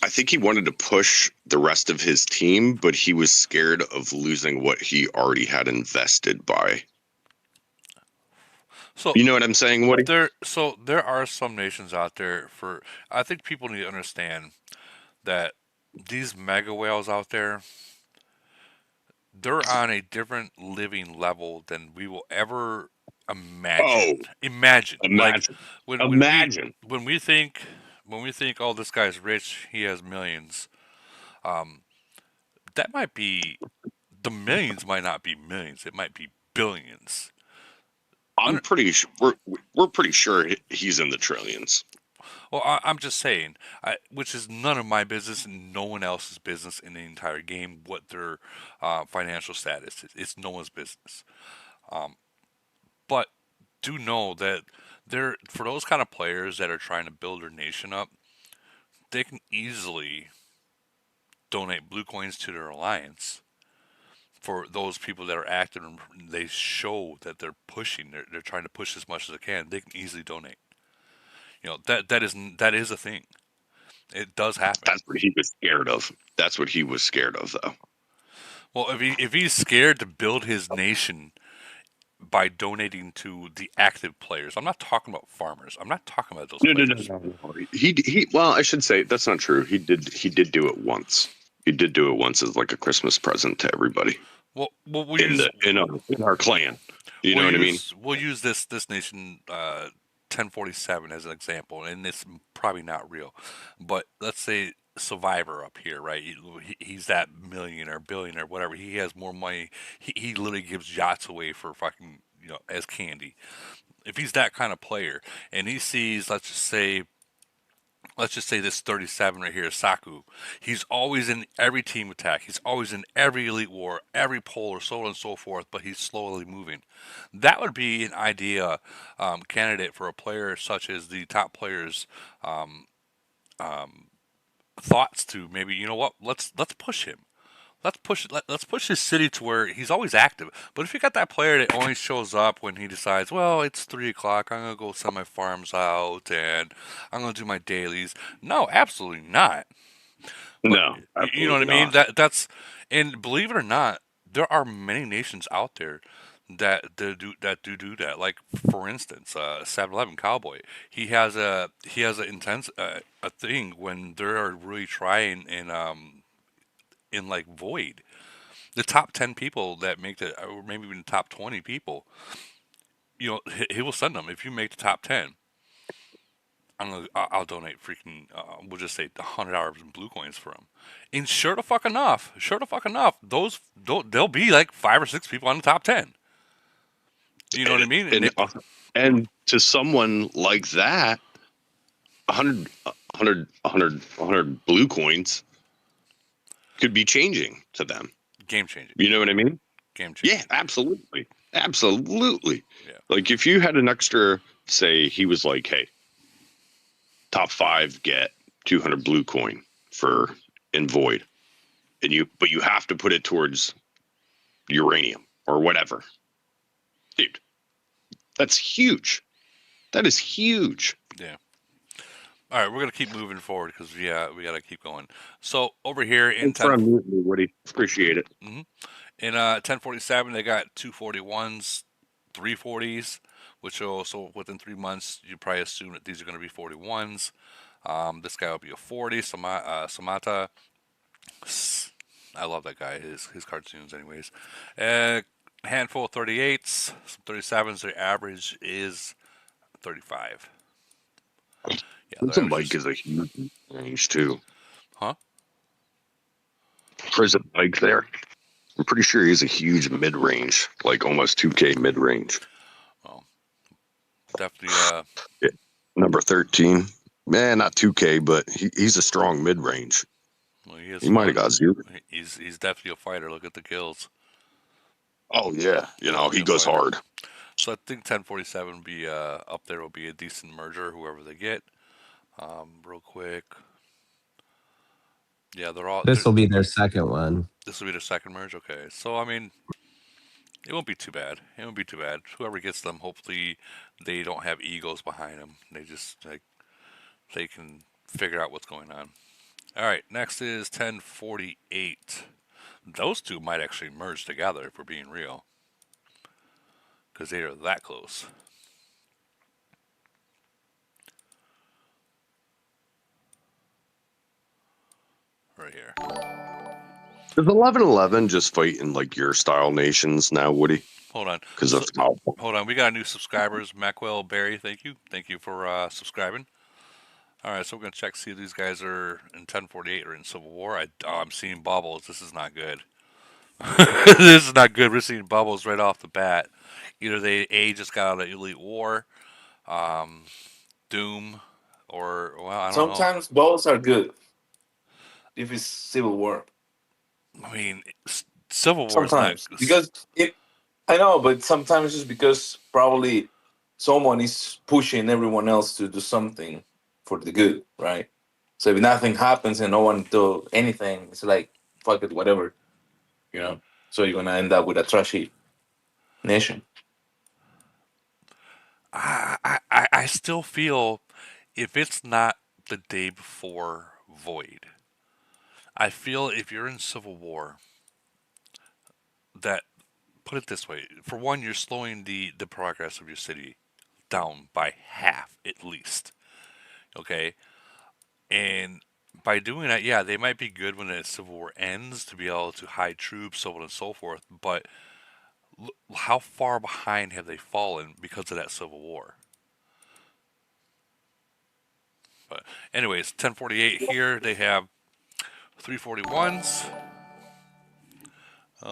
I think he wanted to push the rest of his team, but he was scared of losing what he already had invested by. So you know what I'm saying? There are some nations out there I think people need to understand that these mega whales out there, they're on a different living level than we will ever imagine. Imagine. Like, when we think, oh, this guy's rich, he has millions. That might be, the millions might not be millions. It might be billions. I'm pretty sure we're pretty sure he's in the trillions. Well, I'm just saying, which is none of my business and no one else's business in the entire game, what their financial status is. It's no one's business. But do know that for those kind of players that are trying to build their nation up, they can easily donate blue coins to their alliance. For those people that are active and they show that they're pushing, they're trying to push as much as they can, they can easily donate. You know, that is a thing. It does happen. That's what he was scared of. That's what he was scared of, though. Well, if he's scared to build his nation by donating to the active players, I'm not talking about farmers. I'm not talking about those players. No. He well, I should say that's not true. He did do it once. He did do it once as like a Christmas present to everybody. Well, in our clan. You know what I mean? We'll use this nation 1047 as an example, and it's probably not real, but let's say Survivor up here, right? He's that millionaire, billionaire, whatever. He has more money. He literally gives yachts away for fucking, as candy. If he's that kind of player, and he sees, let's just say this 37 right here, Saku. He's always in every team attack. He's always in every elite war, every polar, so on and so forth, but he's slowly moving. That would be an idea candidate for a player such as the top players' thoughts to maybe, you know what, let's push him. let's push his city to where he's always active. But if you got that player that only shows up when he decides, well, it's 3 o'clock, I'm gonna go send my farms out and I'm gonna do my dailies. No, absolutely not. But No, you know what I absolutely mean? not. That's and believe it or not, there are many nations out there that do that. Like for instance, 7-Eleven Cowboy. He has a intense a thing when they're really trying in like Void. The top 10 people that make the, or maybe even the top 20 people, he will send them. If you make the top 10, I'll donate freaking, we'll just say $100 in blue coins for them. And sure to fuck enough, there'll be like 5 or 6 people on the top 10. You know what I mean? And to someone like that, 100 blue coins could be changing to them. Game changing. You know what I mean? Game changing. Yeah, absolutely. Absolutely. Yeah. Like if you had an extra, say he was like, hey, top 5 get 200 blue coin for in Void. But you have to put it towards uranium or whatever. Dude, that's huge. That is huge. Yeah. All right, we're gonna keep moving forward because we gotta keep going. So over here in Thanks for unmuting me, Woody. Appreciate it. In 1047, they got 241s, 340s, which will also within 3 months you probably assume that these are going to be 41s. This guy will be a 40. Samata. I love that guy. His cartoons, anyways. Handful of 38s, some 37s. Their average is 35. Yeah, Prison Bike is a huge range too. Huh? Prison Bike there. I'm pretty sure he's a huge mid range, like almost 2K mid range. Well, definitely. Yeah. Number 13. Man, not 2K, but he's a strong mid range. Well, he might have got 0. He's definitely a fighter. Look at the kills. Oh yeah, he goes hard. So I think 1047 will be up there. Will be a decent merger, whoever they get. Real quick. Yeah, This will be their second one. This will be their second merge. Okay, so I mean, it won't be too bad. It won't be too bad. Whoever gets them, hopefully, they don't have egos behind them. They just they can figure out what's going on. All right, next is 1048. Those two might actually merge together if we're being real, because they are that close. Right here. Is 1111 just fighting like your style nations now, Woody? Hold on. Because of how. Hold on. We got new subscribers. Macwell Barry, thank you. Thank you for subscribing. All right, so we're going to check see if these guys are in 1048 or in Civil War. I'm seeing bubbles. This is not good. This is not good. We're seeing bubbles right off the bat. Either they just got out of Elite War, Doom, or, well, I don't know. Sometimes bubbles are good if it's Civil War. I mean, Civil War Sometimes is because I know, but sometimes it's because probably someone is pushing everyone else to do something for the good, right? So if nothing happens and no one do anything, it's like fuck it, whatever, So you're gonna end up with a trashy nation. I still feel if it's not the day before Void, I feel if you're in Civil War, that, put it this way, for one, you're slowing the progress of your city down by half at least. Okay? And by doing that, yeah, they might be good when the Civil War ends to be able to hide troops, so on and so forth, but how far behind have they fallen because of that Civil War? But anyways, 1048 here, they have 341s.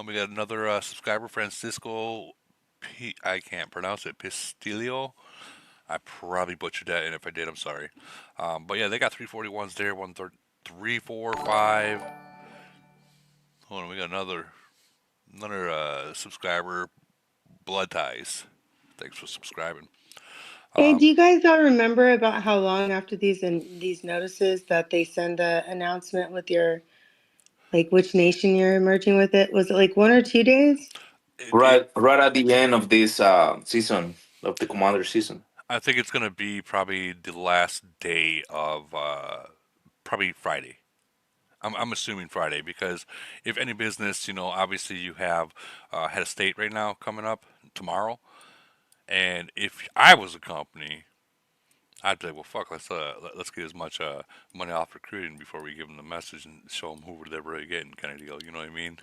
We got another subscriber, Francisco. I can't pronounce it. Pistilio. I probably butchered that, and if I did, I'm sorry. But yeah, they got 341s there. 3, 4, 5. Hold on, we got another subscriber, Blood Ties. Thanks for subscribing. Hey, do you guys not remember about how long after these notices that they send an announcement with your like which nation you're merging with it? Was it like 1 or 2 days? Right at the end of this season of the Commander season. I think it's gonna be probably the last day of probably Friday. I'm assuming Friday because if any business, obviously you have head of state right now coming up tomorrow, and if I was a company, I'd be like, well, fuck, let's get as much money off recruiting before we give them the message and show them who they're really getting, kind of deal. You know what I mean?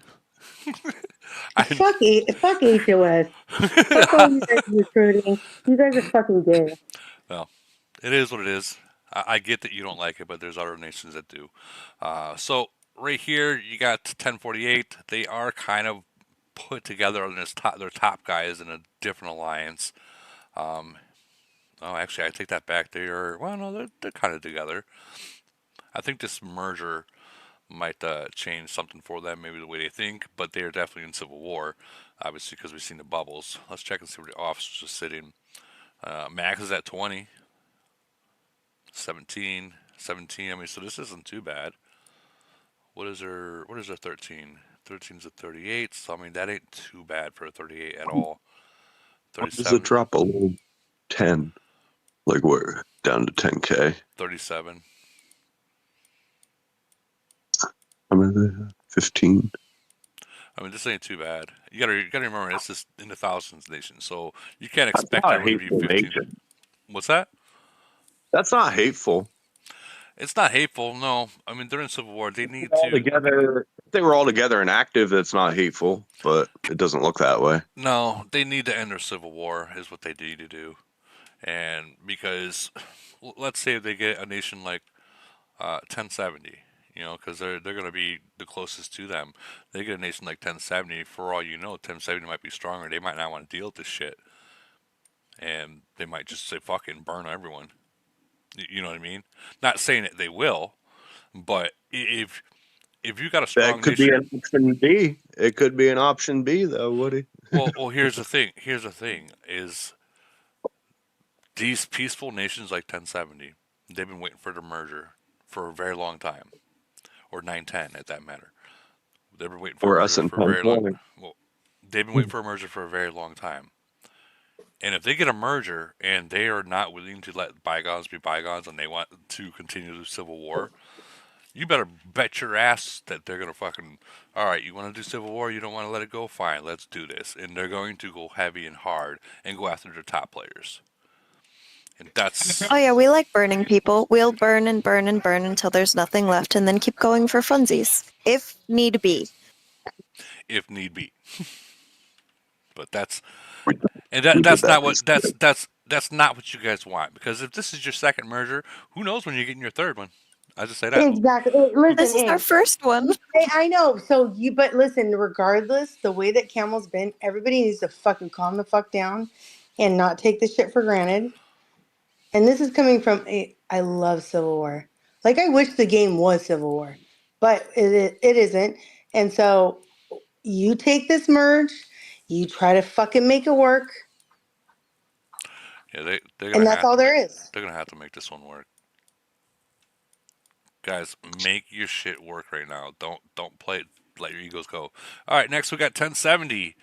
Fuck HOS. Fuck all you guys recruiting. You guys are fucking gay. Well, it is what it is. I get that you don't like it, but there's other nations that do. So right here, you got 1048. They are kind of put together on their top guys in a different alliance. Oh, actually, I take that back. They're kind of together. I think this merger might change something for them, maybe the way they think, but they are definitely in civil war, obviously, because we've seen the bubbles. Let's check and see where the officers are sitting. Max is at 20. 17. I mean, so this isn't too bad. What is their 13? 13's a 38, so I mean, that ain't too bad for a 38 at all. Does 37. it drop below 10? Like we're down to 10K. 37. I mean, 15. I mean, this ain't too bad. You gotta remember, this is in the thousands nation, so you can't That's expect not a everyone to hateful be 15. nation. What's that? That's not hateful. It's not hateful, no. I mean, they're in civil war. They need All to. together, if they were all together and active, that's not hateful, but it doesn't look that way. No, they need to end their civil war, is what they need to do. And because, let's say they get a nation like 1070, because they're going to be the closest to them. They get a nation like 1070, for all you know, 1070 might be stronger. They might not want to deal with this shit. And they might just say, fuck it, and burn everyone. You know what I mean? Not saying that they will, but if you got a strong That could nation, be an option B. It could be an option B, though, Woody. well, here's the thing. Here's the thing: is these peaceful nations like 1070, they've been waiting for the merger for a very long time, or 910 at that matter. They've been waiting for Or a us merger in for a very long. 1020. Well, they've been waiting for a merger for a very long time. And if they get a merger and they are not willing to let bygones be bygones and they want to continue the civil war, you better bet your ass that they're going to fucking, all right, you want to do civil war, you don't want to let it go, fine, let's do this. And they're going to go heavy and hard and go after their top players. And that's... Oh yeah, we like burning people. We'll burn and burn and burn until there's nothing left and then keep going for funsies, if need be. If need be. But that's... And that's not what that's not what you guys want, because if this is your second merger, who knows when you're getting your third one? I just say that. Exactly. Listen, This is our first one. I know. But listen, regardless, the way that Camel's been, everybody needs to fucking calm the fuck down and not take this shit for granted. And this is coming from I love Civil War. Like, I wish the game was Civil War, but it isn't. And so you take this merge, you try to fucking make it work. Yeah, they're gonna And that's all there is. They're gonna have to make this one work. Guys, make your shit work right now. Don't play it, let your egos go. All right, next we got 1070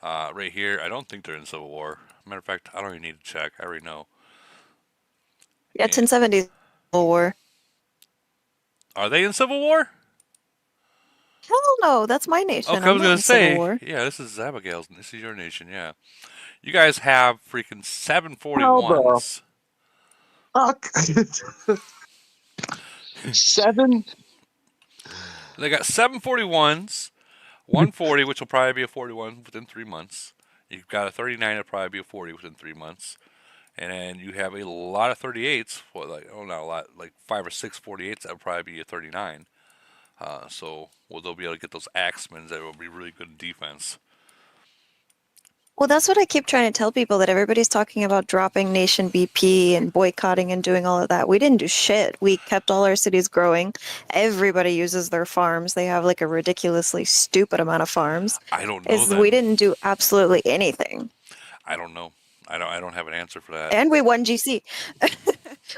right here. I don't think they're in Civil War. Matter of fact, I don't even need to check. I already know. Yeah, 1070 Civil War. Are they in Civil War? Hell no, that's my nation. Okay, I was gonna say, yeah, this is Abigail's. This is your nation, yeah. You guys have freaking 741s. Fuck. 7. They got 741s, 140, which will probably be a 41 within 3 months. You've got a 39, it'll probably be a 40 within 3 months. And then you have a lot of 38s, well, not a lot, like 5 or 6 48s, that would probably be a 39. So they'll be able to get those axemen that will be really good in defense. Well, that's what I keep trying to tell people, that everybody's talking about dropping nation BP and boycotting and doing all of that. We didn't do shit. We kept all our cities growing. Everybody uses their farms. They have like a ridiculously stupid amount of farms. I don't know that. We didn't do absolutely anything. I don't know. I don't have an answer for that. And we won GC.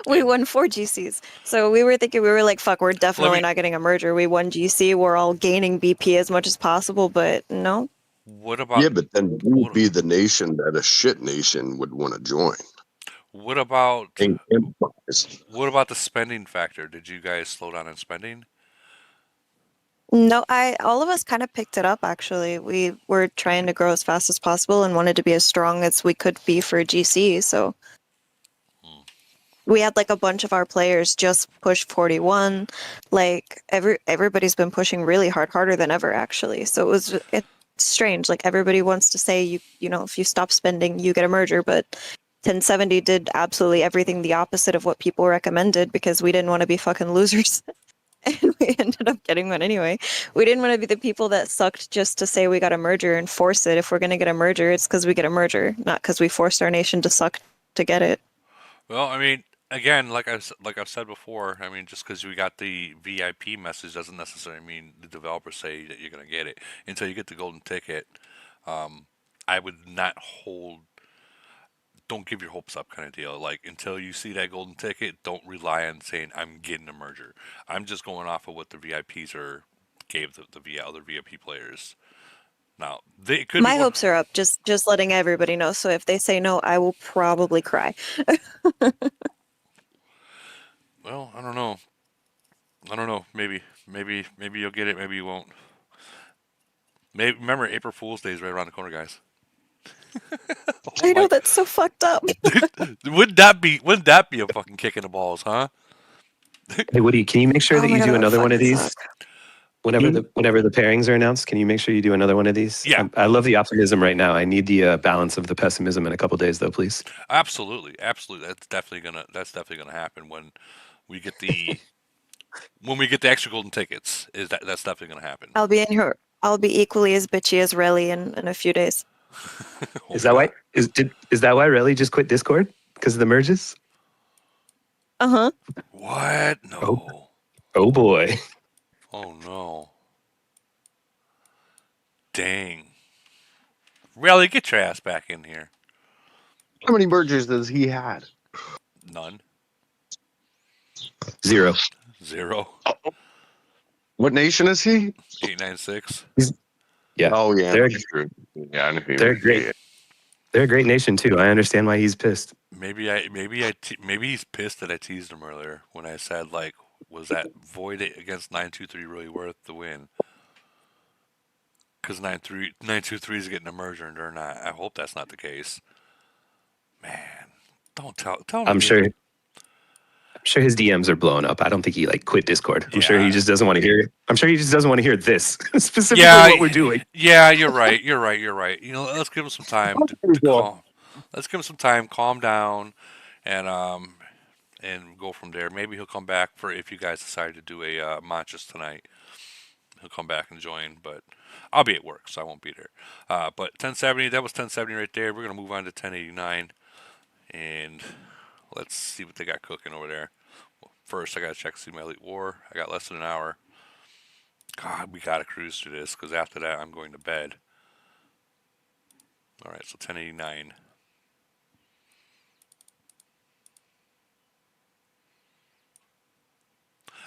We won 4 GCs. So we were thinking, we were like, fuck, we're definitely not getting a merger. We won GC. We're all gaining BP as much as possible, but no. What about Yeah, but then we'd be the nation that a shit nation would want to join. what about Empires. what about the spending factor? Did you guys slow down on spending? No, all of us kind of picked it up actually. We were trying to grow as fast as possible and wanted to be as strong as we could be for GC, so we had like a bunch of our players just push 41. Like everybody's been pushing really hard, harder than ever actually. So it's strange. Like everybody wants to say you know, if you stop spending, you get a merger, but 1070 did absolutely everything the opposite of what people recommended because we didn't want to be fucking losers. And we ended up getting one anyway. We didn't want to be the people that sucked just to say we got a merger and force it. If we're going to get a merger, it's because we get a merger, not because we forced our nation to suck to get it. Well, I mean, again, like I've said before, I mean, just because we got the VIP message doesn't necessarily mean the developers say that you're going to get it until you get the golden ticket. I would not hold. Don't give your hopes up kind of deal. Like until you see that golden ticket, don't rely on saying I'm getting a merger. I'm just going off of what the VIPs gave the other VIP players. Now they could. My hopes are up. Just letting everybody know. So if they say no, I will probably cry. Well, I don't know. Maybe you'll get it. Maybe you won't. Maybe remember April Fool's Day is right around the corner, guys. I know that's so fucked up. Wouldn't that be a fucking kick in the balls, huh? Hey Woody, can you make sure that you do another one of these? Whenever the pairings are announced, can you make sure you do another one of these? Yeah. I love the optimism right now. I need the balance of the pessimism in a couple days, though, please. Absolutely. That's definitely gonna happen when we get the extra golden tickets. That's definitely gonna happen. I'll be in here. I'll be equally as bitchy as Relly in a few days. Is that why? Is that why Relly just quit Discord because of the merges? Uh-huh. What? No. Oh boy. Oh no. Dang. Really, get your ass back in here. How many mergers does he had? None. Zero. What nation is he? 896. Yeah. Oh yeah. They're, Yeah, I know who they're he great. is. They're a great nation too. I understand why he's pissed. Maybe he's pissed that I teased him earlier when I said like, was that void against 923 really worth the win? Because 923 is getting a merger and they're not. I hope that's not the case. Man, don't tell me. I'm sure his DMs are blowing up. I don't think he like quit Discord. I'm sure he just doesn't want to hear it. I'm sure he just doesn't want to hear this specifically what we're doing. Yeah, you're right. You know, let's give him some time to calm. Let's give him some time, calm down, and go from there. Maybe he'll come back for if you guys decide to do a matches tonight. He'll come back and join, but I'll be at work, so I won't be there. But 1070, that was 1070 right there. We're gonna move on to 1089, and let's see what they got cooking over there. First, I gotta check to see my Elite War. I got less than an hour. God, we gotta cruise through this because after that, I'm going to bed. All right, so 1089.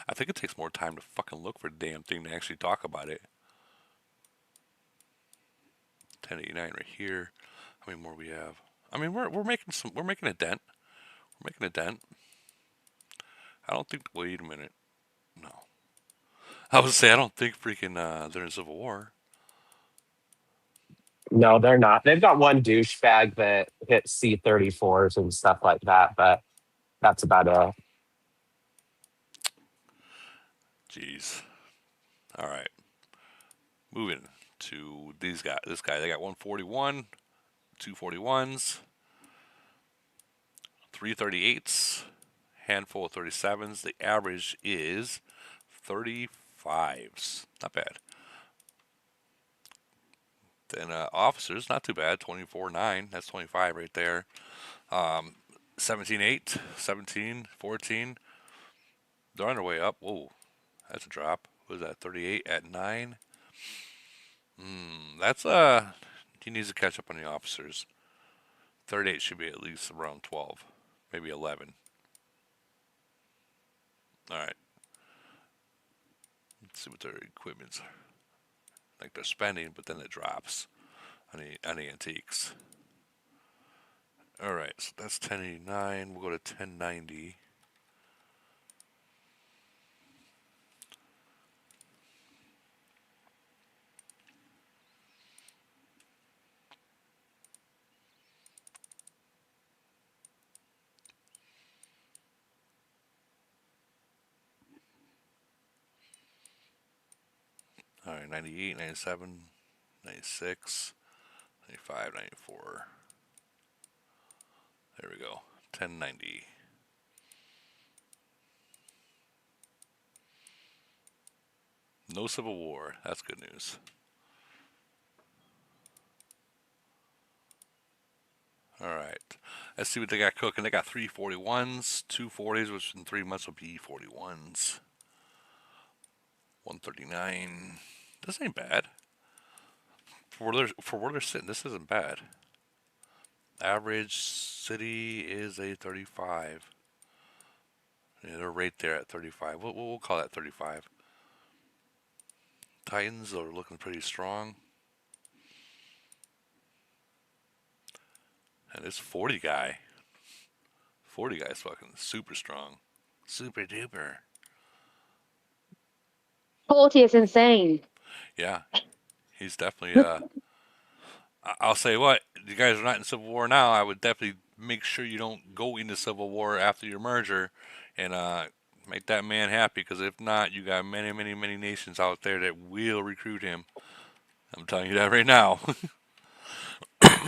I think it takes more time to fucking look for the damn thing to actually talk about it. 1089 right here. How many more we have? I mean, we're making a dent. We're making a dent. I don't think. Wait a minute. No. I would say I don't think freaking they're in Civil War. No, they're not. They've got one douchebag that hits C-34s and stuff like that, but that's about it. Jeez. All right. Moving to these guys. This guy, they got 141, 241s, 338s, handful of 37s. The average is 35s. Not bad. Then officers, not too bad. 24-9. That's 25 right there. 17-8, 17-14. They're on their way up. Whoa. That's a drop. What is that? 38 at 9. That's he needs to catch up on the officers. 38 should be at least around 12, maybe 11. All right. Let's see what their equipment's like. They're spending, but then it drops on the antiques. All right, so that's 1089. We'll go to 1090. All right, 98, 97, 96, 95, 94. There we go. 1090. No Civil War. That's good news. All right. Let's see what they got cooking. They got 341s, 240s, which in 3 months will be 41s. 139. This ain't bad. For where they're sitting, this isn't bad. Average city is a 35. Yeah, they're right there at 35. We'll call that 35. Titans are looking pretty strong. And this 40 guy. 40 guy's fucking super strong. Super duper. 40 is insane. Yeah. He's definitely I'll say what, you guys are not in Civil War now. I would definitely make sure you don't go into Civil War after your merger and make that man happy, because if not, you got many, many, many nations out there that will recruit him. I'm telling you that right now.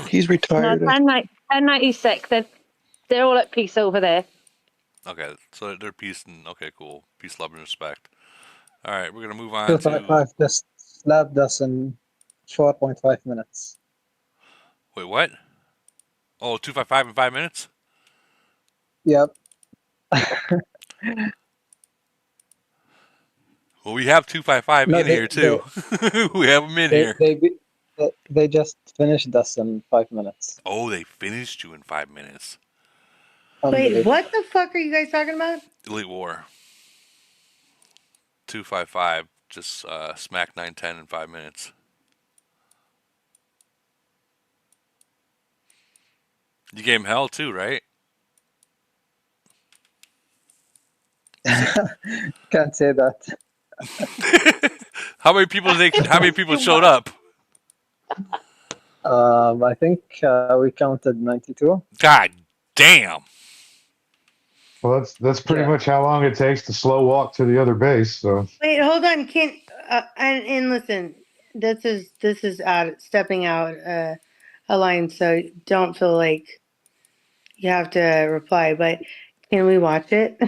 He's No, retired. 1096. They're all at peace over there. Okay, so they're peace and okay, cool. Peace, love, and respect. All right, we're gonna move on to 255 just slapped us in 4.5 minutes. wait, what? Oh, 255 in 5 minutes? Yep. Well, we have 255 No, in here too. We have them in here. They just finished us in 5 minutes. Oh, they finished you in 5 minutes. Wait, what the fuck are you guys talking about? Elite War. 255 just smacked 910 in 5 minutes. You gave him hell too, right? Can't say that. How many people showed up? I think we counted 92. God damn. Well, that's pretty much how long it takes to slow walk to the other base. So Wait, hold on. Can and listen, this is stepping out a line, so don't feel like you have to reply. But can we watch it?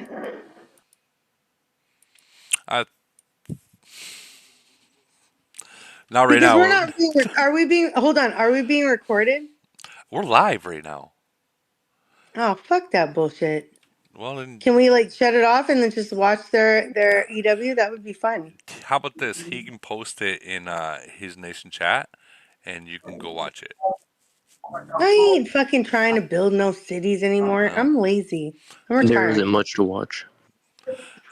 Not right Because now. we're not being. Are we being? Hold on. Are we being recorded? We're live right now. Oh, fuck that bullshit. Well, then, Can we like shut it off and then just watch their EW? That would be fun. how about this? He can post it in his nation chat, and you can go watch it. I ain't fucking trying to build no cities anymore. I'm lazy. I'm There retired. isn't much to watch.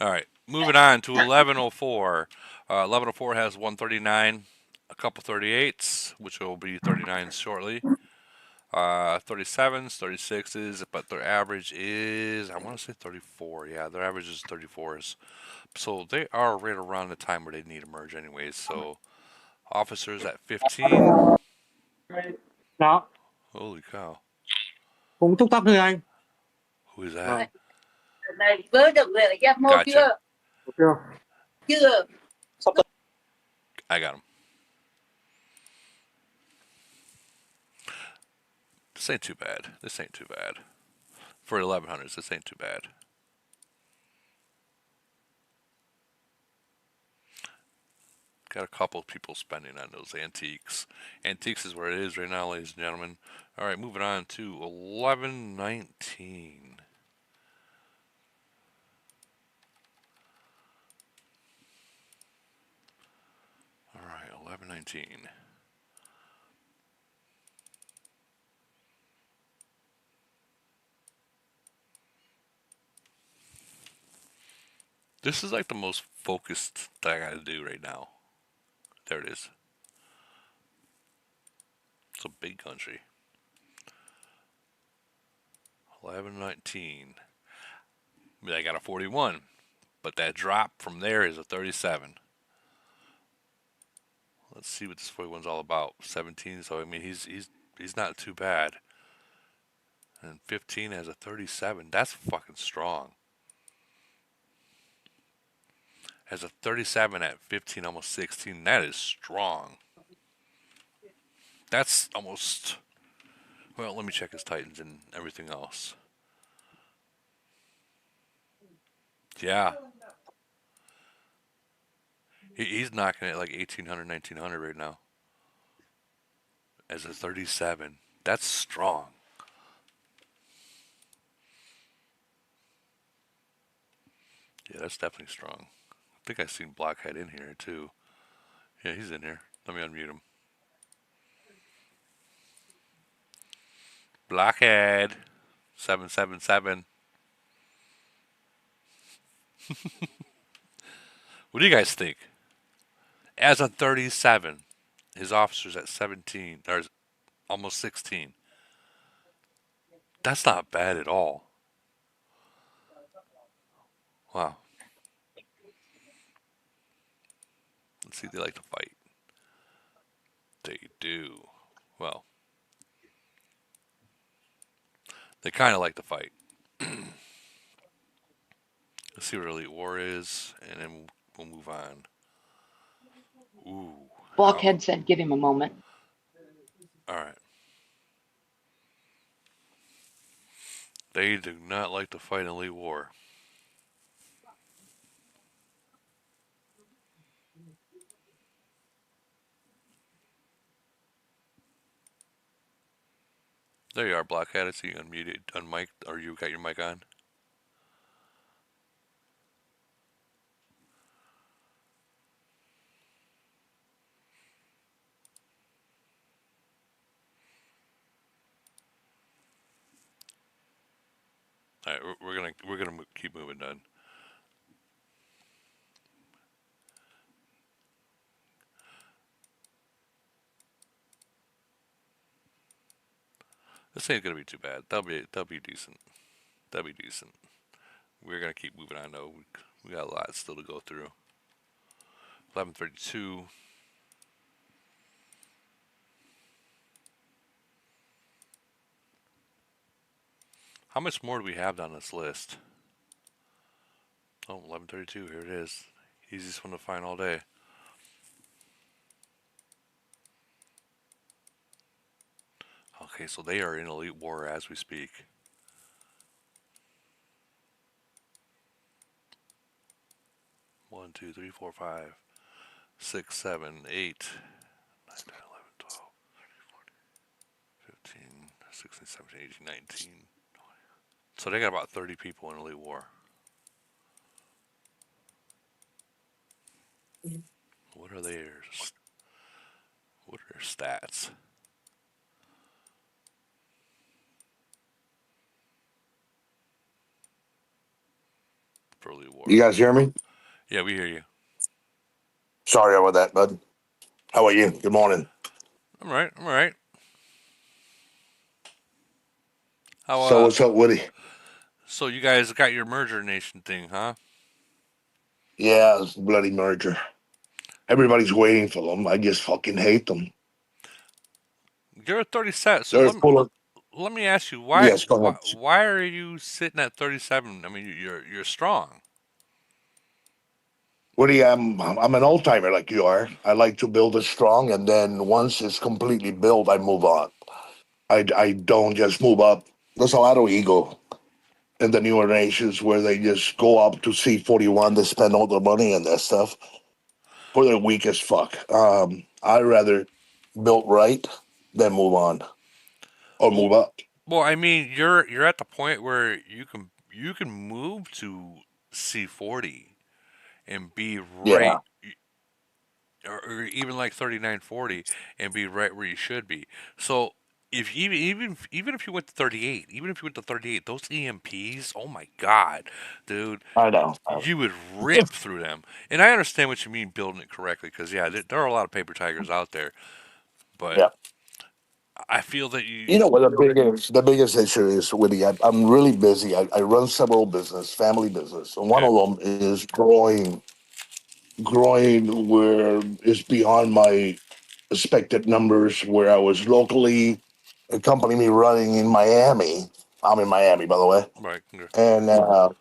All right, moving on to 1104. 1104 has 139, a couple 38s, which will be 39s shortly. 37s, 36s, but their average is, I want to say 34. Yeah, their average is 34s. So they are right around the time where they need to merge anyways. So officers at 15. Đó. Holy cow. Cũng túc tắc thôi anh. Who is that? Này với được về là ghép mô Gotcha. chưa? Chưa. I got him. This ain't too bad. This ain't too bad. For 1100s, this ain't too bad. Got a couple people spending on those antiques. Antiques is where it is right now, ladies and gentlemen. All right, moving on to 1119. All right, 1119. This is like the most focused that I got to do right now. There it is. It's a big country. 1119. I mean, I got a 41, but that drop from there is a 37. Let's see what this 41's all about. 17. So I mean, he's not too bad. And 15 has a 37. That's fucking strong. Has a 37 at 15, almost 16. That is strong. That's almost. Well, let me check his Titans and everything else. Yeah. He's knocking it like 1800, 1900 right now. As a 37. That's strong. Yeah, that's definitely strong. I think I've seen Blockhead in here too. Yeah, he's in here. Let me unmute him. Blockhead 777. What do you guys think? As a 37, his officer's at 17 or almost 16. That's not bad at all. Wow. Let's see if they like to fight. They do. Well, they kind of like to fight. Let's see what Elite War is, and then we'll move on. Ooh. Blockhead said give him a moment. Alright. They do not like to fight in Elite War. There you are, Blockhead. I see you unmuted, unmiked, or you got your mic on. All right, we're gonna keep moving on. This ain't gonna be too bad. That'll be decent. That'll be decent. We're gonna keep moving on though. We got a lot still to go through. 1132. How much more do we have on this list? Oh, 1132. Here it is. Easiest one to find all day. Okay, so they are in Elite War as we speak. One, 2, 3, 4, 5, 6, 7, 8, 9, 10, 11, 12, 13, 14, 15, 16, 17, 18, 19, 20. So they got about 30 people in Elite War. What are theirs? What are their stats? For Elite War. You guys hear me? Yeah, we hear you. Sorry about that, bud. How are you? Good morning. I'm all right. I'm all right. How, So what's up, Woody? So you guys got your merger nation thing, huh? Yeah, it's a bloody merger. Everybody's waiting for them. I just fucking hate them. You're at 37. So They're full of. let me ask you, why, Yes, go ahead. why are you sitting at 37? I mean, you're strong. Woody, I'm an old timer like you are. I like to build it strong, and then once it's completely built, I move on. I don't just move up. There's a lot of ego in the newer nations where they just go up to C41 to spend all their money and that stuff. For they're weak as fuck. I'd rather build right than move on or move up. Well, I mean, you're at the point where you can move to C40 and be right, or even like 3940 and be right where you should be. So if even if you went to 38, those EMPs, oh my god, dude, I know. you would rip through them. And I understand what you mean building it correctly, because yeah, there are a lot of paper tigers out there, but Yeah. I feel that You know what the biggest issue is, Woody? I'm really busy. I run several family business, and one of them is growing where it's beyond my expected numbers. Where I was locally, a company me running in Miami. I'm in Miami, by the way. Right. Okay. And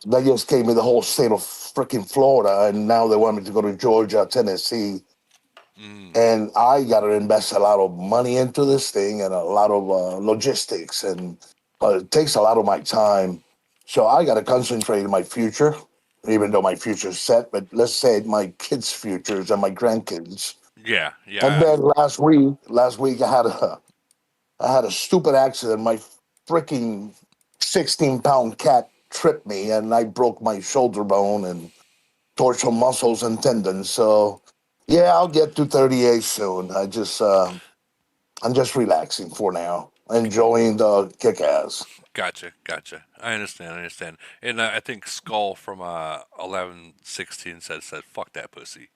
they just gave me the whole state of freaking Florida, and now they want me to go to Georgia, Tennessee, and I got to invest a lot of money into this thing and a lot of logistics, and it takes a lot of my time. So I got to concentrate on my future, even though my future's set. But let's say my kids' futures and my grandkids. Yeah, yeah. And then last week I had a stupid accident. My freaking 16-pound cat tripped me, and I broke my shoulder bone and tore some muscles and tendons. So, yeah, I'll get to 38 soon. I'm just relaxing for now, enjoying the kick-ass. Gotcha. I understand. And I think Skull from 1116 said, "Fuck that pussy."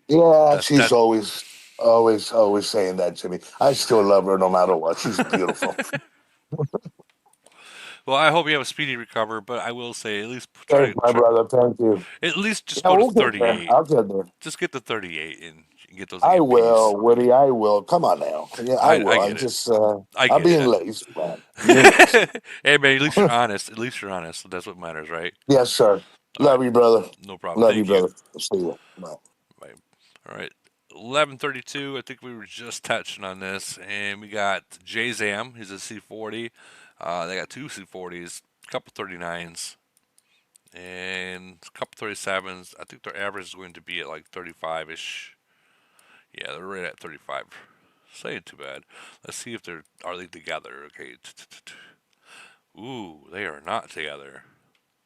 Yeah, she's always saying that to me. I still love her no matter what. She's beautiful. Well, I hope you have a speedy recovery, but I will say at least try Thanks, my brother. Thank you. At least just Yeah, go we'll to get there. 38. I'll get there. Just get to 38 and get those I EMPs. will, Woody. I will. Come on now. Yeah, I will. I I'm get just, it. I'm being lazy, man. Being lazy. Hey, man, at least you're honest. At least you're honest. That's what matters, right? Yes, sir. Love you, brother. No problem. Love Thank you, brother. See you. Bye. Right. All right. 1132. I think we were just touching on this, and we got JZam. He's a C40. They got two C40s, a couple 39s, and a couple 37s. I think their average is going to be at like 35 ish. Yeah, they're right at 35. Say it too bad. Let's see if are they together. Okay. Ooh, they are not together.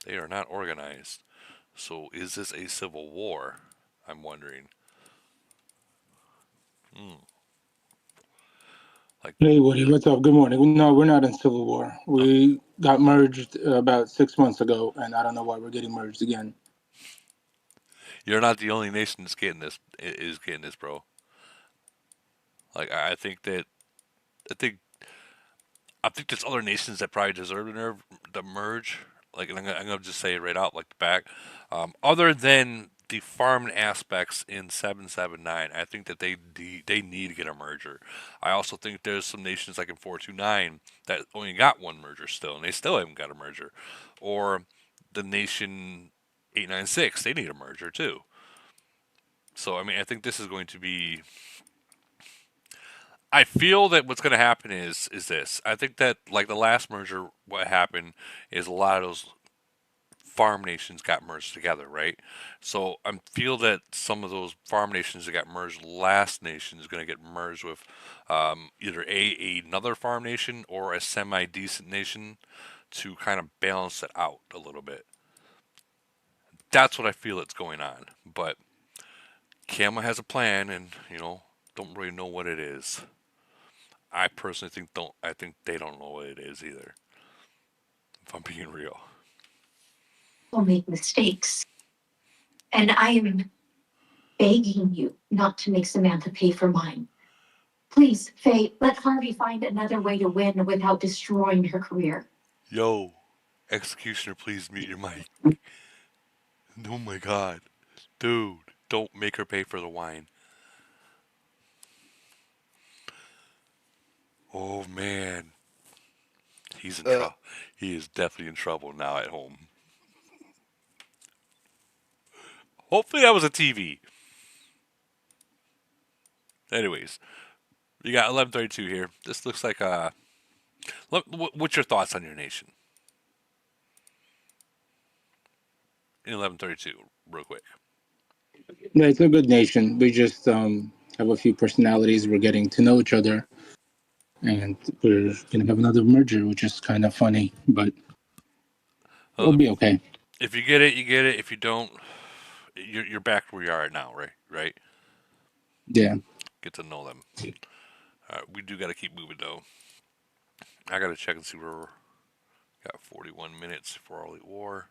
They are not organized. So is this a civil war? I'm wondering. Hey, Woody, what's up? Good morning. No, we're not in civil war. We got merged about 6 months ago, and I don't know why we're getting merged again. You're not the only nation that's getting this. Is getting this, bro. Like I think there's other nations that probably deserve the merge. Like, and I'm gonna just say it right out, like the back. Other than the farming aspects in 779, I think that they need to get a merger. I also think there's some nations like in 429 that only got one merger still, and they still haven't got a merger. Or the nation 896, they need a merger too. So I mean, I think this is going to be. I feel that what's going to happen is this. I think that like the last merger, what happened is a lot of those farm nations got merged together, right? So I feel that some of those farm nations that got merged, last nation is going to get merged with either another farm nation or a semi decent nation to kind of balance it out a little bit. That's what I feel it's going on, but Kama has a plan, and don't really know what it is. I personally think they don't know what it is either. If I'm being real. Will make mistakes. And I am begging you not to make Samantha pay for mine. Please, Faye, let Harvey find another way to win without destroying her career. Yo, executioner, please mute your mic. Oh my god. Dude, don't make her pay for the wine. Oh man. He's in trouble. He is definitely in trouble now at home. Hopefully that was a TV. Anyways, we got 1132 here. This looks like what's your thoughts on your nation? In 1132, real quick. Yeah, it's a good nation. We just have a few personalities. We're getting to know each other, and we're gonna have another merger, which is kind of funny, but it'll be okay. If you get it, you get it. If you don't, you're back where you are now, right? Right? Yeah. Get to know them. All right, we do got to keep moving though. I got to check and see where we're got 41 minutes for All Elite War.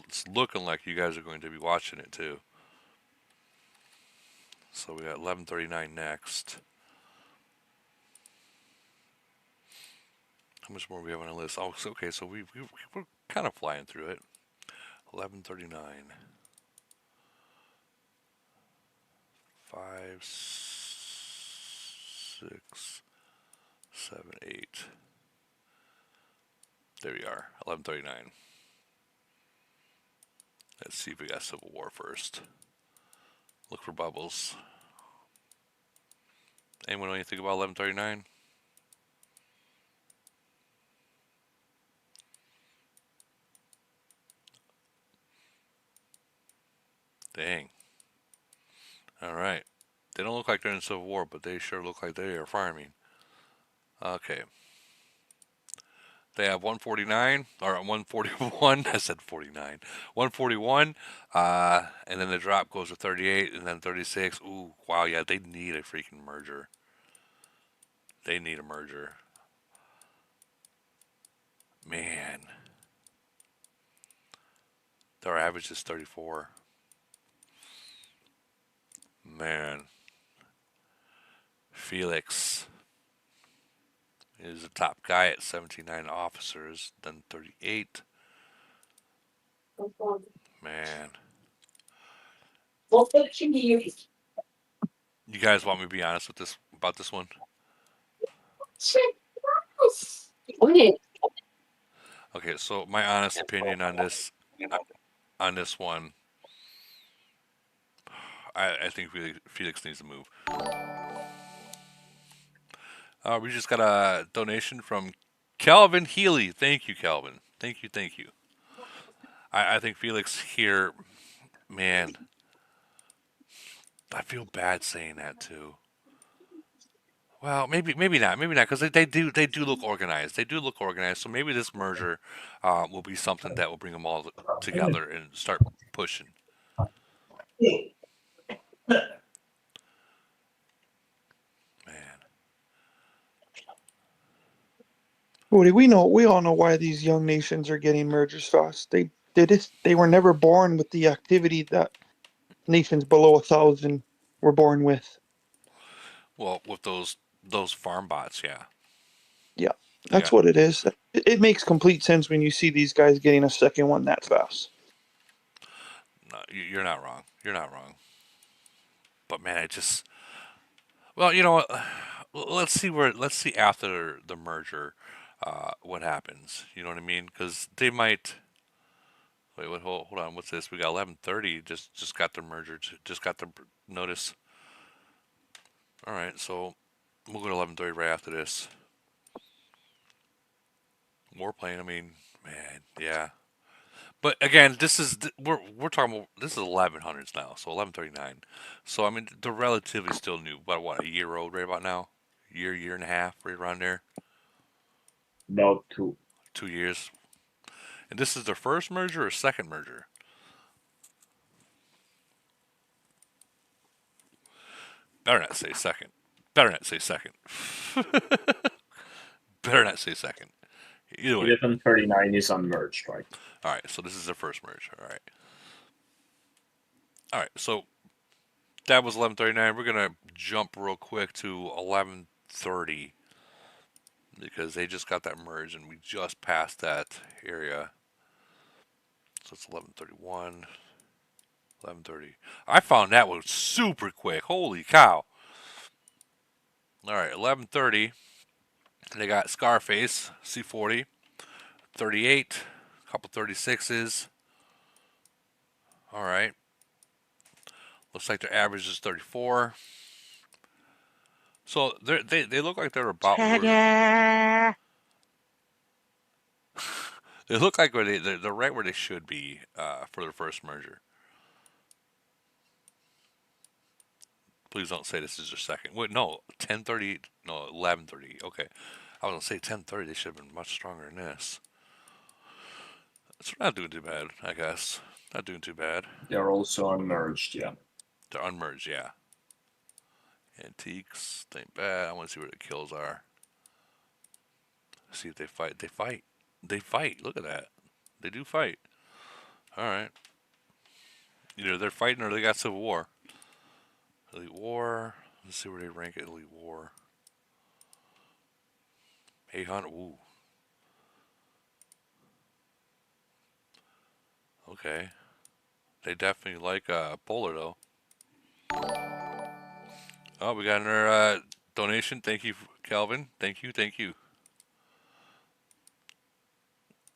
It's looking like you guys are going to be watching it too. So we got 11:39 next. How much more do we have on the list? Oh, okay, so we're kind of flying through it. 11:39. 5, 6, 7, 8. There we are. 11:39. Let's see if we got Civil War first. Look for bubbles. Anyone know anything about 11:39? Dang. All right. They don't look like they're in Civil War, but they sure look like they are farming. Okay. They have 149 or 141. I said 49. 141. And then the drop goes to 38 and then 36. Ooh, wow. Yeah, they need a freaking merger. They need a merger. Man. Their average is 34. Man. Felix is the top guy at 79 officers, then 38. Man. You guys want me to be honest with this about this one? Okay, so my honest opinion on this one, I think Felix needs to move. We just got a donation from Calvin Healy. Thank you, Calvin. Thank you, thank you. I think Felix here, man, I feel bad saying that too. Well, maybe not, because they do look organized. They do look organized. So maybe this merger will be something that will bring them all together and start pushing. Woody, we all know why these young nations are getting mergers fast. They were never born with the activity that nations below 1,000 were born with. Well, with those farm bots, yeah. Yeah, that's what it is. It makes complete sense when you see these guys getting a second one that fast. No, you're not wrong. You're not wrong. But man, well, you know what? Let's see after the merger, what happens. You know what I mean? Because they might. Wait, hold on. What's this? We got 11:30. Just got the merger. Just got the notice. All right, so we'll go to 11:30 right after this. Warplane. I mean, man, yeah. But again, we're talking about, this is 1100s now, so 1139. So I mean, they're relatively still new. But what, a year old right about now? Year and a half, right around there. About 2. 2 years. And this is their first merger or second merger? Better not say second. Better not say second. Better not say second. Either way. 1139 is unmerged, right? All right, so this is the first merge. All right. All right, so that was 11:39. We're gonna jump real quick to 11:30 because they just got that merge and we just passed that area. So it's 11:31, 11:30. I found that was super quick. Holy cow! All right, 11:30. They got Scarface C40, 38, a couple 36s. All right. Looks like their average is 34. So they look like they're about where, they look like they're right where they should be for their first merger. Please don't say this is their second. Wait, no, 10:30. No, 11:30. Okay, I was gonna say 10:30. They should have been much stronger than this. So we're not doing too bad, I guess. Not doing too bad. They're also unmerged, yeah. They're unmerged, yeah. Antiques, ain't bad. I want to see where the kills are. See if they fight. They fight. They fight. Look at that. They do fight. All right. Either they're fighting or they got Civil War. Elite War. Let's see where they rank at Elite War. 800. Ooh. Okay. They definitely like Polar though. Oh, we got another donation. Thank you, Calvin. Thank you. Thank you.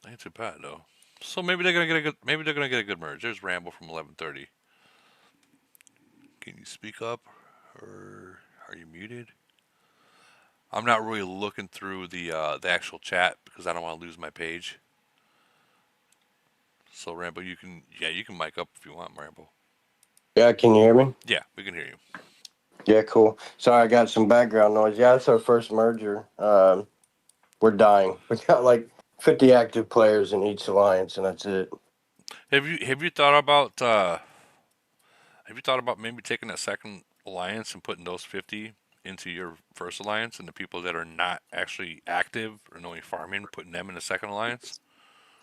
Ain't too bad though. So maybe they're gonna get a good. Maybe they're gonna get a good merge. There's Rambo from 11:30. Can you speak up, or are you muted? I'm not really looking through the actual chat because I don't want to lose my page. So Rambo, you can mic up if you want, Rambo. Yeah, can you hear me? Yeah, we can hear you. Yeah, cool. Sorry, I got some background noise. Yeah, it's our first merger. We're dying. We got like 50 active players in each alliance, and that's it. Have you thought about maybe taking that second alliance and putting those 50 into your first alliance, and the people that are not actually active or only farming, putting them in the second alliance?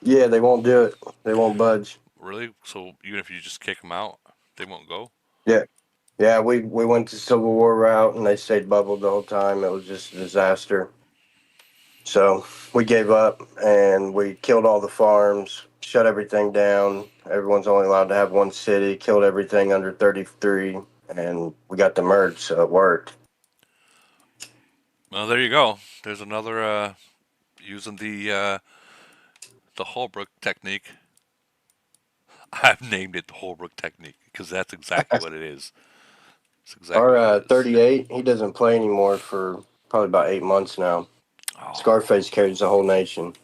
Yeah, they won't do it. They won't budge. Really? So even if you just kick them out, they won't go? Yeah. Yeah, we went to Civil War route, and they stayed bubbled the whole time. It was just a disaster. So we gave up, and we killed all the farms, shut everything down. Everyone's only allowed to have one city, killed everything under 33, and we got the merge, so it worked. Well, there you go. There's another using the Holbrook technique. I've named it the Holbrook technique because that's exactly what it is. It's exactly Our 38, he doesn't play anymore for probably about 8 months now. Scarface carries the whole nation.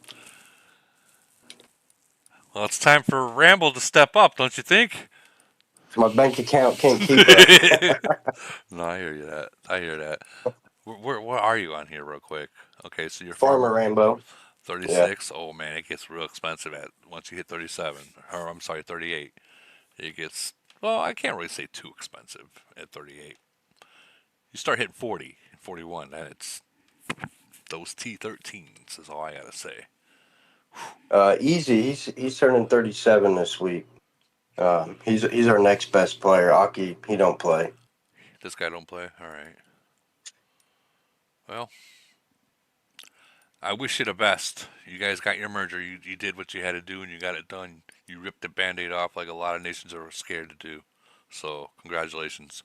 Well, it's time for Rambo to step up, don't you think? My bank account can't keep up. No, I hear you that. I hear that. Where are you on here, real quick? Okay, so you're Farmer Rambo. 36. Oh man, it gets real expensive at once you hit 37. Or I'm sorry, 38. It gets, well, I can't really say too expensive at 38. You start hitting 40, 41, and it's those T13s is all I gotta say. Easy. He's turning 37 this week. He's our next best player. Aki, he don't play. This guy don't play. All right. Well, I wish you the best. You guys got your merger. You did what you had to do, and you got it done. You ripped the Band-Aid off like a lot of nations are scared to do. So, congratulations.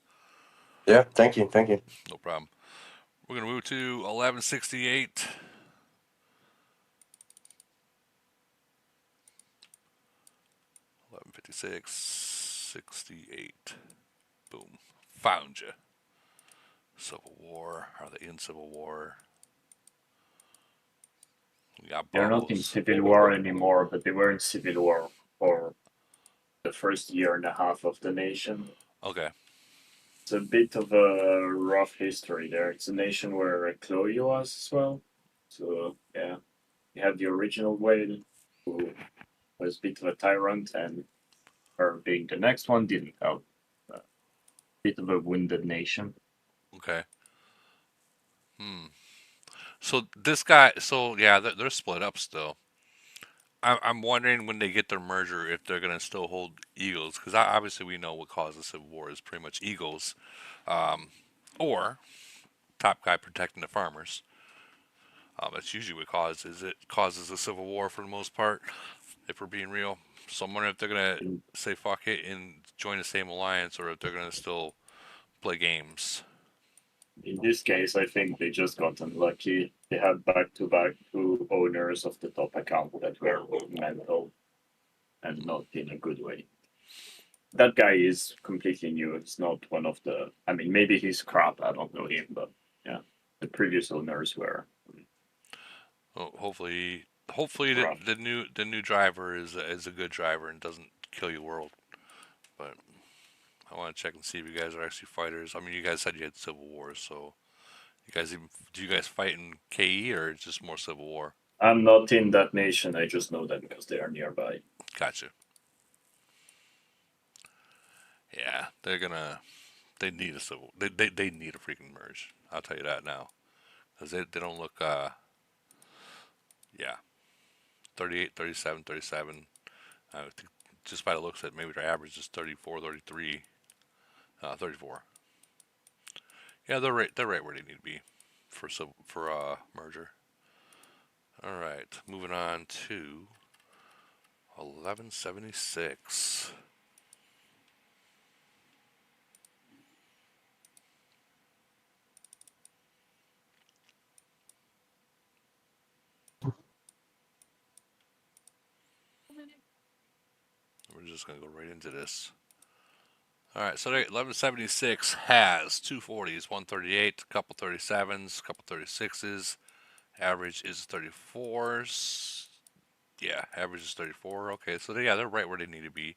Yeah, thank you. Thank you. No problem. We're going to move to 1168. $11.56, 68. Boom. Found you. Civil War. Are they in Civil War? We got They're not in Civil War anymore, but they were in Civil War for the first year and a half of the nation. Okay. It's a bit of a rough history there. It's a nation where Chloe was as well. So, yeah. You have the original whale, who was a bit of a tyrant, and her being the next one didn't help. A bit of a wounded nation. Okay. So this guy, so yeah, they're split up still. I'm wondering when they get their merger if they're gonna still hold Eagles, because obviously we know what causes Civil War is pretty much Eagles, or top guy protecting the farmers. That's usually what causes it. Causes a Civil War for the most part, if we're being real. So I'm wondering if they're gonna say fuck it and join the same alliance, or if they're gonna still play games. In this case, I think they just got unlucky. They had back-to-back two owners of the top account that were mental and not in a good way. That guy is completely new. It's not one of the. I mean, maybe he's crap. I don't know him, but yeah, the previous owners were. Well, hopefully the new driver is a good driver and doesn't kill your world. But I want to check and see if you guys are actually fighters. I mean, you guys said you had Civil Wars, so do you guys fight in KE or it's just more Civil War? I'm not in that nation. I just know them because they are nearby. Gotcha. Yeah, they They need a civil. They need a freaking merge. I'll tell you that now, because they don't look. Yeah, 38, 37, 37. I think just by the looks at it, maybe their average is 34, 33, 34. Yeah, they're right. They're right where they need to be for merger. All right, moving on to 1176. We're just gonna go right into this. All right, so 1176 has 240s, 138, a couple 37s, a couple 36s. Average is 34s. Yeah, average is 34. Okay, so they're right where they need to be.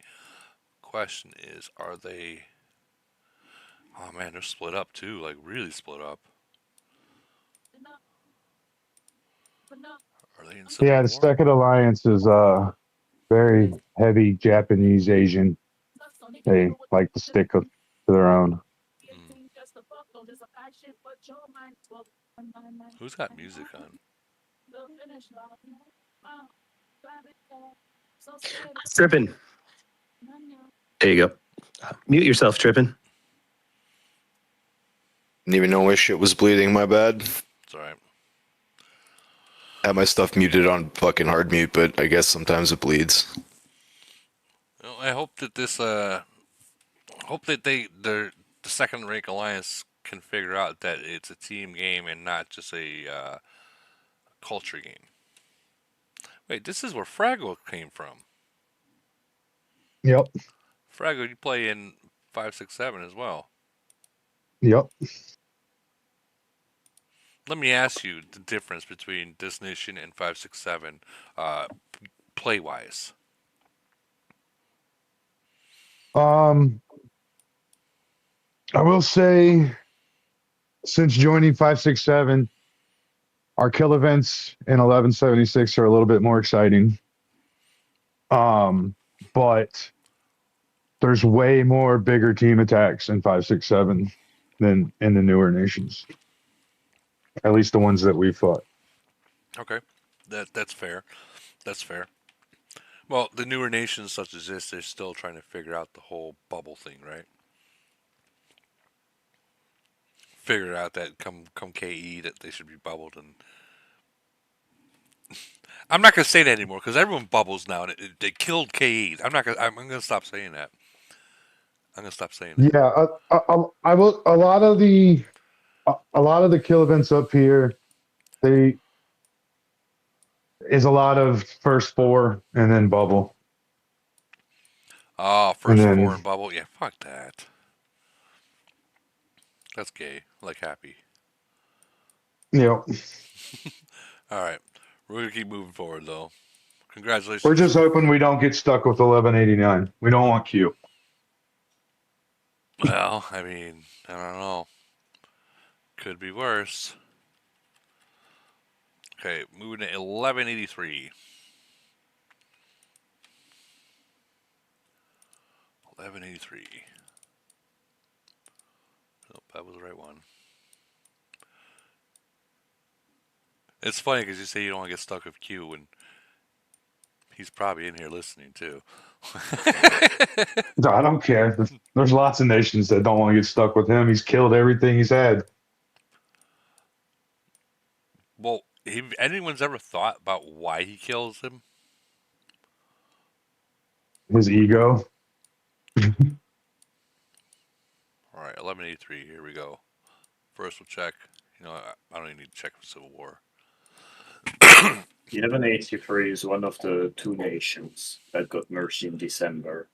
Question is, are they? Oh man, they're split up too, like really split up. Are they in Civil Yeah, War? the Second Alliance is very heavy Japanese Asian. They like to stick to their own. Who's got music on? Tripping. There you go. Mute yourself, Tripping. Didn't even know my shit was bleeding. My bad. It's alright. I have my stuff muted on fucking hard mute, but I guess sometimes it bleeds. Well, I hope that this hope that the second rank alliance can figure out that it's a team game and not just a culture game. Wait, this is where Fraggle came from. Yep. Fraggle, you play in 567 as well. Yep. Let me ask you the difference between this nation and 567, play wise. I will say, since joining 567, our kill events in 1176 are a little bit more exciting. But there's way more bigger team attacks in 567 than in the newer nations. At least the ones that we fought. Okay, that's fair. That's fair. Well, the newer nations such as this, they're still trying to figure out the whole bubble thing, right? Figure out that come KE that they should be bubbled, and I'm not gonna say that anymore because everyone bubbles now. And they killed KE. I'm gonna stop saying that. I'm gonna stop saying that. Yeah, I will. A lot of the kill events up here, is a lot of first four and then bubble. Oh, first four and bubble. Yeah, fuck that. That's gay. Like happy. Yep. All right, we're gonna keep moving forward though. Congratulations. We're just hoping we don't get stuck with 1189. We don't want Q. Well, I mean, I don't know. Could be worse. Okay, moving to 1183. 1183. Nope, that was the right one. It's funny because you say you don't want to get stuck with Q, and he's probably in here listening too. I don't care. There's lots of nations that don't want to get stuck with him. He's killed everything he's had. Well, have anyone's ever thought about why he kills him? His ego. All right, 1183. Here we go. First, we'll check. You know, I don't even need to check for Civil War. 1183 is one of the two nations that got merged in December.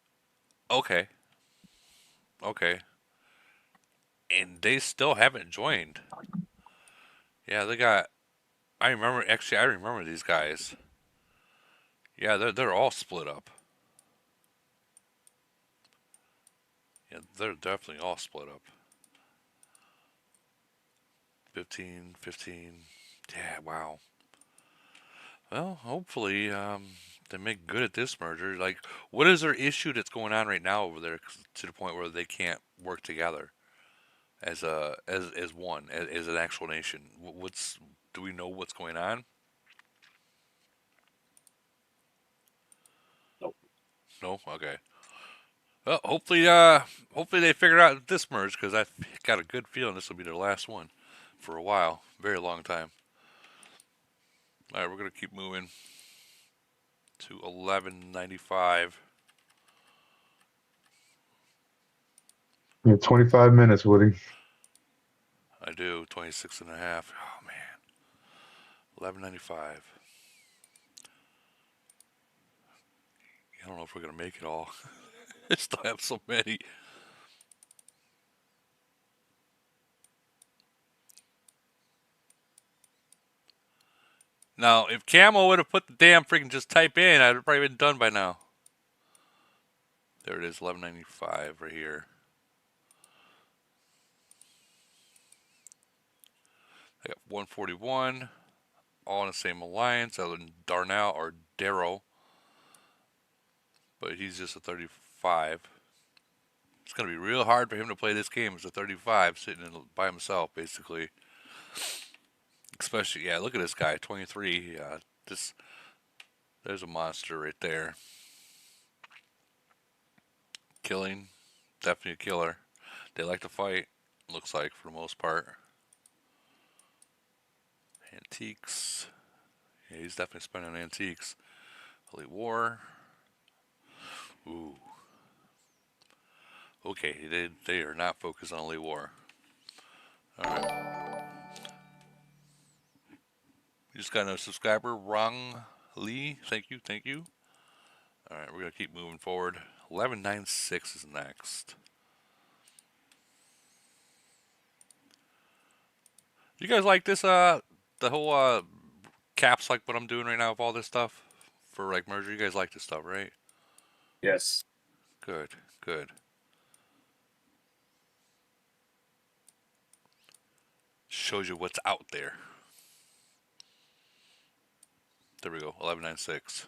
Okay. Okay. And they still haven't joined. Yeah, they got. I remember these guys. Yeah, they're all split up. Yeah, they're definitely all split up. 15. Yeah, wow. Well, hopefully, they make good at this merger. Like, what is their issue that's going on right now over there to the point where they can't work together? as one as an actual nation. Do we know what's going on? Nope. No. Okay. Well, hopefully they figure out this merge because I've got a good feeling this will be their last one for a while, very long time. All right, we're gonna keep moving to 1195. You have 25 minutes, Woody. I do 26 and a half. Oh man, 1195. I don't know if we're gonna make it all. I still have so many. Now, if Camo would have put the damn freaking just type in, I'd have probably been done by now. There it is, 1195 right here. I got 141, all in the same alliance, other than Darnell or Darrow. But he's just a 35. It's going to be real hard for him to play this game as a 35, sitting by himself, basically. Especially, yeah, look at this guy, 23. There's a monster right there. Killing, definitely a killer. They like to fight, looks like, for the most part. Antiques. Yeah, he's definitely spending on antiques. Elite War. Ooh. Okay, they are not focused on Elite War. Alright. We just got another subscriber, Rong Lee. Thank you. Alright, we're going to keep moving forward. 1196 is next. You guys like this, the whole, caps like what I'm doing right now with all this stuff? For, like, merger? You guys like this stuff, right? Yes. Good. Shows you what's out there. There we go, 1196.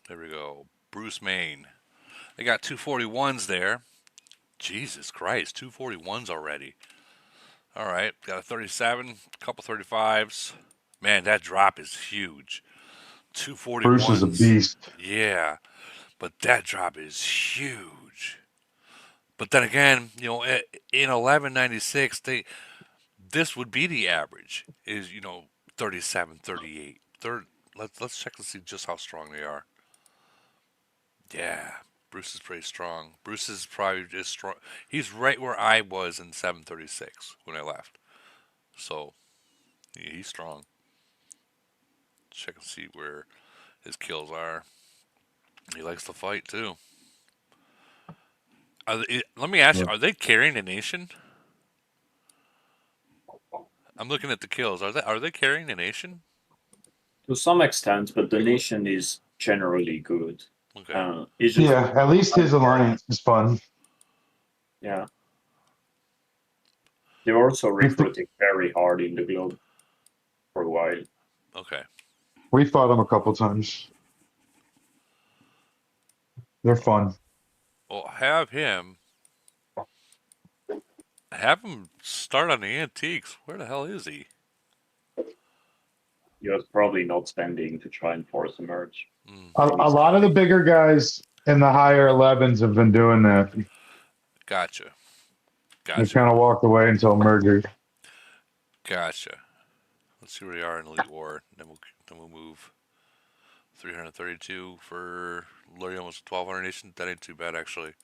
There we go. Bruce Maine. They got 241s there. Jesus Christ, 241s already. All right, got a 37, a couple 35s. Man, that drop is huge. 241s. Bruce is a beast. Yeah, but that drop is huge. But then again, in 1196, this would be the average. Is 37, 38. Let's check to see just how strong they are. Yeah, Bruce is pretty strong. Bruce is probably just strong. He's right where I was in 736 when I left. So, yeah, he's strong. Check and see where his kills are. He likes to fight too. Let me ask you: are they carrying the nation? I'm looking at the kills. Are they carrying the nation? To some extent, but the nation is generally good. Okay. It's just, Yeah, at least his alliance is fun. Yeah. They're also recruiting very hard in the globe for a while. Okay. We fought them a couple times. They're fun. Well, have him start on the antiques. Where the hell is he? He was probably not spending to try and force a merge. A lot of the bigger guys in the higher 11s have been doing that. Gotcha. They kind of walked away until merger. Gotcha. Let's see where they are in Elite War. Then we'll move. 332 for literally almost 1,200 nation. That ain't too bad, actually.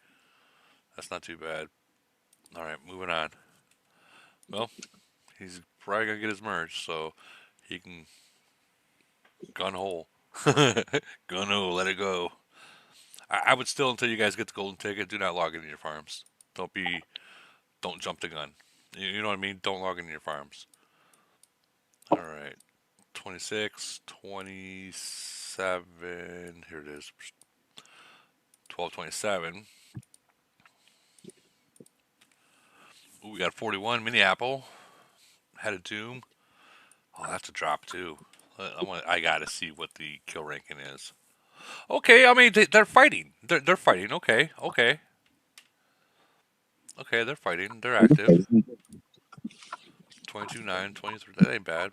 That's not too bad. All right, moving on. Well, he's probably gonna get his merge, so he can gun hole. Gun hole, let it go. I would still, until you guys get the golden ticket, do not log into your farms. Don't jump the gun. You know what I mean? Don't log into your farms. All right. 26, 27. Here it is. 1227. Ooh, we got 41. Mini Apple. Head of Doom. Oh, that's a drop too. I gotta see what the kill ranking is. Okay, I mean they're fighting. They're fighting. Okay. Okay, they're fighting. They're active. 22-9, 23. That ain't bad.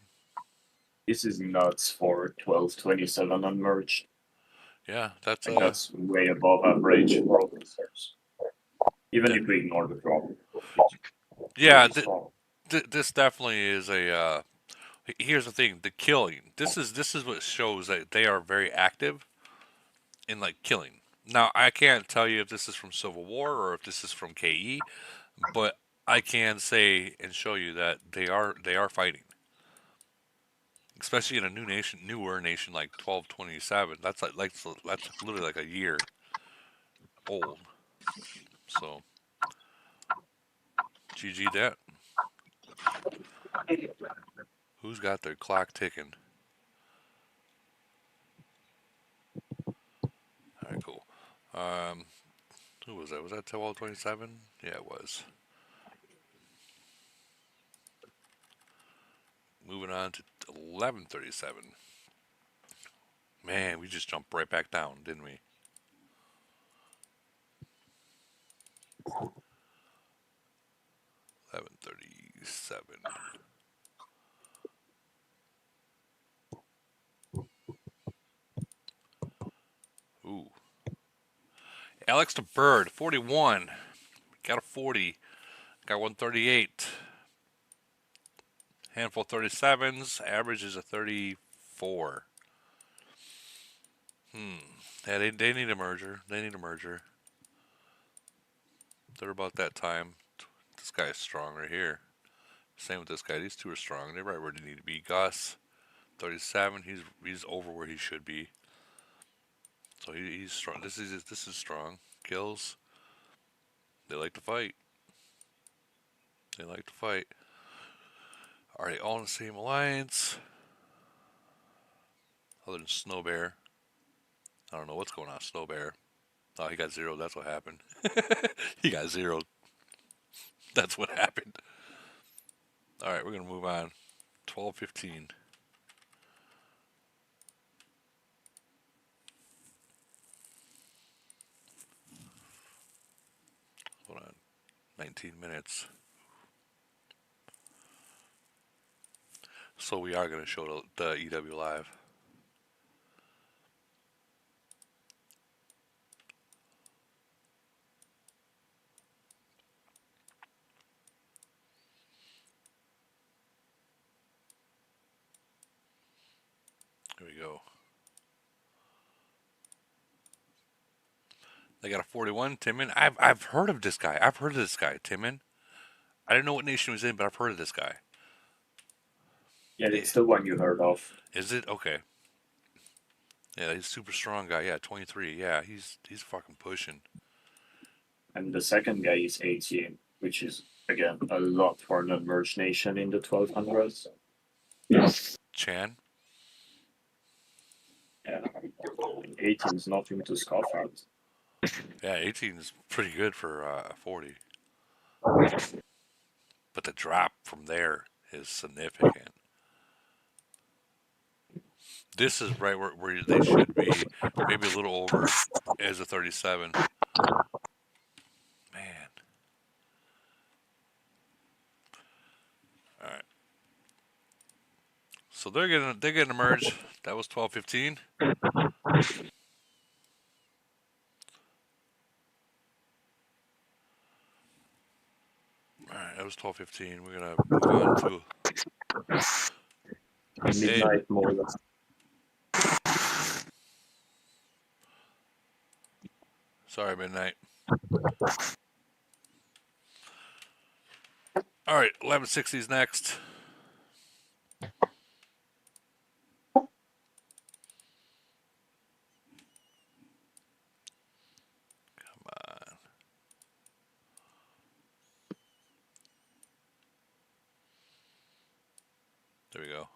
This is nuts for 12-27 unmerged. Yeah, that's Like that's way above average for officers. Even if we ignore the drop. yeah. This definitely is a. Here's the thing: the killing. This is what shows that they are very active in like killing. Now I can't tell you if this is from Civil War or if this is from KE, but I can say and show you that they are fighting. Especially in a newer nation like 1227. That's that's literally like a year old. So, GG that. Who's got their clock ticking? All right, cool. Who was that? Was that 1227? Yeah, it was. Moving on to 1137. Man, we just jumped right back down, didn't we? $11.37. Ooh. Alex the Bird, 41. Got a 40. Got 138. Handful 37s. Average is a 34. Yeah, they need a merger. They need a merger. They're about that time. This guy's strong right here. Same with this guy. These two are strong. They're right where they need to be. Gus, 37. He's over where he should be. So he's strong. This is strong. Kills. They like to fight. They like to fight. Are they all in the same alliance? Other than Snow Bear. I don't know what's going on, Snow Bear. Oh, he got zeroed. That's what happened. He got zeroed. That's what happened. All right, we're going to move on. 12:15. Hold on. 19 minutes. So we are going to show the EW Live. Here we go. They got a 41, Timon. I've heard of this guy. I've heard of this guy, Timon. I didn't know what nation he was in, but I've heard of this guy. Yeah, it's the one you heard of. Is it? Okay. Yeah, he's a super strong guy. Yeah, 23. Yeah, he's fucking pushing. And the second guy is 18, which is again a lot for an unmerged nation in the 1200s. Chan. Yeah, 18 is nothing to scoff at. Yeah, 18 is pretty good for 40. But the drop from there is significant. This is right where they should be. Maybe a little over as a 37. Man. All right. So they're gonna merge. That was 12:15. All right, that was 12:15. We're gonna move on to Midnight more or less. Sorry, midnight. All right, 1160 is next. Come on. There we go.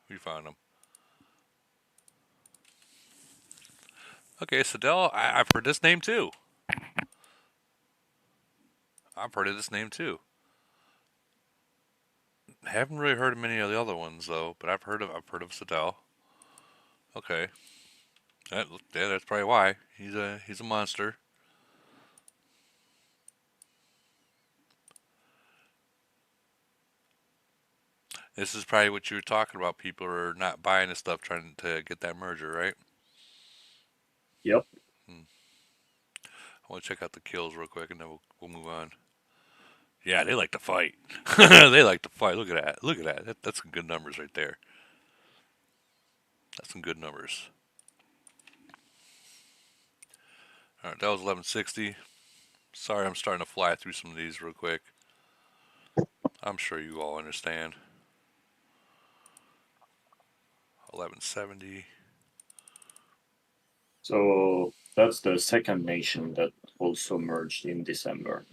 We found him. Okay, Sadell, I've heard this name too. I've heard of this name too. Haven't really heard of many of the other ones though, but I've heard of Sadell. Okay. Yeah, that's probably why. He's a monster. This is probably what you were talking about. People are not buying the stuff, trying to get that merger, right? Yep. I want to check out the kills real quick, and then we'll move on. Yeah, they like to fight. They like to fight. Look at that. Look at that. That's some good numbers right there. That's some good numbers. All right, that was 1160. Sorry, I'm starting to fly through some of these real quick. I'm sure you all understand. 1170. So that's the second nation that also merged in December.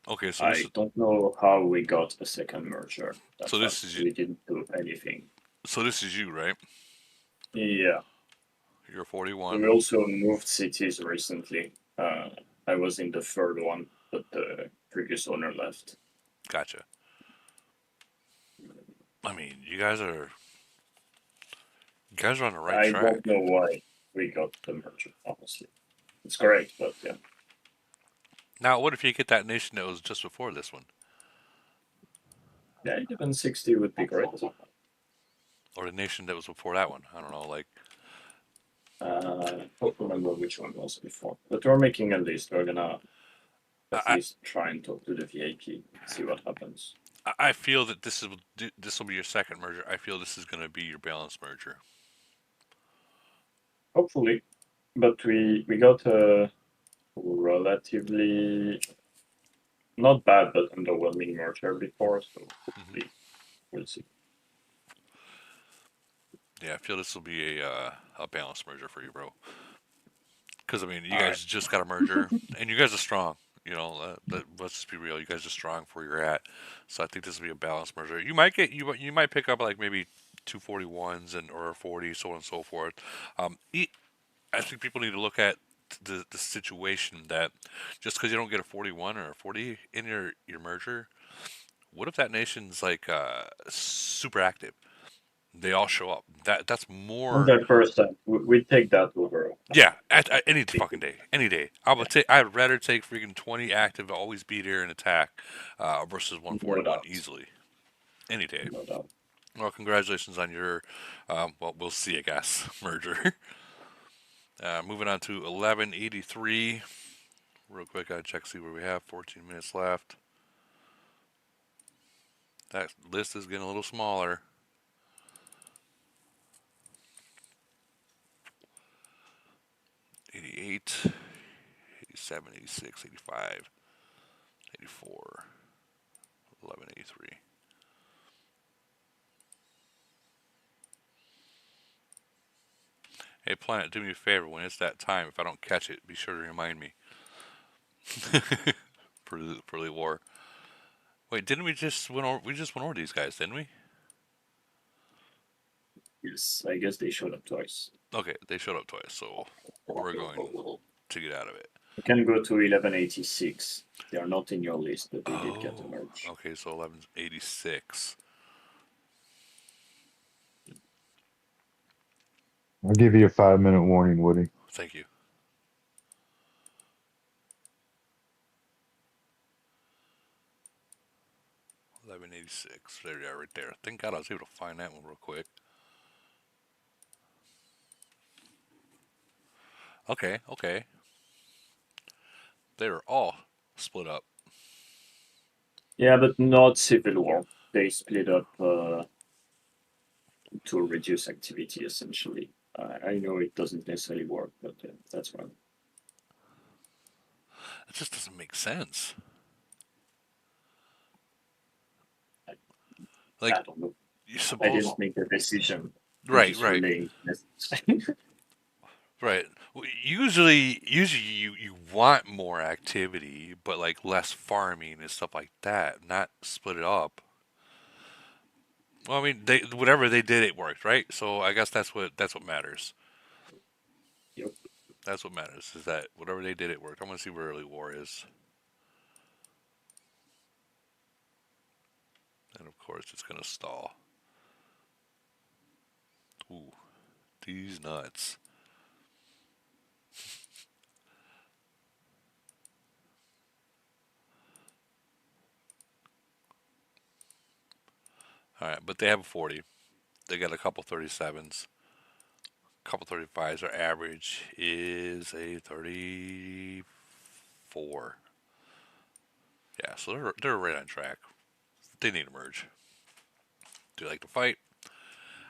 Okay, so I don't know how we got a second merger. So this is we didn't do anything. So this is you, right? Yeah. You're 41. We also moved cities recently. I was in the third one, but the previous owner left. Gotcha. I mean, you guys are on the right I track. don't know why we got the merger, honestly. It's great, but yeah. Now, what if you get that nation that was just before this one? Yeah, even 60 would be great. Or the nation that was before that one? I don't know, like... I don't remember which one was before. But we're making a list. We're gonna at least try and talk to the VIP, see what happens. I feel that this will be your second merger. I feel this is going to be your balanced merger. Hopefully. But we got a relatively not bad but underwhelming merger before, so hopefully we'll see. Yeah, I feel this will be a balanced merger for you, bro. Because I mean, you guys just got a merger, and you guys are strong. You know, let's just be real. You guys are strong for where you're at. So I think this will be a balanced merger. You might get you might pick up like maybe 241s or 40, so on and so forth. I think people need to look at the situation that just because you don't get a 41 or a 40 in your merger, what if that nation's like super active? They all show up. That's more. 100%. We take that over. Yeah, at any fucking day, any day. I'd rather take freaking 20 active to always be there and attack versus 141 easily, any day. No doubt. Well, congratulations on your, well, we'll see, I guess, merger. Moving on to 1183. Real quick, I check see where we have. 14 minutes left. That list is getting a little smaller. 88, 87, 86, 85, 84, 1183. Hey, Planet, do me a favor. When it's that time, if I don't catch it, be sure to remind me. for the war. Wait, didn't we just went over these guys, didn't we? Yes, I guess they showed up twice. Okay, they showed up twice, so we're going to get out of it. You can go to 1186. They are not in your list, but they did get a merge. Okay, so 1186. I'll give you a 5-minute warning, Woody. Thank you. $11.86. There you are, right there. Thank God I was able to find that one real quick. Okay, okay. They were all split up. Yeah, but not Civil War. They split up to reduce activity, essentially. I know it doesn't necessarily work, but that's right. It just doesn't make sense. Like, I don't know. You're supposed... I didn't make the decision. Right, right. Right. Usually you want more activity, but like less farming and stuff like that, not split it up. Well, I mean, whatever they did, it worked, right? So I guess that's what matters. Yep. That's what matters, is that whatever they did, it worked. I want to see where early war is. And of course, it's going to stall. Ooh, these nuts. All right, but they have a 40. They got a couple 37s, a couple 35s. Their average is a 34. Yeah, so they're right on track. They need to merge. Do they like to fight?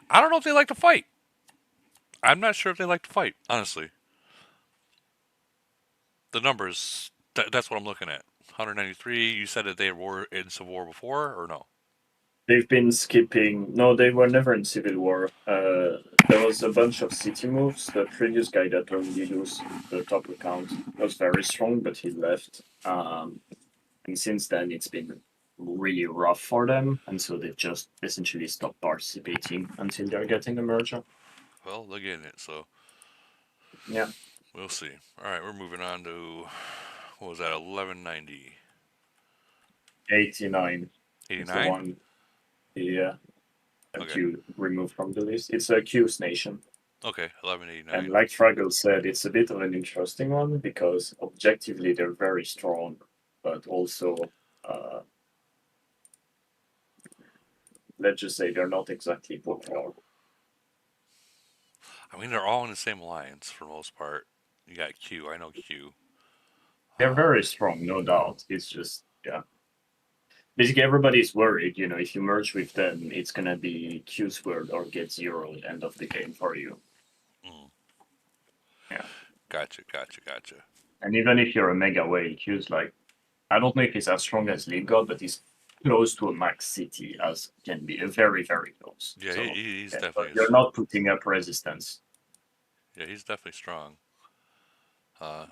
I don't know if they like to fight. I'm not sure if they like to fight, honestly. The numbers, that's what I'm looking at. 193, you said that they were in Civil War before, or no? They've been skipping. No, they were never in Civil War. There was a bunch of city moves. The previous guy that only used the top account was very strong, but he left. And since then, it's been really rough for them, and so they've just essentially stopped participating until they're getting a merger. Well, they're getting it, so yeah, we'll see. All right, we're moving on to, what was that, 1190? 89. 89? The one, yeah, Okay. Q removed from the list. It's a Q's nation. Okay, 1189. And like Fraggle said, it's a bit of an interesting one because objectively they're very strong, but also, let's just say they're not exactly popular. I mean, they're all in the same alliance for the most part. You got Q. I know Q. They're very strong, no doubt. It's just, yeah. Basically, everybody's worried, if you merge with them, it's gonna be Q's word or get 0 at the end of the game for you. Yeah. Gotcha. And even if you're a mega whale, Q's like, I don't know if he's as strong as League God, but he's close to a max city as can be. Very, very close. Yeah, So, he's but definitely. you're not putting up resistance. Yeah, he's definitely strong.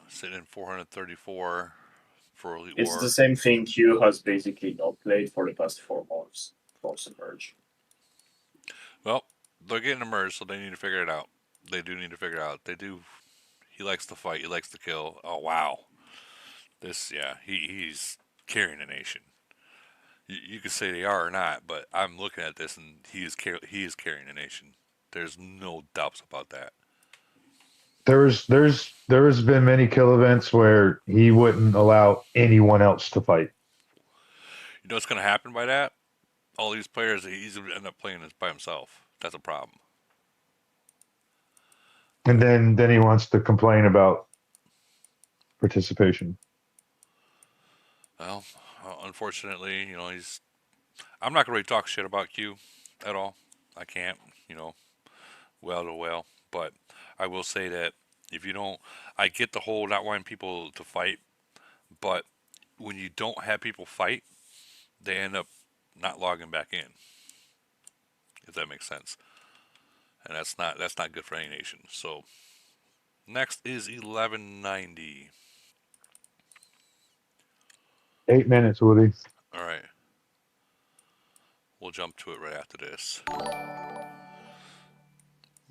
Sitting in 434 for Elite It's War. the same thing Q has basically not played for the past 4 months for Submerge. Well, they're getting a merge, so they need to figure it out. They do need to figure it out. They do. He likes to fight. He likes to kill. Oh wow, he's carrying a nation. You could say they are or not, but I'm looking at this and he is carrying a nation. There's no doubts about that. There's been many kill events where he wouldn't allow anyone else to fight. You know what's going to happen by that? All these players, he's going to end up playing this by himself. That's a problem. And then he wants to complain about participation. Well, unfortunately, he's. I'm not going to really talk shit about Q at all. I can't, well to well. But I will say that if you don't, I get the whole not wanting people to fight, but when you don't have people fight, they end up not logging back in. If that makes sense. And that's not good for any nation. So next is 1190. 8 minutes, Woody. All right. We'll jump to it right after this.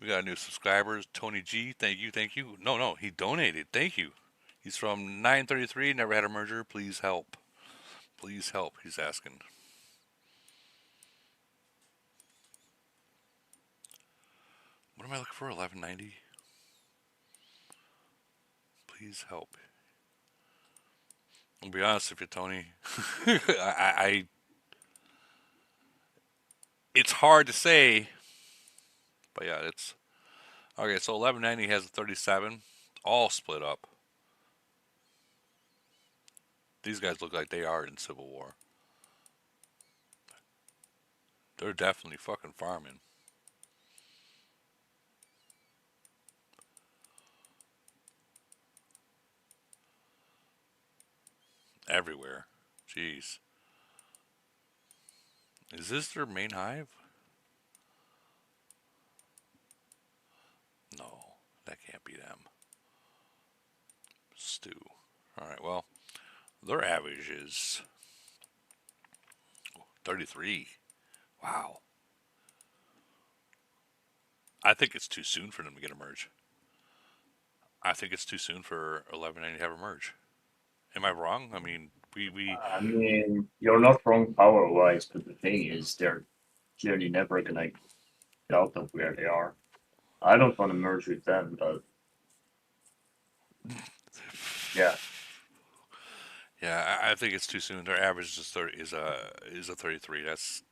We got new subscribers. Tony G, thank you. No, he donated. Thank you. He's from 933, never had a merger. Please help. Please help, he's asking. What am I looking for? 1190? Please help. I'll be honest with you, Tony. It's hard to say, but yeah, it's okay. So 1190 has a 37, all split up. These guys look like they are in Civil War. They're definitely fucking farming. Everywhere. Jeez. Is this their main hive? No, that can't be them. Stew. Alright, well, their average is 33. Wow. I think it's too soon for them to get a merge. I think it's too soon for 1190 to have a merge. Am I wrong? I mean, I mean, you're not wrong power-wise, but the thing is, they're clearly never gonna get out of where they are. I don't want to merge with them, but yeah. Yeah, I think it's too soon. Their average is a 33. That's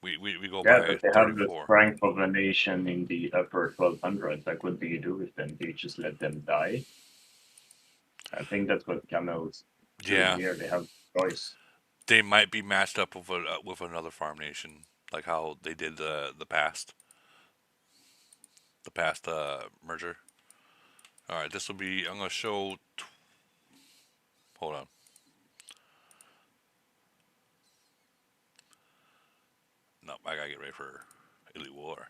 We go Yeah, by but they have the 34. strength of a nation in the upper 1200s. Like, what do you do with them? Do you just let them die? I think that's what Camel's doing Yeah, here. They have choice. they might be matched up with another farm nation, like how they did the past merger. All right, this will be. I'm gonna show. Hold on. No, I gotta get ready for Elite War.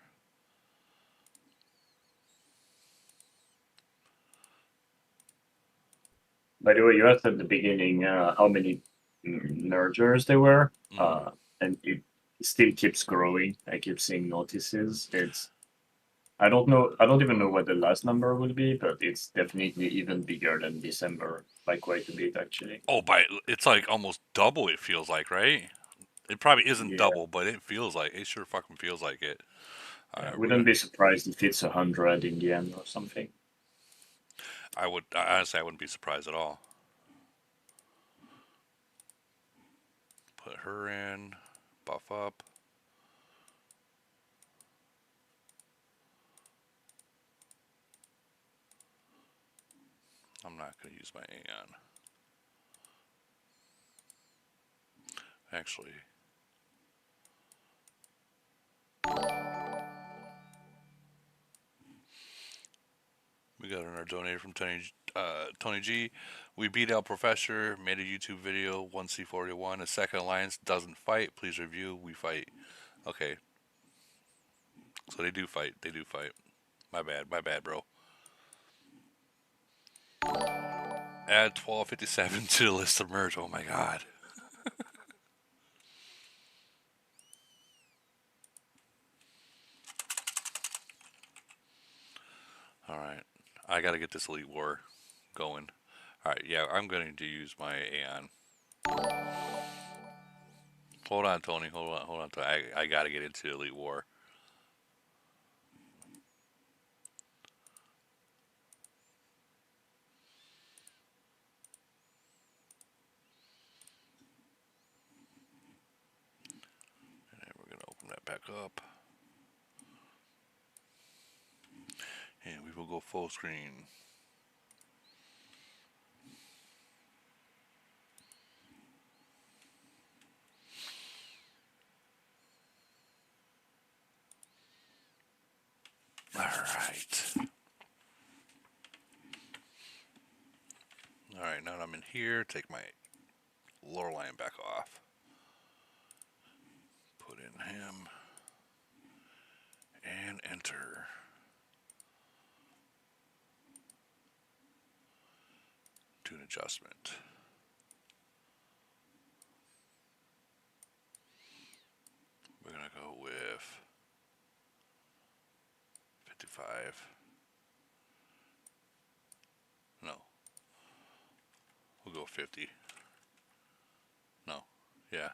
By the way, you asked at the beginning how many mergers there were, and it still keeps growing. I keep seeing notices. I don't know. I don't even know what the last number will be, but it's definitely even bigger than December, by quite a bit actually. Oh, it's like almost double. It feels like, right? It probably isn't Yeah. double, but it feels like it. Sure, fucking feels like it. I wouldn't be surprised if it's 100 in the end or something. Honestly, I wouldn't be surprised at all. Put her in, buff up. I'm not going to use my Aeon. Actually, we got another donation from Tony G. We beat out Professor, made a YouTube video, 1C41. A second alliance doesn't fight. Please review. We fight. Okay. So they do fight. They do fight. My bad, bro. Add 1257 to the list of merge. Oh my god. Alright. I gotta get this Elite War going. Alright, yeah, I'm going to use my Aeon. Hold on, Tony. Hold on. I gotta get into Elite War. And we're gonna open that back up. And we will go full screen. Alright. Alright, now that I'm in here, take my Lorelei back off. Put in him. And enter. Do an adjustment. We're gonna go with 55. No. We'll go 50. No. Yeah.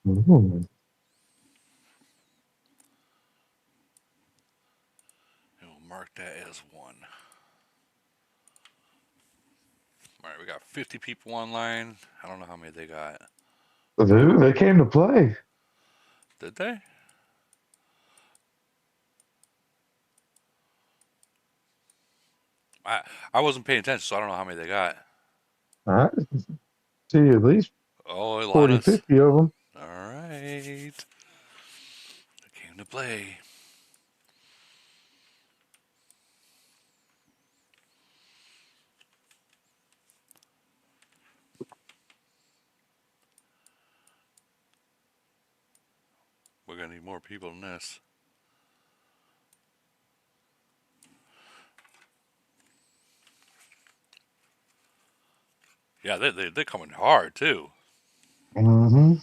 Ooh. And we'll mark that as 1. Alright, we got 50 people online. I don't know how many they got. Dude, they came to play. Did they? I wasn't paying attention, so I don't know how many they got. I see at least Oh, 40, Linus. 50 of them. Alright. They came to play. We're gonna need more people than this. Yeah, they're coming hard too. Mm-hmm.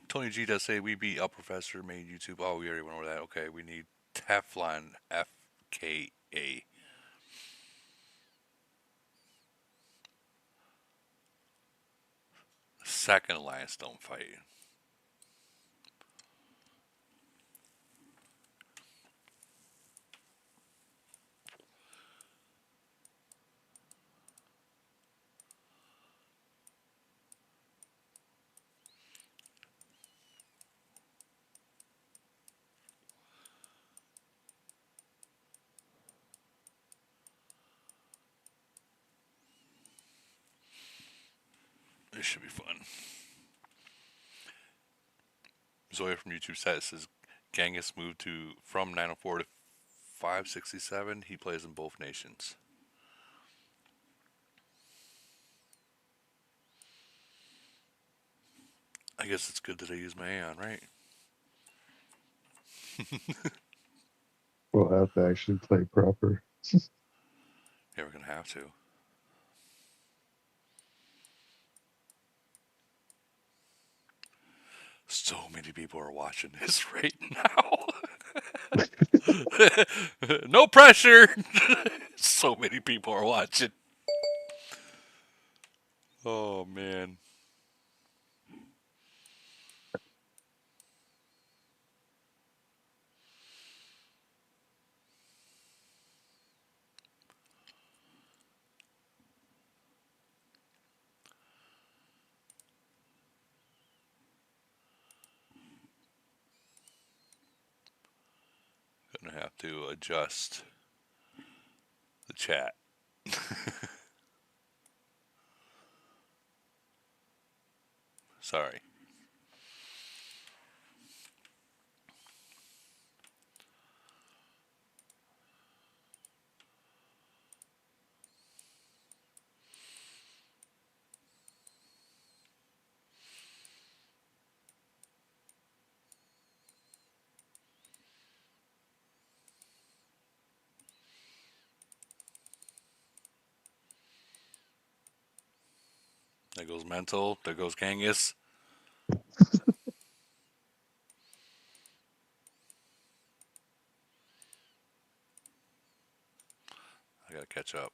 Tony G does say we beat up Professor, made YouTube. Oh, we already went over that. Okay, we need Teflon FKA. Second alliance don't fight. should be fun. Zoya from YouTube says Genghis moved from 904 to 567. He plays in both nations. I guess it's good that I use my Aeon, right? We'll have to actually play proper. Yeah, we're gonna have to. So many people are watching this right now. No pressure. So many people are watching. Oh man. Gonna have to adjust the chat. Sorry. There goes Mental. There goes Genghis. I gotta catch up.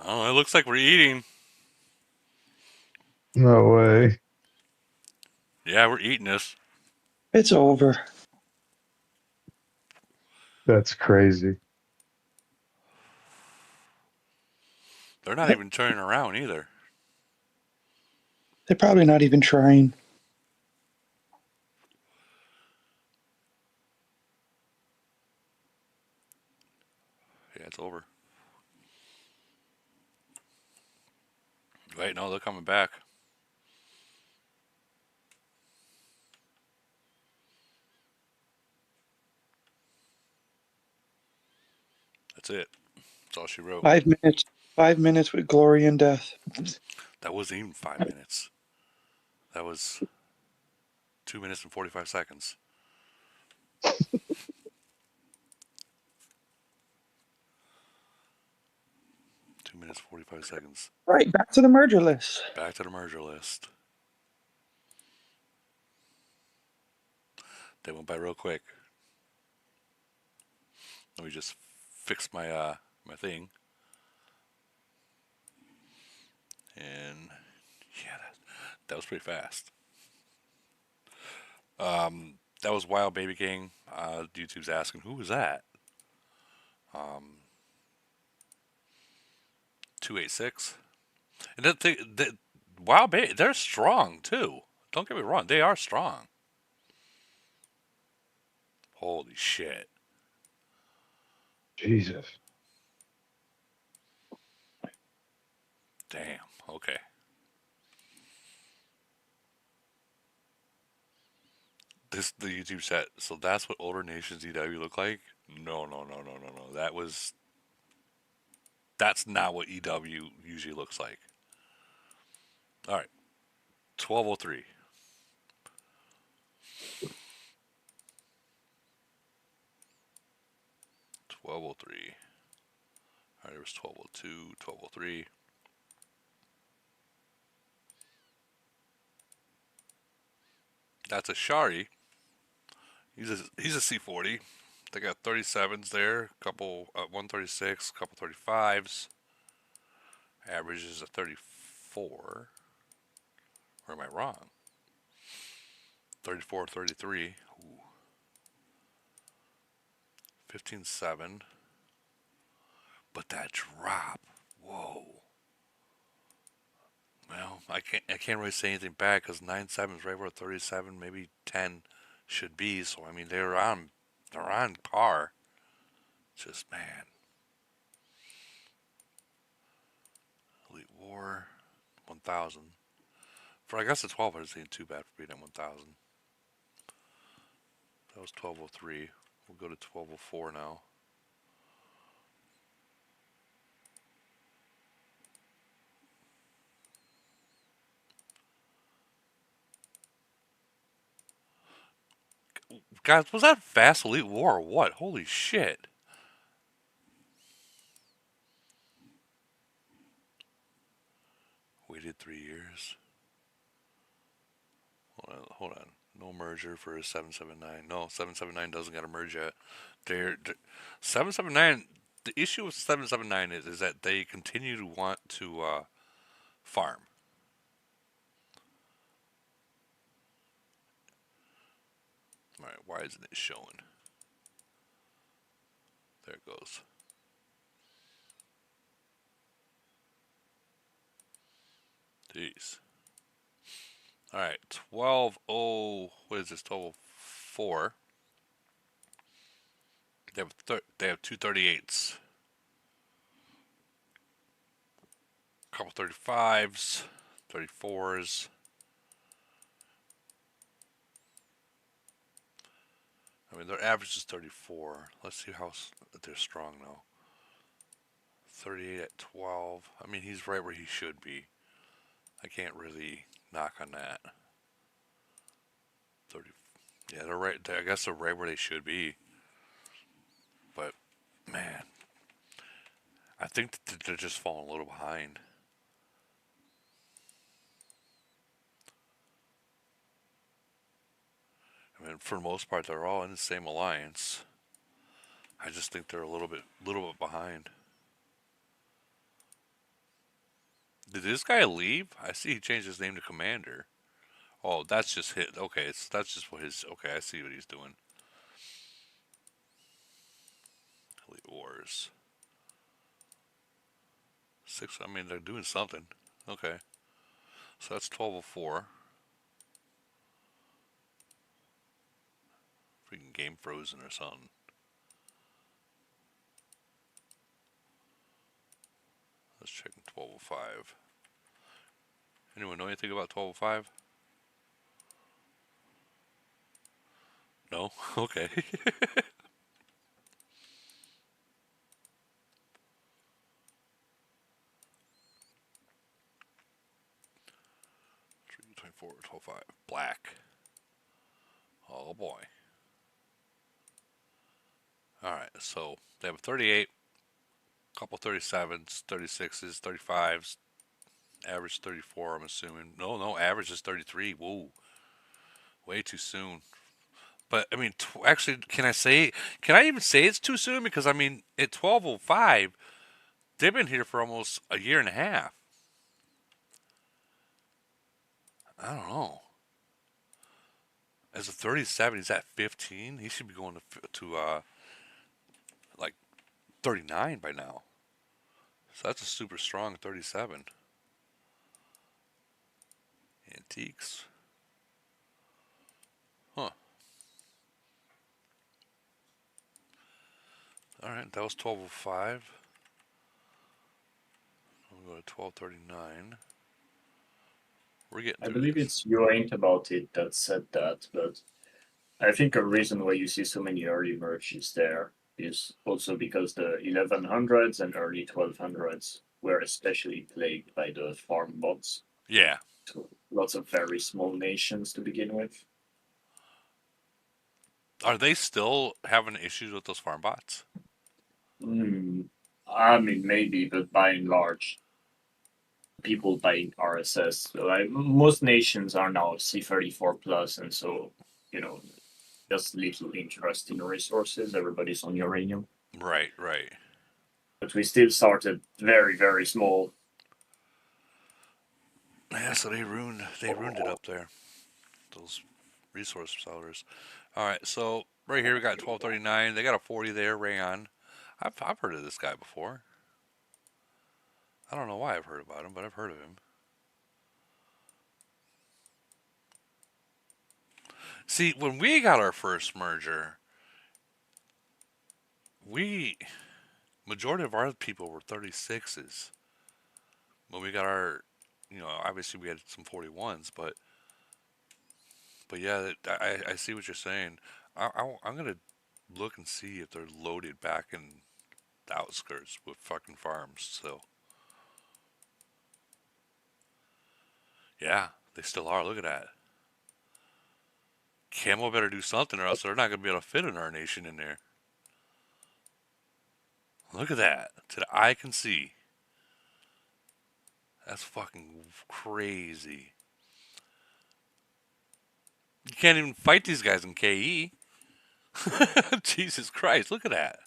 Oh, it looks like we're eating. No way. Yeah, we're eating this. It's over. That's crazy. They're not even turning around either. They're probably not even trying. Yeah, it's over. Wait, no, they're coming back. That's it. That's all she wrote. 5 minutes. 5 minutes with glory and death. That wasn't even 5 minutes. That was 2 minutes and 45 seconds. 2 minutes, 45 seconds. Right, back to the merger list. Back to the merger list. They went by real quick. Let me just fix my my thing. And yeah, that was pretty fast. That was Wild Baby King. YouTube's asking, who was that? 286. And the Wild Baby, they're strong too. Don't get me wrong, they are strong. Holy shit. Jesus. Damn. Okay. The YouTube set. So that's what older nations EW look like? No. That's not what EW usually looks like. All right. 1203. 1203. All right, there was 1202, 1203. That's a Shari. He's a C40. They got 37s there, a couple 136, a couple 35s. Average is a 34. Or am I wrong? 34, 33. Ooh. 15-7. But that drop. Whoa. Well, I can't really say anything bad because 9-7 is right where 37, maybe 10 should be. So I mean they're on par. Just man. Elite War 1000. For I guess the 12 isn't too bad for being at 1000. That was 1203. We'll go to 1204 now. Guys, was that fast Elite War or what? Holy shit. Waited 3 years. Hold on. No merger for 779. No, 779 doesn't got a merge yet. 779. The issue with 779 is that they continue to want to farm. All right, why isn't it showing? There it goes. Jeez. All right, 12-0. What is this? 12-04. They have two 38s. A couple 35s, 34s. I mean, their average is 34. Let's see how they're strong now. 38 at 12. I mean, he's right where he should be. I can't really knock on that. 30. Yeah, they're right. I guess they're right where they should be. But, man, I think that they're just falling a little behind. I mean, for the most part, they're all in the same alliance. I just think they're a little bit behind. Did this guy leave? I see he changed his name to Commander. Oh, that's just hit. Okay, so that's just what his. Okay, I see what he's doing. Elite Wars. 6. I mean, they're doing something. Okay, so that's 1204. Freaking game frozen or something. Let's check 1205. Anyone know anything about 1205? No? Okay. 324, 1205. Black. Oh boy. Alright, so they have a 38, a couple 37s, 36s, 35s, average 34, I'm assuming. No, average is 33. Whoa. Way too soon. But, I mean, actually, can I even say it's too soon? Because, I mean, at 1205, they've been here for almost a year and a half. I don't know. As a 37, he's at 15. He should be going to like 39 by now. So that's a super strong 37. Antiques. Huh. Alright, that was 1205. We'll go to 1239. We're getting I believe it's You Ain't About It that said that, but I think a reason why you see so many early merges there is also because the 1100s and early 1200s were especially plagued by the farm bots. Yeah. So lots of very small nations to begin with. Are they still having issues with those farm bots? I mean, maybe, but by and large, people buying RSS. Like, most nations are now C34 plus, and so, just little interest in resources. Everybody's on uranium. Right. But we still started very, very small. Yeah, so they ruined it up there. Those resource sellers. All right, so right here we got 1239. They got a 40 there, Rayon. I've heard of this guy before. I don't know why I've heard about him, but I've heard of him. See, when we got our first merger, majority of our people were 36s. When we got our, obviously we had some 41s, but yeah, I see what you're saying. I'm gonna look and see if they're loaded back in the outskirts with fucking farms. So yeah, they still are. Look at that. Camo better do something, or else they're not gonna be able to fit in our nation in there. Look at that. To the eye can see. That's fucking crazy. You can't even fight these guys in KE. Jesus Christ, look at that.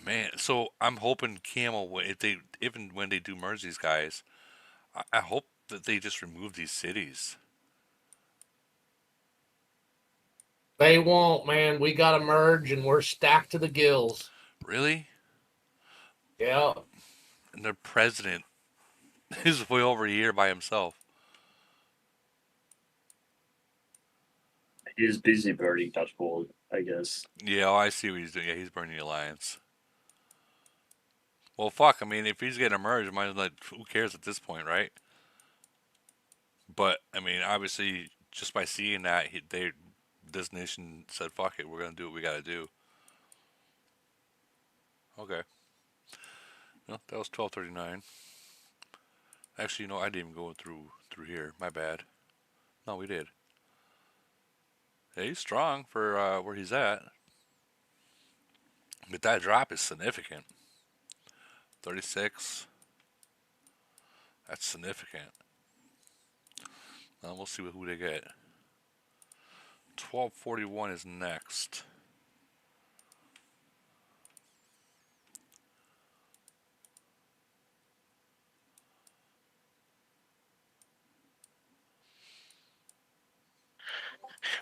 Man, so I'm hoping Camel, even when they do merge these guys, I hope that they just remove these cities. They won't, man. We got to merge, and we're stacked to the gills. Really? Yeah. And their president is way over here by himself. He's busy burning that wall, I guess. Yeah, I see what he's doing. Yeah, he's burning the alliance. Well, fuck. I mean, if he's getting merged, might as well. Who cares at this point, right? But I mean, obviously, just by seeing that, this nation said, "Fuck it, we're gonna do what we gotta do." Okay. No, that was 1239. Actually, I didn't even go through here. My bad. No, we did. Yeah, he's strong for where he's at. But that drop is significant. 36. That's significant. We'll see who they get. 1241 is next.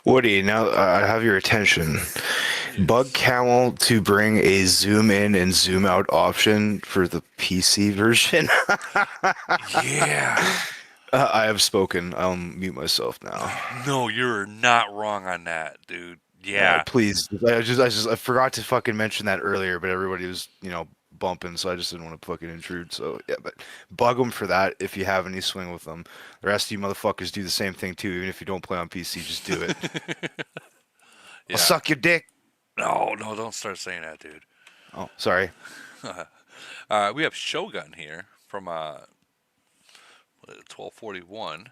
Woody, now I have your attention. Bug Camel to bring a zoom in and zoom out option for the PC version. Yeah. I have spoken. I'll mute myself now. No, you're not wrong on that, dude. Yeah. Please. I forgot to fucking mention that earlier, but everybody was, bumping, so I just didn't want to fucking intrude. So yeah, but bug them for that if you have any swing with them. The rest of you motherfuckers do the same thing too. Even if you don't play on PC, just do it. Yeah. I'll suck your dick. No, don't start saying that, dude. Oh, sorry. We have Shogun here from 1241.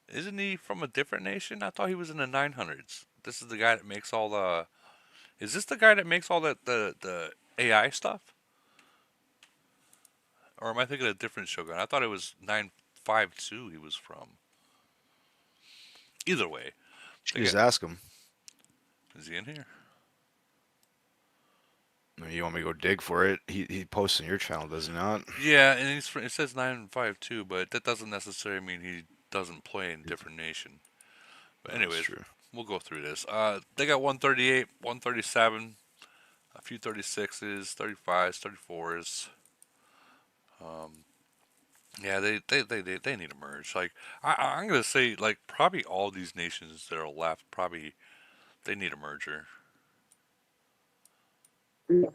Isn't he from a different nation? I thought he was in the 900s. This is the guy that makes all the. Is this the guy that makes all the AI stuff? Or am I thinking of a different Shogun? I thought it was 952 he was from. Either way. Just ask him. Is he in here? You want me to go dig for it? He posts on your channel, does he not? Yeah, and it says 952, but that doesn't necessarily mean he doesn't play in different nation. But anyways, we'll go through this. They got 138, 137, a few 36s, 35s, 34s. Yeah, they need to merge. Like I'm gonna say, like probably all these nations that are left, probably they need a merger. Like,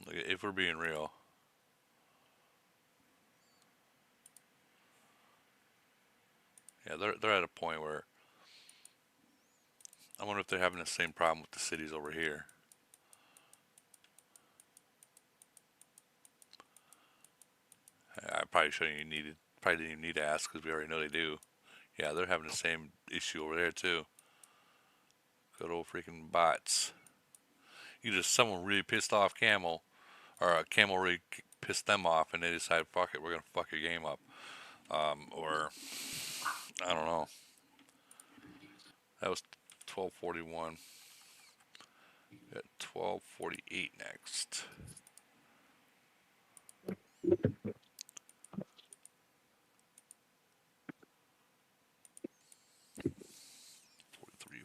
if we're being real. Yeah, they're at a point where I wonder if they're having the same problem with the cities over here. I probably didn't even need to ask because we already know they do. Yeah, they're having the same issue over there too. Good old freaking bots. Either someone really pissed off Camel, or a Camel really pissed them off, and they decide, fuck it, we're gonna fuck your game up. Or I don't know. That was 1241. At 1248 next. 43,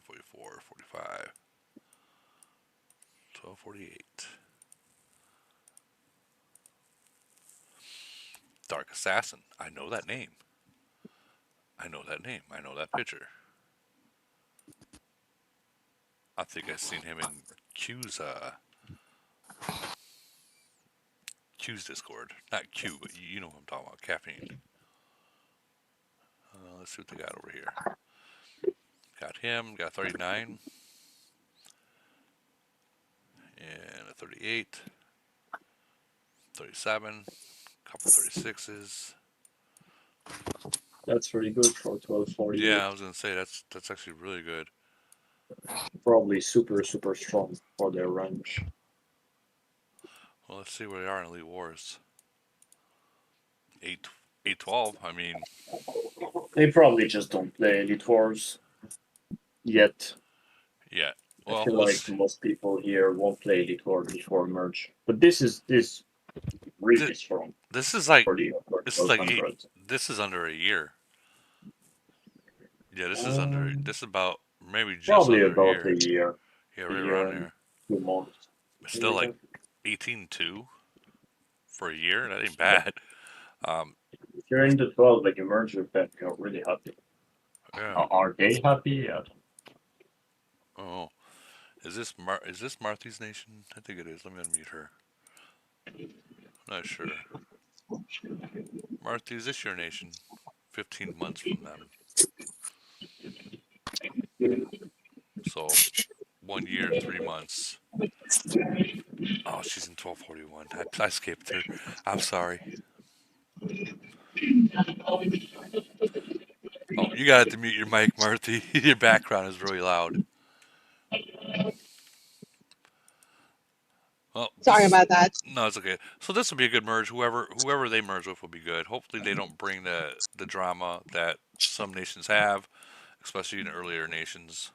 44, 45. 1248. Dark Assassin. I know that name. I know that name. I know that picture. I think I've seen him in Q's Discord. Not Q, but you know what I'm talking about. Caffeine. Let's see what they got over here. Got him. Got 39. And a 38. 37. Couple 36s. That's really good for 1240. Yeah, I was gonna say that's actually really good. Probably super strong for their range. Well, let's see where they are in Elite Wars. 812. I mean, they probably just don't play Elite Wars yet. Yeah. Well, I feel like most people here won't play Elite Wars before merge. But this really strong. This is like for the this is like 1200. this is under a year. Yeah, this is about maybe just Probably under about a a year. year. Yeah, A right year around and there. 2 months. But still, like 18-2 for a year. That ain't bad. If you're in the 12, like you merge with them, you're really happy. Yeah. Are they happy? Yeah. Oh, is this Marthy's Nation? I think it is. Let me unmute her. I'm not sure. Marthy, is this your nation? 15 months from them. So 1 year, 3 months. Oh, she's in 1241. I skipped her. I'm sorry. Oh, you got to mute your mic, Marthy. Your background is really loud. Well, Sorry about that. No, it's okay. So this will be a good merge. Whoever they merge with will be good. Hopefully they don't bring the drama that some nations have, especially in earlier nations.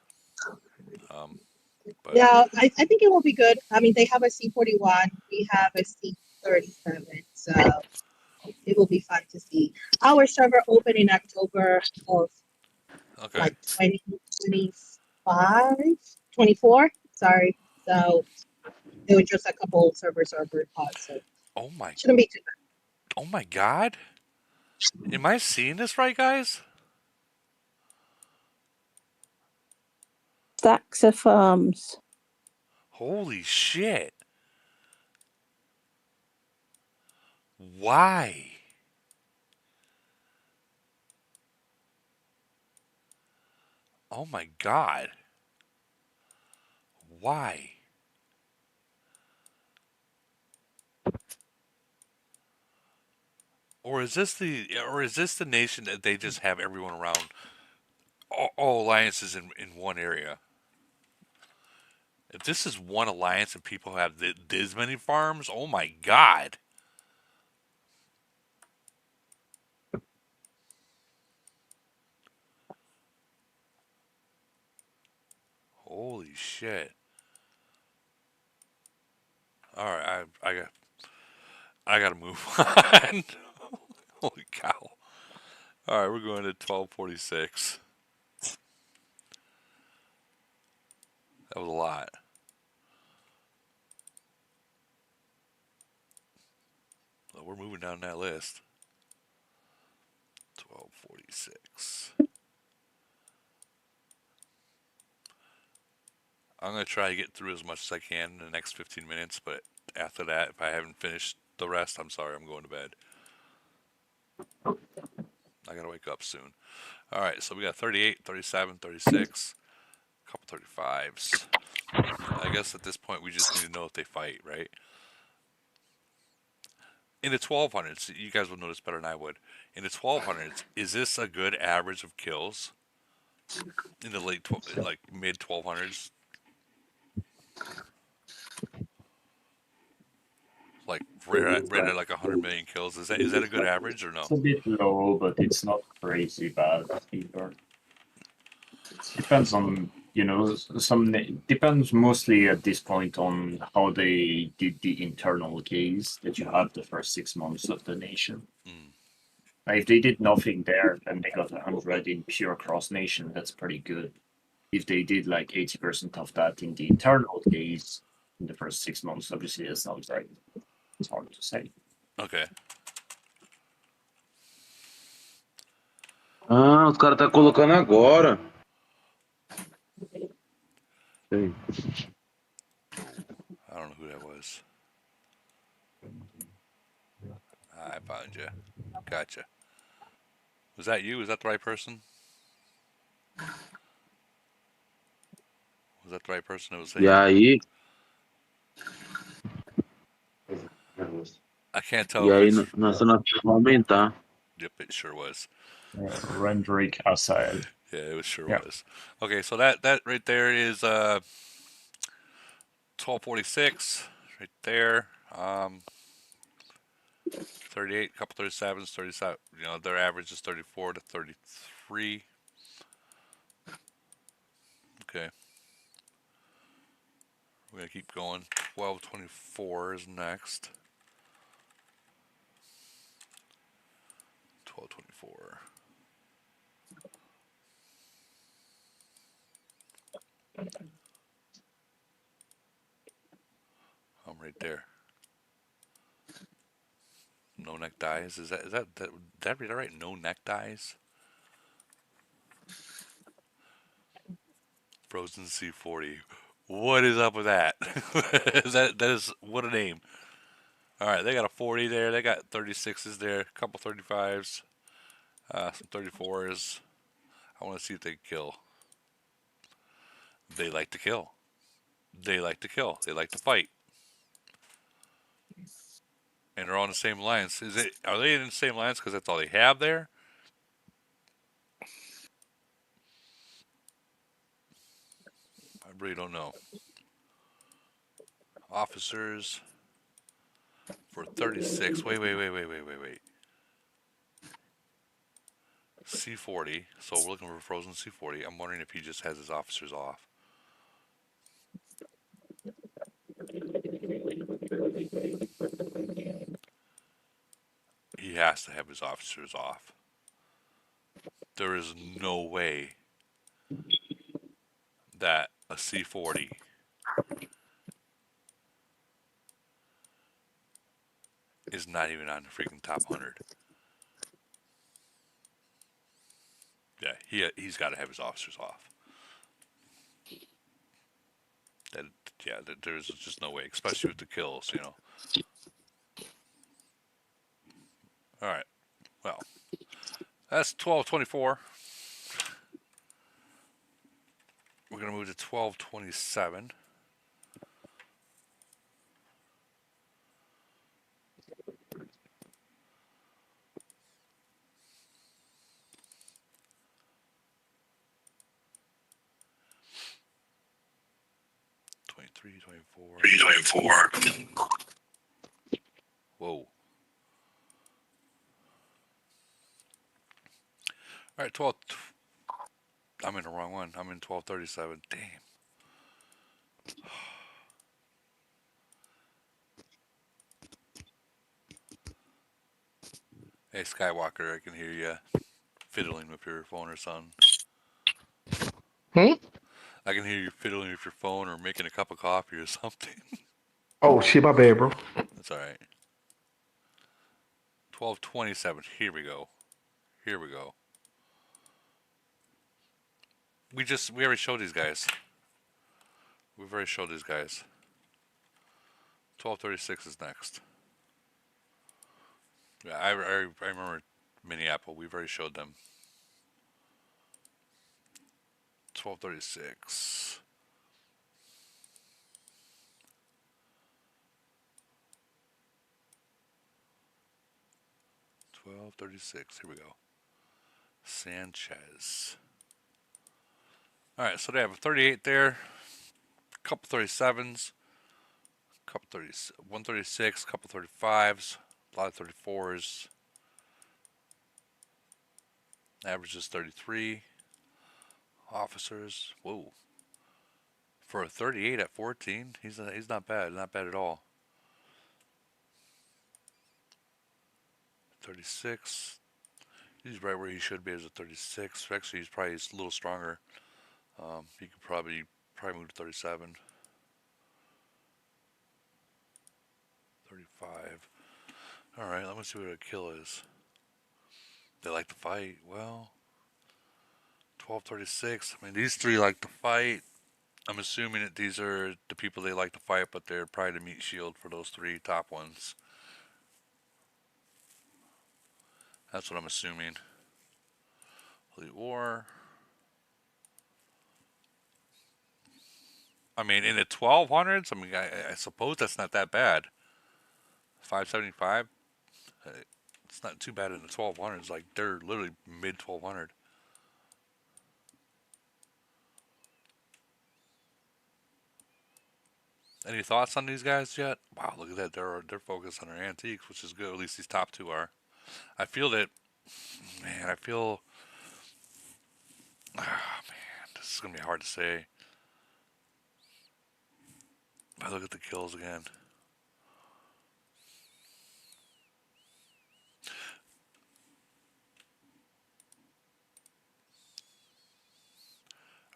But No, I think it will be good. I mean, they have a C41, we have a C37, so it will be fun to see. Our server opened in October of like 2025, 24, sorry. So it was just a couple servers are paused, so shouldn't be too bad. Oh my God! Am I seeing this right, guys? Stacks of farms. Holy shit! Why? Oh my God! Why? Or is this the nation that they just have everyone around all alliances in one area? If this is one alliance and people have this many farms, oh my God. Holy shit. Alright, I gotta move on. Holy cow. Alright, we're going to 1246. That was a lot. So we're moving down that list. 1246. I'm going to try to get through as much as I can in the next 15 minutes, but after that, if I haven't finished the rest, I'm sorry, I'm going to bed. I got to wake up soon. Alright, so we got 38, 37, 36, a couple 35s. I guess at this point we just need to know if they fight, right? In the 1200s, you guys will notice better than I would. In the 1200s, is this a good average of kills? In the mid 1200s? Like right at like 100 million kills. Is that a good average or no? It's a bit low, but it's not crazy bad either. It depends on you know, depends mostly at this point on how they did the internal case that you have the first 6 months of the nation. If they did nothing there and they got 100 in pure cross nation, that's pretty good. If they did like 80% of that in the internal case in the first 6 months, obviously that's not great. It's hard to say. Okay. Ah, os caras tá colocando agora. Sei. I don't know who that was. I found you. Gotcha. Was that you? Was that the right person? Was that the right person that was saying E that? aí? I can't tell E if aí, it's... nossa notinha vai aumentar. Yep, it sure was. Rendrick Asile. Yeah, it sure Yeah. was. Okay, so that right there is 1246 right there. 38, couple 37s, 37. You know, their average is 34 to 33. Okay. We're gonna keep going. 1224 is next. 1224. I'm right there. No neck dies. Is that did I read it right? No neck dies. Frozen C40. What is up with that? that is what a name. All right, they got a 40 there. They got 36s there. A couple 35s. Some 34s. I want to see if they can kill. They like to kill. They like to kill. They like to fight. And they're on the same lines. Are they in the same lines because that's all they have there? I really don't know. Officers for 36. Wait. C40. So we're looking for Frozen C40. I'm wondering if he just has his officers off. He has to have his officers off. There is no way that a C40 is not even on the freaking top 100. Yeah, he's got to have his officers off. There's just no way, especially with the kills, you know. All right, well, that's 1224. We're gonna move to 1227. Three, 24. Whoa. All right, 12. I'm in the wrong one. I'm in 1237. Damn. Hey, Skywalker, I can hear you fiddling with your phone or something. I can hear you fiddling with your phone or making a cup of coffee or something. Oh, shit, my bad, bro. That's all right. 1227. Here we go. We already showed these guys. We've already showed these guys. 1236 is next. Yeah, I remember Minneapolis. We've already showed them. 1236. Here we go. Sanchez. All right, so they have a 38 there, a couple 37s, couple 30, 136, couple 35s, a lot of 34s. Average is 33. Officers, whoa, For a 38 at 14, he's not bad. Not bad at all. 36. He's right where he should be as a 36. Actually, he's probably a little stronger. He could probably move to 37. 35. All right, let me see what a kill is. They like to fight. Well, 1236. I mean, these three like to fight. I'm assuming that these are the people they like to fight, but they're probably the meat shield for those three top ones. That's what I'm assuming. Elite War. I mean, in the 1200s, I mean, I suppose that's not that bad. 575. It's not too bad in the 1200s. Like, they're literally mid 1200. Any thoughts on these guys yet? Wow, look at that. They're focused on their antiques, which is good. At least these top two are. I feel that, man, this is going to be hard to say. If I look at the kills again.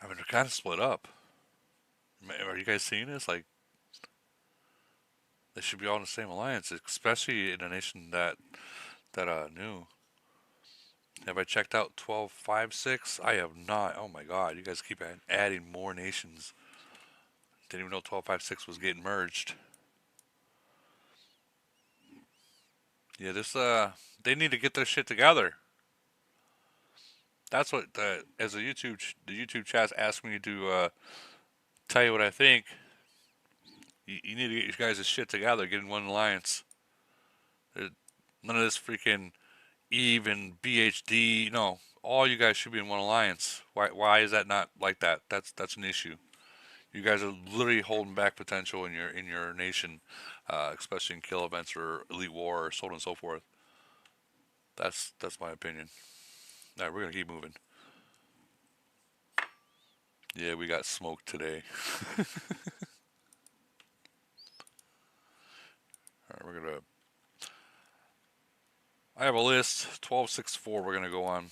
I mean, they're kind of split up. Are you guys seeing this? Like, they should be all in the same alliance, especially in a nation that new. Have I checked out 1256? I have not. Oh my god, you guys keep adding more nations. Didn't even know 1256 was getting merged. Yeah, they need to get their shit together. That's what as the YouTube chat asked me to tell you what I think. You need to get your guys' shit together, get in one alliance. None of this freaking Eve and BHD. No, all you guys should be in one alliance. Why is that not like that? That's an issue. You guys are literally holding back potential in your nation, especially in kill events or elite war or so on and so forth. That's my opinion. All right, we're gonna keep moving. Yeah, we got smoked today. All right, we're gonna. I have a list. 1264. We're gonna go on.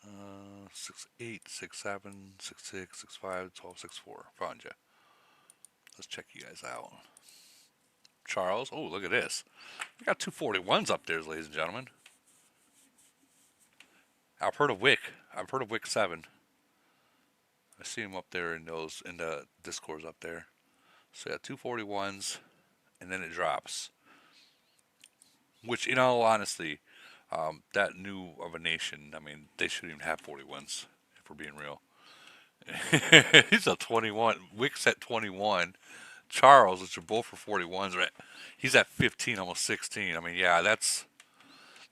Uh, 68, 67, 66, 65, 1264. Found you. Let's check you guys out. Charles. Oh, look at this. We got 241s up there, ladies and gentlemen. I've heard of Wick 7. I see him up there in the discords up there. So yeah, 241s, and then it drops. Which, in all honesty, that new of a nation, I mean, they shouldn't even have 41s, if we're being real. He's a 21. Wick's at 21. Charles, which are both for 41s, he's at 15, almost 16. I mean, yeah, that's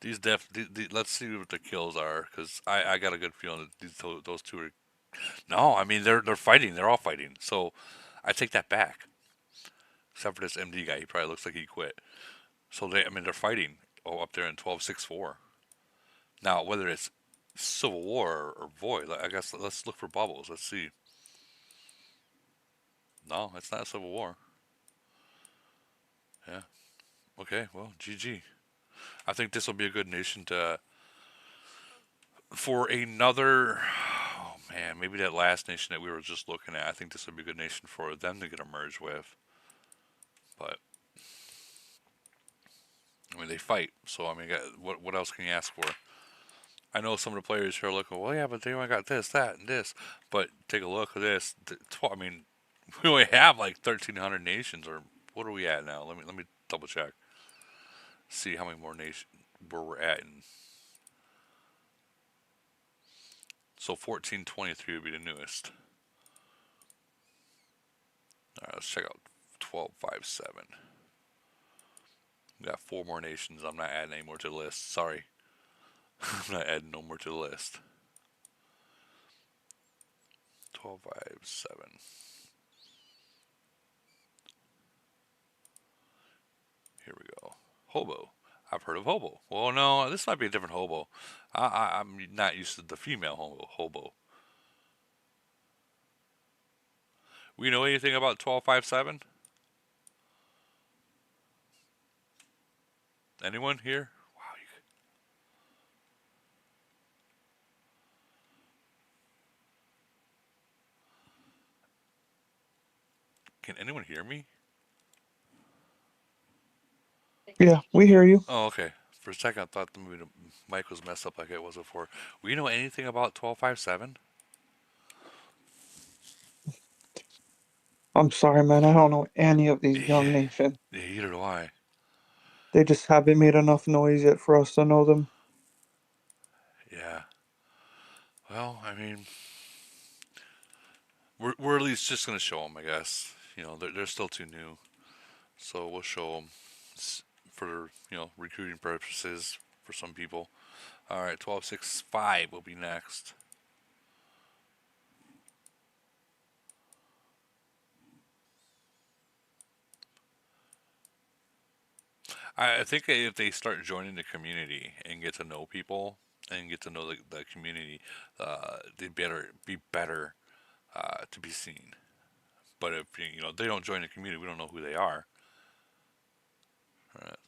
let's see what the kills are, because I got a good feeling that those two are. No, I mean they're fighting. They're all fighting. So I take that back. Except for this MD guy, he probably looks like he quit. So they're fighting. Oh, up there in 1264. Now whether it's Civil War or Void, I guess let's look for bubbles. Let's see. No, it's not Civil War. Yeah. Okay. Well, GG. I think this will be a good nation for another. Oh man, maybe that last nation that we were just looking at. I think this would be a good nation for them to get a merge with. But I mean, they fight. So I mean, what else can you ask for? I know some of the players here are looking. Well, yeah, but they only got this, that, and this. But take a look at this. I mean, we only have like 1,300 nations, or what are we at now? Let me double check. See how many more nations where we're at in. So 1423 would be the newest. All right, let's check out 1257. We got 4 more nations. I'm not adding any more to the list. Sorry. I'm not adding no more to the list. 1257. Here we go. Hobo. I've heard of hobo. Well, no, this might be a different hobo. I'm not used to the female hobo. We know anything about 1257? Anyone here? Wow. Can anyone hear me? Yeah, we hear you. Oh, okay. For a second, I thought the mic was messed up like it was before. We know anything about 1257? I'm sorry, man. I don't know any of these young nation. Yeah, either do I. They just haven't made enough noise yet for us to know them. Yeah. Well, I mean, we're at least just gonna show them, I guess. You know, they're still too new, so we'll show them for recruiting purposes for some people. All right, 1265 will be next. I think if they start joining the community and get to know people and get to know the community, they better be better to be seen. But if they don't join the community, we don't know who they are.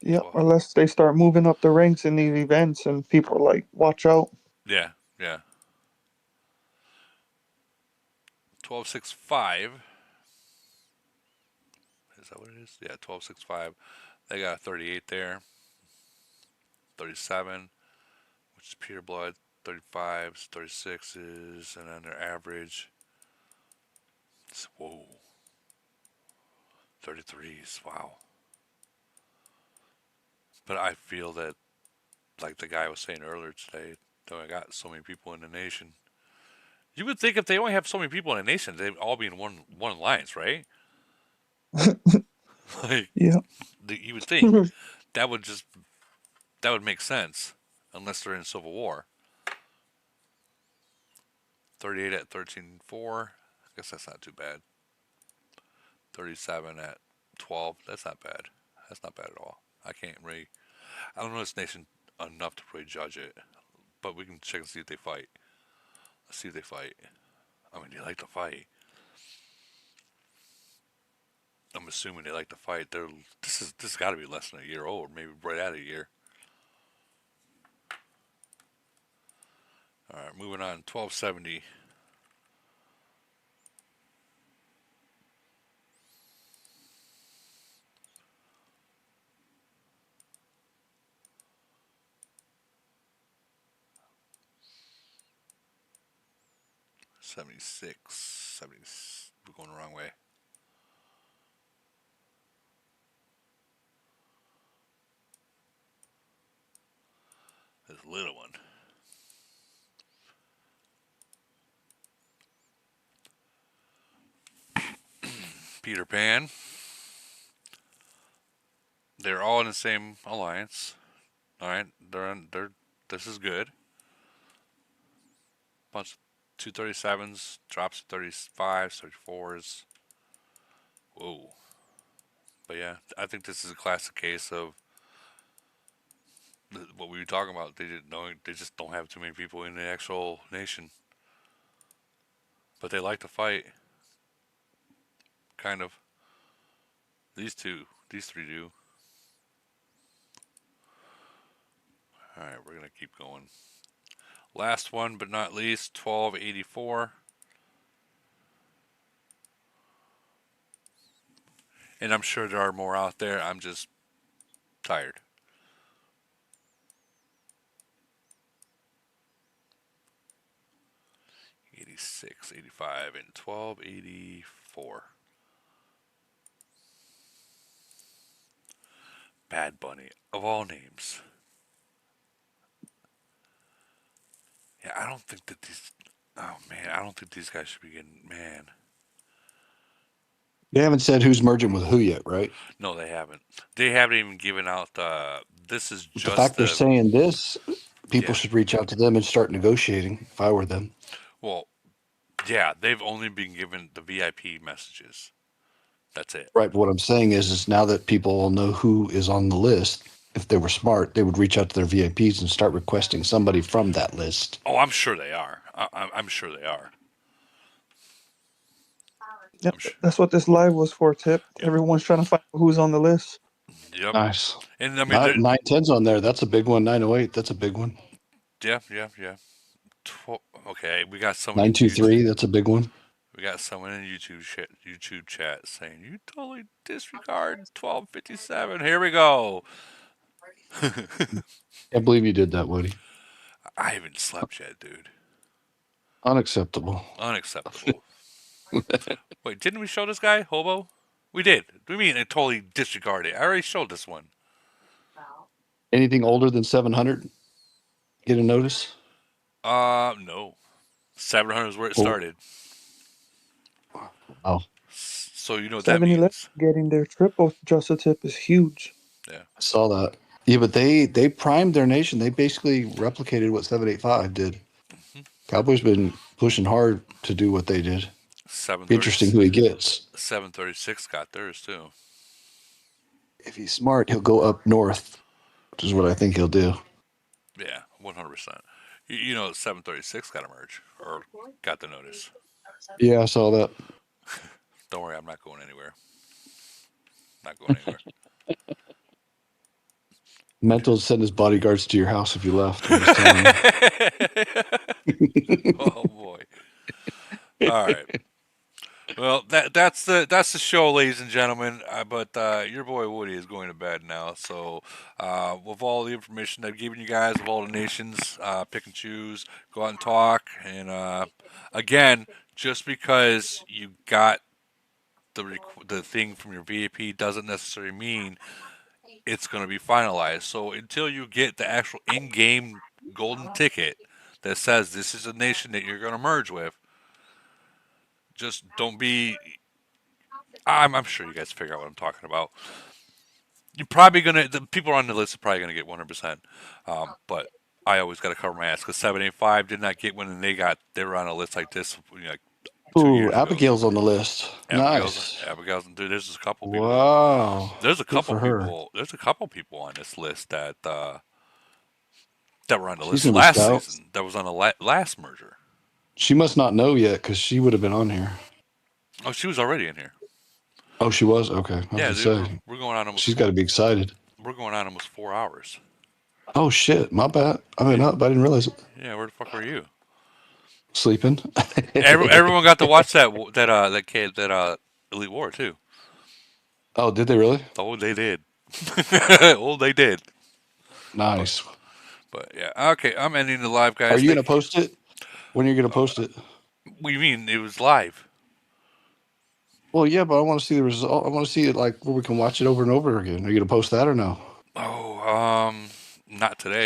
Yeah, unless they start moving up the ranks in these events and people are like, watch out. Yeah, yeah. 1265. Is that what it is? Yeah, 1265. They got a 38 there. 37, which is Peter Blood. 35s, 36s, and then their average. Whoa. 33s. Wow. But I feel that, like the guy was saying earlier today, they only got so many people in the nation. You would think if they only have so many people in the nation, they'd all be in one alliance, right? Like, yeah. You would think that would make sense, unless they're in Civil War. 38 at 13.4. I guess that's not too bad. 37 at 12. That's not bad. That's not bad at all. I don't know this nation enough to really judge it, but we can check and see if they fight. Let's see if they fight. I mean, they like to fight. I'm assuming they like to fight. This has got to be less than a year old, maybe right at a year. All right, moving on. 1270. We're going the wrong way. This little one. Peter Pan. They're all in the same alliance. All right, this is good. Bunch of 237s, drops to 35s, 34s. Whoa. But yeah, I think this is a classic case of what we were talking about. They just don't have too many people in the actual nation. But they like to fight. Kind of. These three do. Alright, we're going to keep going. Last one, but not least, 1284. And I'm sure there are more out there. I'm just tired. '86, '85, and 1284. Bad Bunny, of all names. Yeah, I don't think that I don't think these guys should be getting, man. They haven't said who's merging with who yet, right? No, they haven't. They haven't even given out, this is just The fact they're saying this, people should reach out to them and start negotiating, if I were them. Well, Yeah, they've only been given the VIP messages. That's it. Right. But what I'm saying is now that people will know who is on the list, if they were smart, they would reach out to their VIPs and start requesting somebody from that list. Oh, I'm sure they are. I'm sure they are. Yep, that's what this live was for, Tip. Everyone's trying to find out who's on the list. Yep. Nice. And I mean, 910's on there. That's a big one. 908. That's a big one. yeah. Okay, we got someone. 923. That's a big one. We got someone in YouTube chat saying you totally disregard 1257. Here we go. Can't believe you did that, Woody. I haven't slept yet, dude. Unacceptable. Unacceptable. Wait, didn't we show this guy, Hobo? We did. What do you mean it totally disregarded? I already showed this one. Anything older than 700? Get a notice? No. 700 is where it started. Oh. So you know what that 7-Eleven means. getting their triple just a tip is huge. Yeah. I saw that. Yeah, but they primed their nation. They basically replicated what 785 did. Cowboys been pushing hard to do what they did. Be interesting who he gets. 736 got theirs too. If he's smart, he'll go up north, which is what I think he'll do. Yeah, 100%. You know, 736 got a merge or got the notice. Yeah, I saw that. Don't worry, I'm not going anywhere. Not going anywhere. Mental send his bodyguards to your house if you left. I'm just telling you. Oh boy. All right. Well, that's the show, ladies and gentlemen. But your boy Woody is going to bed now. So with all the information I've given you guys of all the nations, pick and choose, go out and talk. And again, just because you got the thing from your VIP doesn't necessarily mean it's going to be finalized. So until you get the actual in-game golden ticket that says this is a nation that you're going to merge with, just don't be. I'm sure you guys figure out what I'm talking about. You're probably gonna. The people on the list are probably gonna get 100%. But I always got to cover my ass because 785 did not get one, and they were on a list like this. Like 2 Ooh, years ago. Abigail's on the list. Abigail's, Nice. dude, there's a couple people. Wow. There's a Good couple for her. people. There's a couple people on this list that were on the She's list in the last scouts. season. That was on the last merger. She must not know yet because she would have been on here. Oh, she was already in here. Oh, she was? Okay. I was Yeah, gonna dude, say. we're going on almost. She's got to be excited. We're going on almost 4 hours. Oh, shit. My bad. I mean, I didn't realize it. Yeah, where the fuck were you? Sleeping. Everyone got to watch that Elite War too. Oh, did they really? Oh, they did. Oh, they did. Nice. But yeah, okay. I'm ending the live, guys. Are you going to post it? When are you going to post it? What do you mean? It was live. Well, yeah, but I want to see the result. I want to see it like where we can watch it over and over again. Are you going to post that or no? Oh, not today.